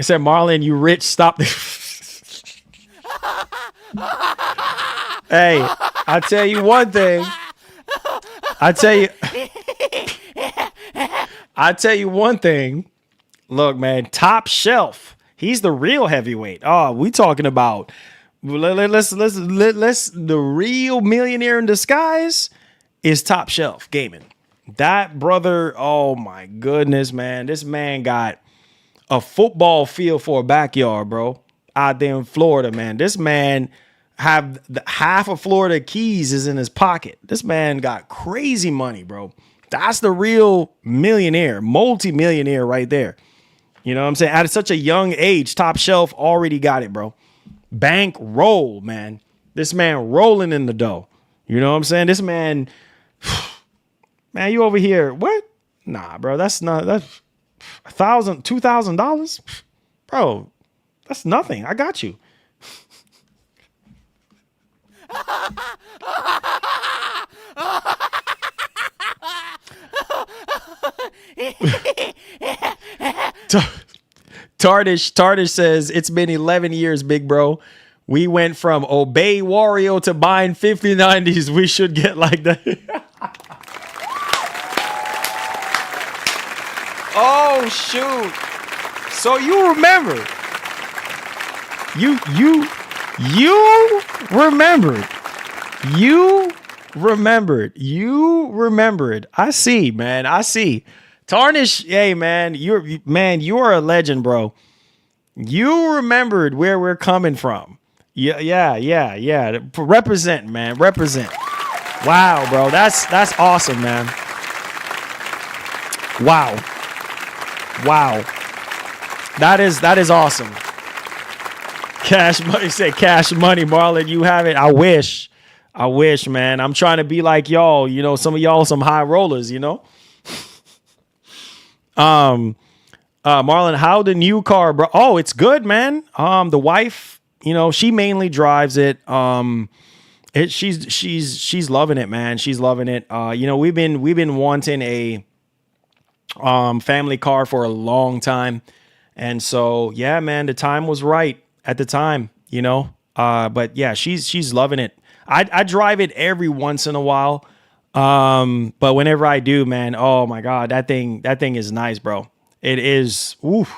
Speaker 1: said, Marlon, you rich. Stop. Hey, I tell you one thing. I tell you one thing. Look, man, Top Shelf. He's the real heavyweight. Oh, we talking about let's the real millionaire in disguise is Top Shelf Gaming. That brother, oh my goodness, man. This man got a football field for a backyard, bro. Out there in Florida, man. This man have half of Florida Keys is in his pocket. This man got crazy money, bro. That's the real millionaire, multi-millionaire right there. You know what I'm saying? At such a young age, Top Shelf already got it, bro. Bank roll, man. This man rolling in the dough. You know what I'm saying? This man, man, you over here. What? Nah, bro. That's $1,000, $2,000, bro. That's nothing. I got you. Tardish says, it's been 11 years, big bro. We went from obey Wario to buying 5090s. We should get like that. Oh shoot. So you remember. You remembered. You remembered. I see, man. I see. Tarnish, hey man, you are a legend, bro. You remembered where we're coming from. Yeah. Represent, man. Represent. Wow, bro. That's awesome, man. Wow. That is awesome. Cash money, say cash money, Marlon. You have it. I wish, man. I'm trying to be like y'all. You know, some of y'all some high rollers. You know. Marlon, how the new car, bro? Oh, it's good, man. The wife, you know, she mainly drives it. She's loving it, man. She's loving it. You know, we've been wanting a family car for a long time, and so yeah, man, the time was right at the time, you know. But yeah, she's loving it. I drive it every once in a while. But whenever I do, man, oh my God, that thing is nice, bro. It is. Oof.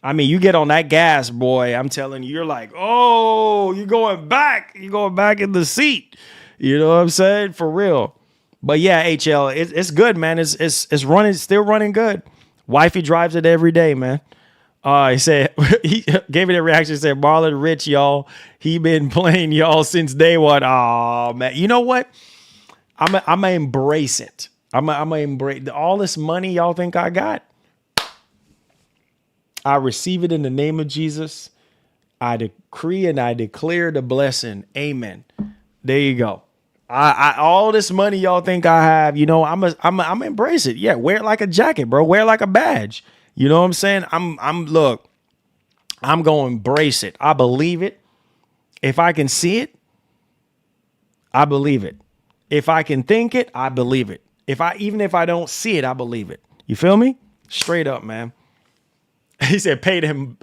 Speaker 1: I mean, you get on that gas, boy. I'm telling you, you're like, oh, you're going back in the seat. You know what I'm saying? For real. But yeah, HL, it's good, man. It's running, still running good. Wifey drives it every day, man. He said, he gave it a reaction. He said, Marlon Rich, y'all. He been playing y'all since day one. Oh man, you know what? I'm gonna embrace it. I'm gonna embrace all this money y'all think I got. I receive it in the name of Jesus. I decree and I declare the blessing. Amen. There you go. I all this money y'all think I have, you know, I'm gonna embrace it. Yeah, wear it like a jacket, bro. Wear it like a badge. You know what I'm saying? I'm gonna embrace it. I believe it. If I can see it, I believe it. If I can think it, I believe it. Even if I don't see it, I believe it. You feel me? Straight up, man. He said, pay them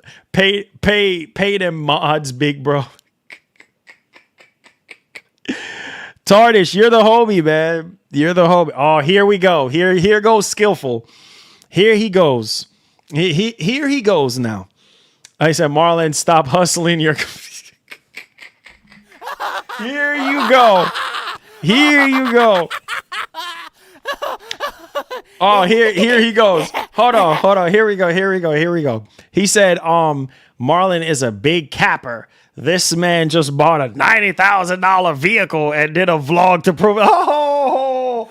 Speaker 1: mods, big bro. Tardish, you're the homie, man. You're the homie. Oh, here we go. Here goes Skillful. Here he goes. Here he goes now. I said, Marlon, stop hustling your. Here you go. Here you go. Oh, here he goes. Hold on. Here we go. He said, Marlon is a big capper. This man just bought a $90,000 vehicle and did a vlog to prove it. Oh.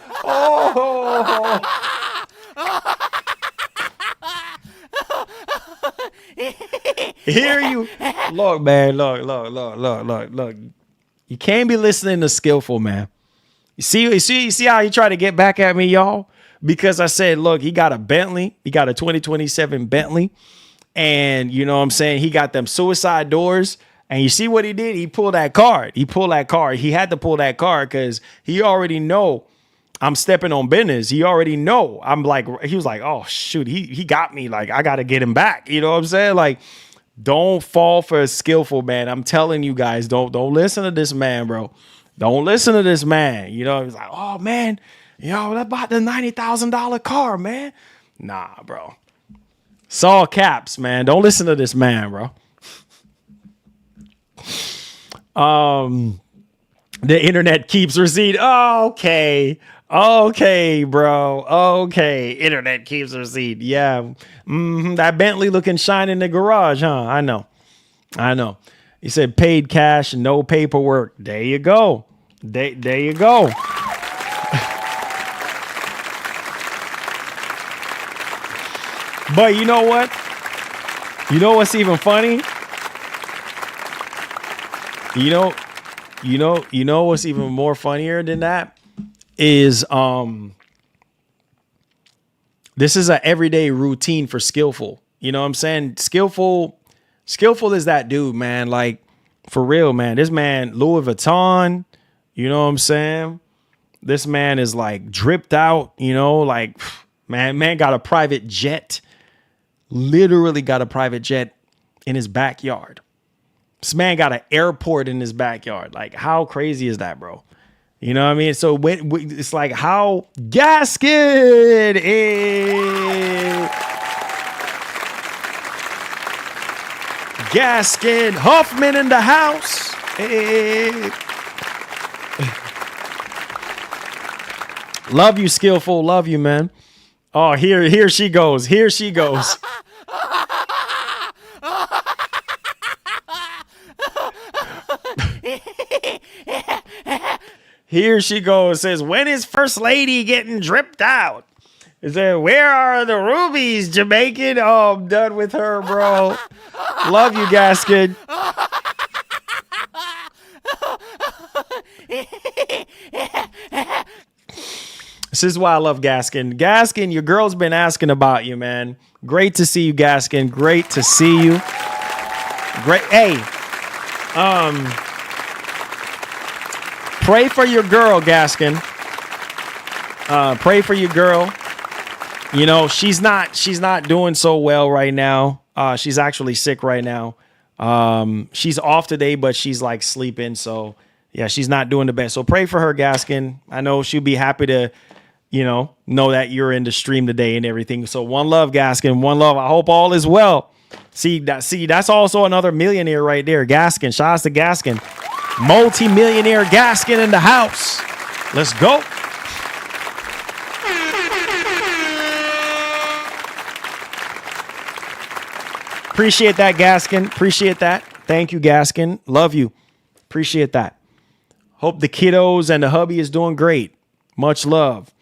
Speaker 1: Here you look, man. Look. You can't be listening to Skillful, man. You see how he tried to get back at me, y'all? Because I said, look, he got a Bentley. He got a 2027 Bentley. And you know what I'm saying? He got them suicide doors. And you see what he did? He pulled that card. He had to pull that card because he already know I'm stepping on business. He already know. He was like, oh, shoot, he got me. Like, I got to get him back. You know what I'm saying? Like, don't fall for Skillful, man. I'm telling you guys, don't listen to this man, bro. Don't listen to this man. You know, he's like, oh, man, yo, that bought the $90,000 car, man. Nah, bro. It's all caps, man. Don't listen to this man, bro. The internet keeps receipt. Oh, okay, bro. Okay, internet keeps receipt. Yeah, that Bentley looking shine in the garage, huh? I know. He said paid cash, no paperwork. There you go. There you go. But you know what? You know what's even funny? You know what's even more funnier than that is this is an everyday routine for Skillful. You know what I'm saying? Skillful is that dude, man. Like, for real, man. This man, Louis Vuitton, you know what I'm saying? This man is like dripped out, you know, like, man got a private jet. Literally got a private jet in his backyard. This man got an airport in his backyard. Like, how crazy is that, bro? You know what I mean? So it's like how Gaskin is. Gaskin Huffman in the house. Hey. Love you, Skillful. Love you, man. Oh, here she goes. Here she goes. Here she goes. Says, when is First Lady getting dripped out? It said, where are the rubies, Jamaican? Oh, I'm done with her, bro. Love you, Gaskin. This is why I love Gaskin. Gaskin, your girl's been asking about you, man. Great to see you, Gaskin. Great to see you. Great. Hey, pray for your girl, Gaskin. Pray for your girl. You know, she's not doing so well right now. She's actually sick right now. She's off today, but she's like sleeping. So yeah, she's not doing the best. So pray for her, Gaskin. I know she'll be happy to, know that you're in the stream today and everything. So one love, Gaskin. One love. I hope all is well. See, that's also another millionaire right there. Gaskin. Shout out to Gaskin. Multi-millionaire Gaskin in the house. Let's go. Appreciate that, Gaskin. Appreciate that. Thank you, Gaskin. Love you. Appreciate that. Hope the kiddos and the hubby is doing great. Much love.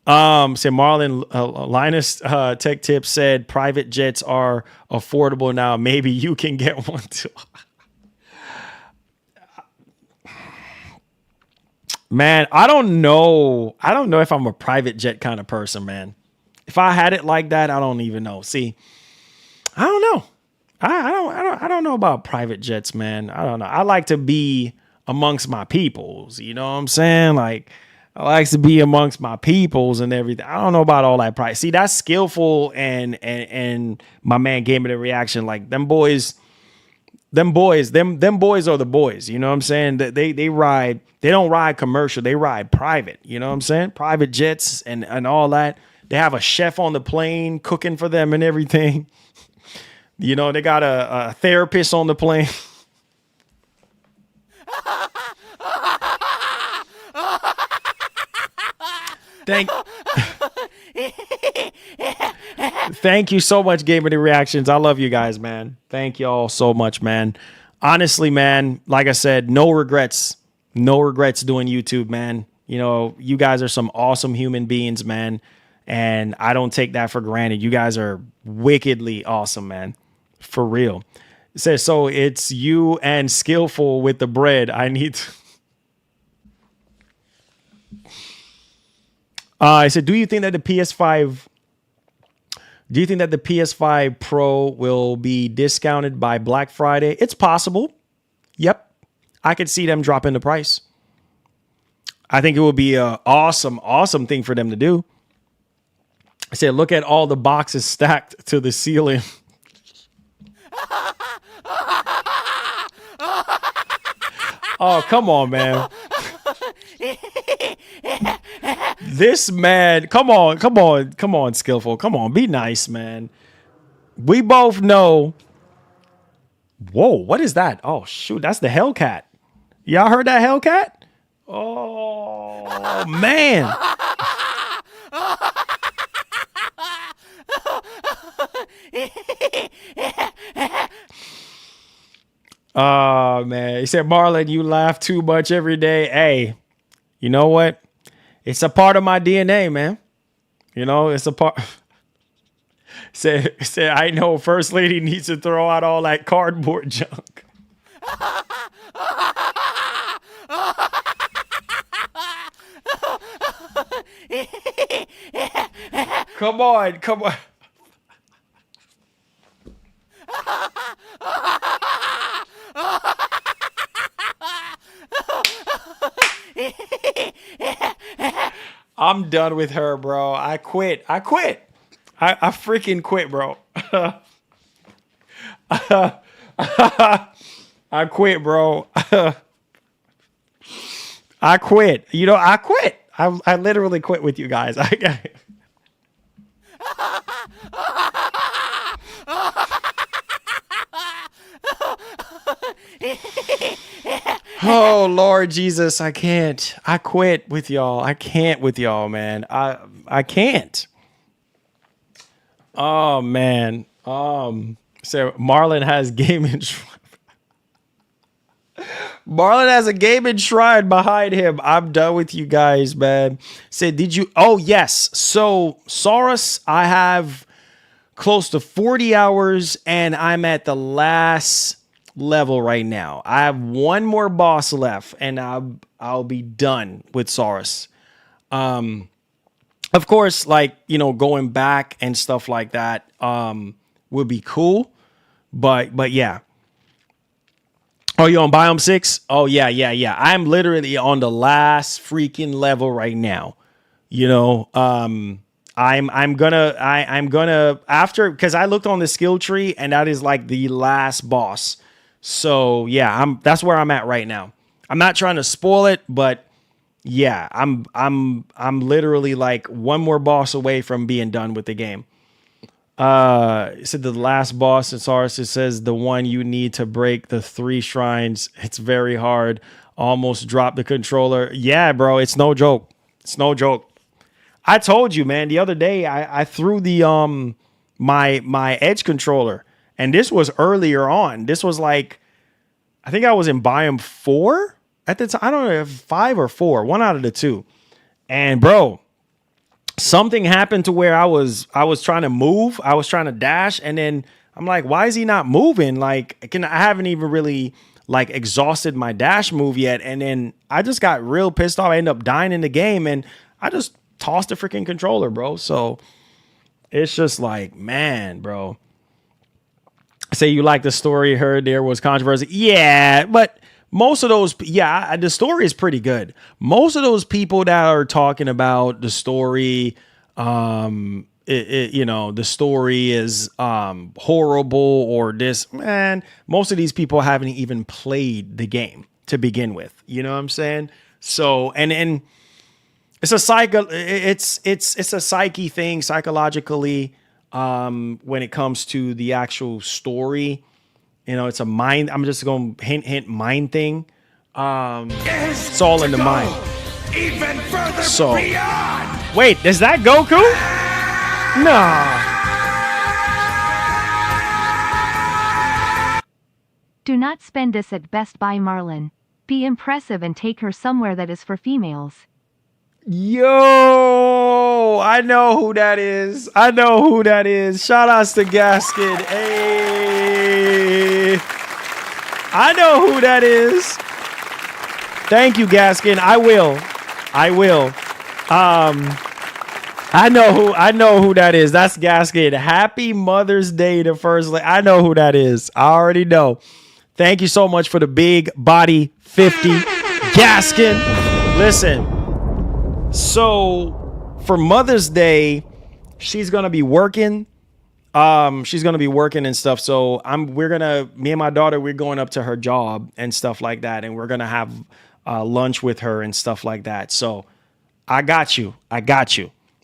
Speaker 1: Said Marlon Linus Tech Tips said private jets are affordable now. Maybe you can get one too. Man, I don't know. I don't know if I'm a private jet kind of person, man. If I had it like that, I don't even know. See, I don't know. I don't know about private jets, man. I don't know. I like to be amongst my peoples. You know what I'm saying? Like, I like to be amongst my peoples and everything. I don't know about all that price. See, that's Skillful and my man gave me the reaction. Like them boys are the boys. You know what I'm saying? They ride. They don't ride commercial. They ride private. You know what I'm saying? Private jets and all that. They have a chef on the plane cooking for them and everything. You know, they got a therapist on the plane. Thank you so much, Game of the Reactions. I love you guys, man. Thank you all so much, man. Honestly, man, like I said, no regrets. No regrets doing YouTube, man. You know, you guys are some awesome human beings, man. And I don't take that for granted. You guys are wickedly awesome, man. For real. It says, so it's you and Skillful with the bread. I need to... I said, do you think that the PS5 Pro will be discounted by Black Friday? It's possible. Yep. I could see them dropping the price. I think it would be an awesome thing for them to do. I said, look at all the boxes stacked to the ceiling. Oh, come on, man. This man, come on, Skillful. Come on, be nice, man. We both know. Whoa, what is that? Oh, shoot, that's the Hellcat. Y'all heard that Hellcat? Oh, man. Oh, man. He said, Marlon, you laugh too much every day. Hey, you know what? It's a part of my DNA, man. You know, it's a part. Said, I know First Lady needs to throw out all that cardboard junk. Come on. I'm done with her, bro. I quit. I freaking quit, bro. I quit, bro. I quit. You know, I quit. I literally quit with you guys. Oh Lord Jesus, I can't. I quit with y'all. I can't with y'all, man. I can't. Oh man. So Marlon has gaming. Marlon has a gaming shrine behind him. I'm done with you guys, man. Said, did you? Oh yes. So Saurus, I have close to 40 hours, and I'm at the last level right now. I have one more boss left, and I'll be done with Saurus. Of course, like, you know, going back and stuff like that would be cool, but yeah. Oh, you on biome 6? Oh yeah. I'm literally on the last freaking level right now. You know, I'm gonna after, because I looked on the skill tree and that is like the last boss. So yeah, that's where I'm at right now. I'm not trying to spoil it, but yeah, I'm literally like one more boss away from being done with the game. It said the last boss in Saurus, it says the one you need to break the 3 shrines. It's very hard. Almost dropped the controller. Yeah, bro, it's no joke. It's no joke. I told you, man, the other day I threw the my Edge controller, and this was earlier on. This was like, I think I was in biome 4 at the time. I don't know if 5 or 4, one out of the two. And bro, something happened to where I was trying to move, I was trying to dash, and then I'm like, why is he not moving? Like, I haven't even really like exhausted my dash move yet, and then I just got real pissed off. I ended up dying in the game, and I just tossed the freaking controller, bro. So it's just like, man, bro. Say you like the story, heard there was controversy. Yeah, but most of those, yeah, the story is pretty good. Most of those people that are talking about the story, you know, the story is horrible or this, man, most of these people haven't even played the game to begin with. You know what I'm saying? So, and it's a it's a psyche thing, psychologically, when it comes to the actual story. You know, it's a mind. I'm just going to hint mind thing. It's all in the mind.
Speaker 6: Even further
Speaker 1: So,
Speaker 6: beyond.
Speaker 1: wait, is that Goku? No.
Speaker 7: Do not spend this at Best Buy, Marlon. Be impressive and take her somewhere that is for females.
Speaker 1: Yo, I know who that is. I know who that is. Shout outs to Gaskin. Hey, I know who that is. Thank you, Gaskin. I will. I know who that is. That's Gaskin. Happy Mother's Day to First Lady. I know who that is. I already know. Thank you so much for the big body 50, Gaskin. Listen. So for Mother's Day, she's gonna be working. She's gonna be working and stuff. So me and my daughter, we're going up to her job and stuff like that, and we're gonna have lunch with her and stuff like that. So I got you.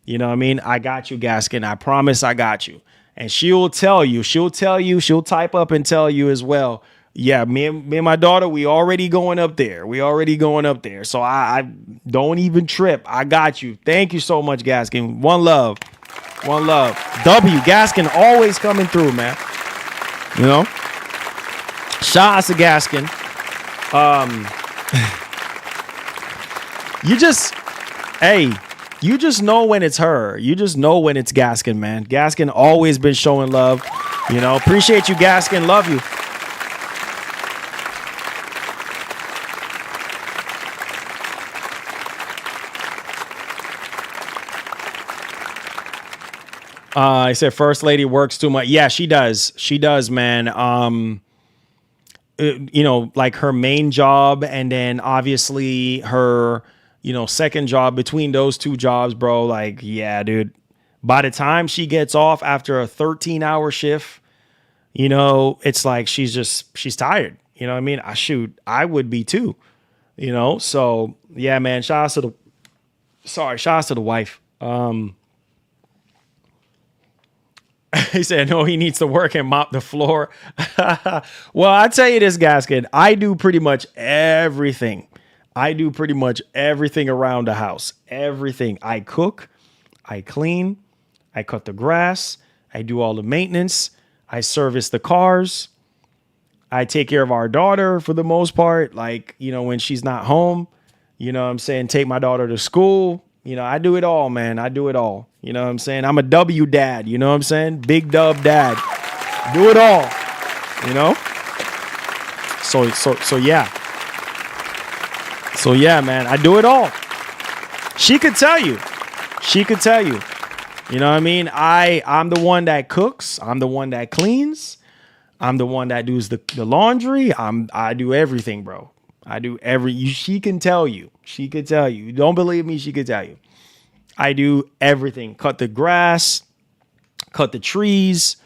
Speaker 1: You know what I mean? I got you, Gaskin. I promise I got you. And she'll tell you. She'll type up and tell you as well. Yeah, me and my daughter, we already going up there. So I don't even trip. I got you. Thank you so much, Gaskin. One love. W, Gaskin always coming through, man. You know? Shout out to Gaskin. You just know when it's her. You just know when it's Gaskin, man. Gaskin always been showing love. You know, appreciate you, Gaskin. Love you. I said First Lady works too much. Yeah, she does. She does, man. You know, like her main job, and then obviously her, you know, second job. Between those two jobs, bro, like, yeah, dude. By the time she gets off after a 13-hour shift, you know, it's like she's tired. You know what I mean? I would be too, you know? So yeah, man, shout out to the wife. He said, no, he needs to work and mop the floor. Well, I tell you this, Gaskin, I do pretty much everything. I do pretty much everything around the house. Everything. I cook, I clean, I cut the grass, I do all the maintenance, I service the cars, I take care of our daughter for the most part. Like, you know, when she's not home, you know what I'm saying? Take my daughter to school. You know, I do it all, man. I do it all. You know what I'm saying? I'm a W dad. You know what I'm saying? Big dub dad. Do it all. You know? So yeah. So yeah, man. I do it all. She could tell you. She could tell you. You know what I mean? I'm the one that cooks. I'm the one that cleans. I'm the one that does the laundry. I do everything, bro. I do she can tell you. She could tell you. You don't believe me? She could tell you. I do everything. Cut the grass, cut the trees.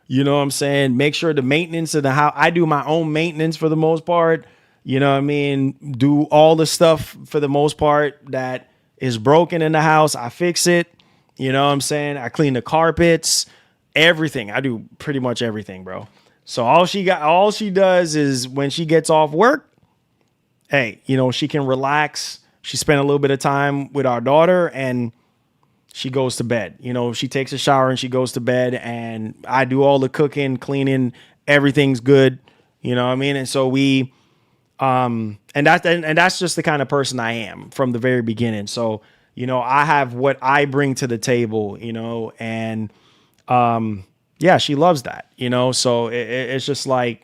Speaker 1: You know what I'm saying? Make sure the maintenance of the house. I do my own maintenance for the most part. You know what I mean? Do all the stuff for the most part that is broken in the house. I fix it. You know what I'm saying? I clean the carpets, everything. I do pretty much everything, bro. So all she does is when she gets off work, hey, you know, she can relax. She spent a little bit of time with our daughter and she goes to bed. You know, she takes a shower and she goes to bed and I do all the cooking, cleaning, everything's good. You know what I mean? And so and that's just the kind of person I am from the very beginning. So, you know, I have what I bring to the table, you know, and yeah, she loves that, you know, so it's just like,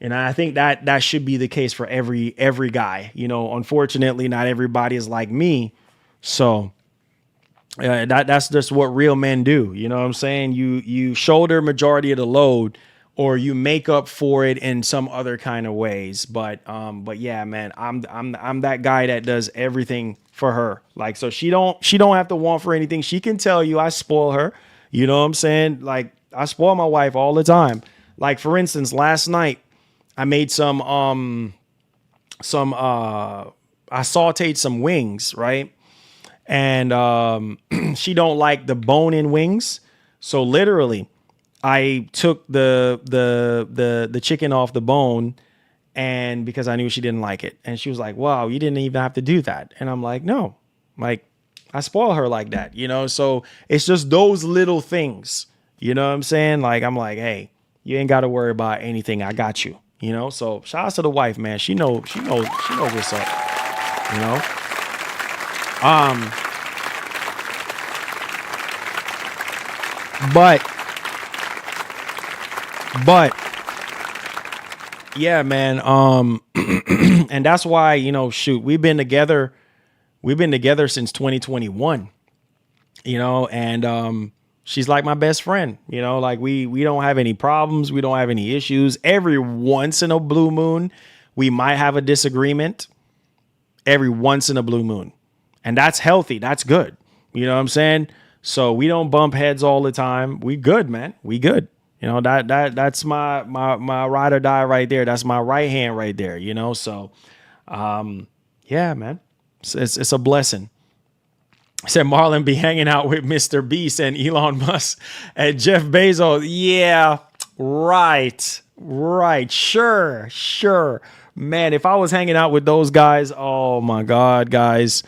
Speaker 1: and I think that should be the case for every guy. You know, unfortunately, not everybody is like me. So that's just what real men do. You know what I'm saying? You shoulder majority of the load, or you make up for it in some other kind of ways. But yeah, man, I'm that guy that does everything for her. Like, so she don't have to want for anything. She can tell you I spoil her. You know what I'm saying? Like, I spoil my wife all the time. Like, for instance, last night, I made I sauteed some wings, right? And she don't like the bone-in wings. So literally, I took the chicken off the bone, and because I knew she didn't like it. And she was like, wow, you didn't even have to do that. And I'm like, no, like, I spoil her like that, you know? So it's just those little things, you know what I'm saying? Like, I'm like, hey, you ain't got to worry about anything. I got you. You know, so shout out to the wife, man. She knows what's up. You know, but yeah, man. And that's why, you know, shoot, we've been together since 2021. You know, and she's like my best friend, you know, like we don't have any problems. We don't have any issues. Every once in a blue moon, we might have a disagreement every once in a blue moon. And that's healthy. That's good. You know what I'm saying? So we don't bump heads all the time. We good, man. We good. You know, that's my ride or die right there. That's my right hand right there, you know? So, yeah, man, it's a blessing. Said Marlon be hanging out with Mr. Beast and Elon Musk and Jeff Bezos. Yeah, right. Sure. Man, if I was hanging out with those guys, oh my God, guys.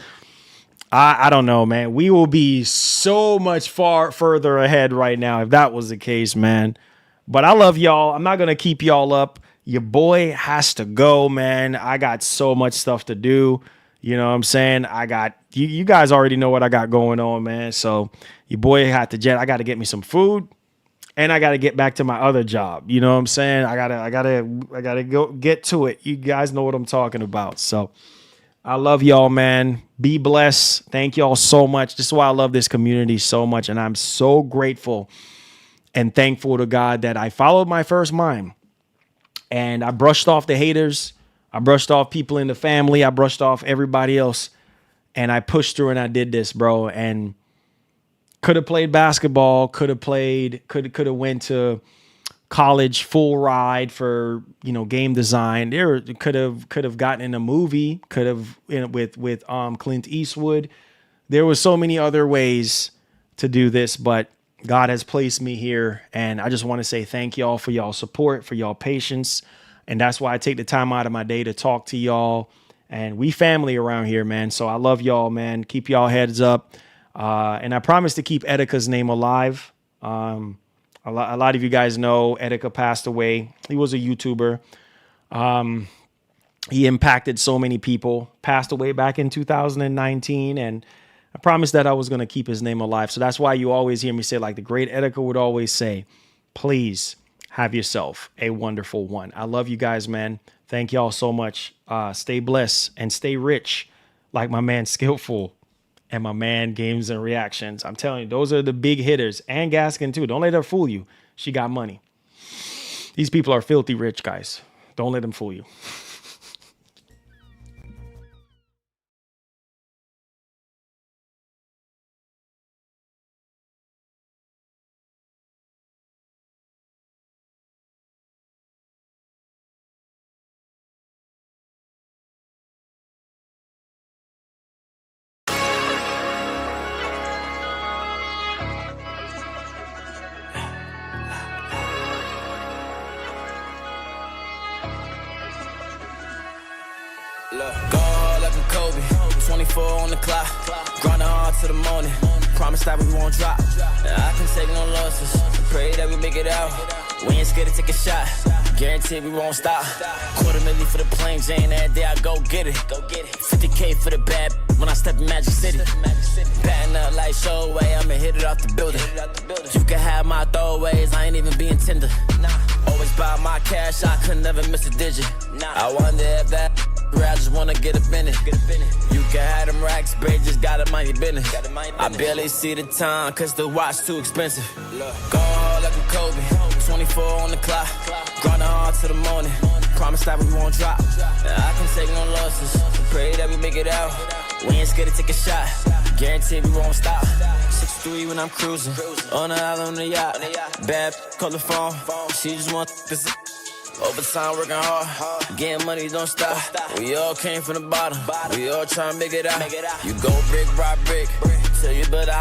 Speaker 1: I don't know, man. We will be so much further ahead right now if that was the case, man. But I love y'all. I'm not going to keep y'all up. Your boy has to go, man. I got so much stuff to do. You know what I'm saying? I got you guys already know what I got going on, man. So your boy had to jet. I got to get me some food and I got to get back to my other job. You know what I'm saying? I gotta go get to it. You guys know what I'm talking about. So I love y'all, man. Be blessed. Thank y'all so much. This is why I love this community so much. And I'm so grateful and thankful to God that I followed my first mind and I brushed off the haters. I brushed off people in the family. I brushed off everybody else. And I pushed through and I did this, bro. And could have played basketball, could have went to college full ride for, you know, game design. There could have gotten in a movie, could have with Clint Eastwood. There was so many other ways to do this, but God has placed me here, and I just want to say thank y'all for y'all support, for y'all patience, and that's why I take the time out of my day to talk to y'all. And we family around here, man. So I love y'all, man. Keep y'all heads up, and I promise to keep Etika's name alive. A lot of you guys know Etika passed away. He was a YouTuber. He impacted so many people. Passed away back in 2019, and I promised that I was going to keep his name alive. So that's why you always hear me say, like the great Etika would always say, please have yourself a wonderful one. I love you guys, man. Thank y'all so much. Stay blessed and stay rich like my man Skillful and my man Games and Reactions. I'm telling you, those are the big hitters. And Gaskin, too. Don't let her fool you. She got money. These people are filthy rich, guys. Don't let them fool you.
Speaker 8: Look, go hard like I'm Kobe, 24 on the clock, grinding hard to the morning, promise that we won't drop, I can take no losses, pray that we make it out, we ain't scared to take a shot, guarantee we won't stop, $250,000 for the plain Jane, every day I go get it, 50K for the bad, when I step in Magic City, patting up like Showway, I'ma hit it off the building, you can have my throwaways, I ain't even being tender, always buy my cash, I could never miss a digit, I wonder if that I just wanna get up in it. You can have them racks, babe, just gotta mind your business. I barely see the time, cause the watch too expensive. Go hard like I'm Kobe, 24 on the clock, grinding hard to the morning, promise that we won't drop. I can take no losses, pray that we make it out. We ain't scared to take a shot, guarantee we won't stop. 6'3" when I'm cruising, on the island on the yacht. Bad, call the phone, she just want this. Overtime working hard, getting money don't stop. We all came from the bottom, we all trying to make it out. You go brick by brick, till you build a house.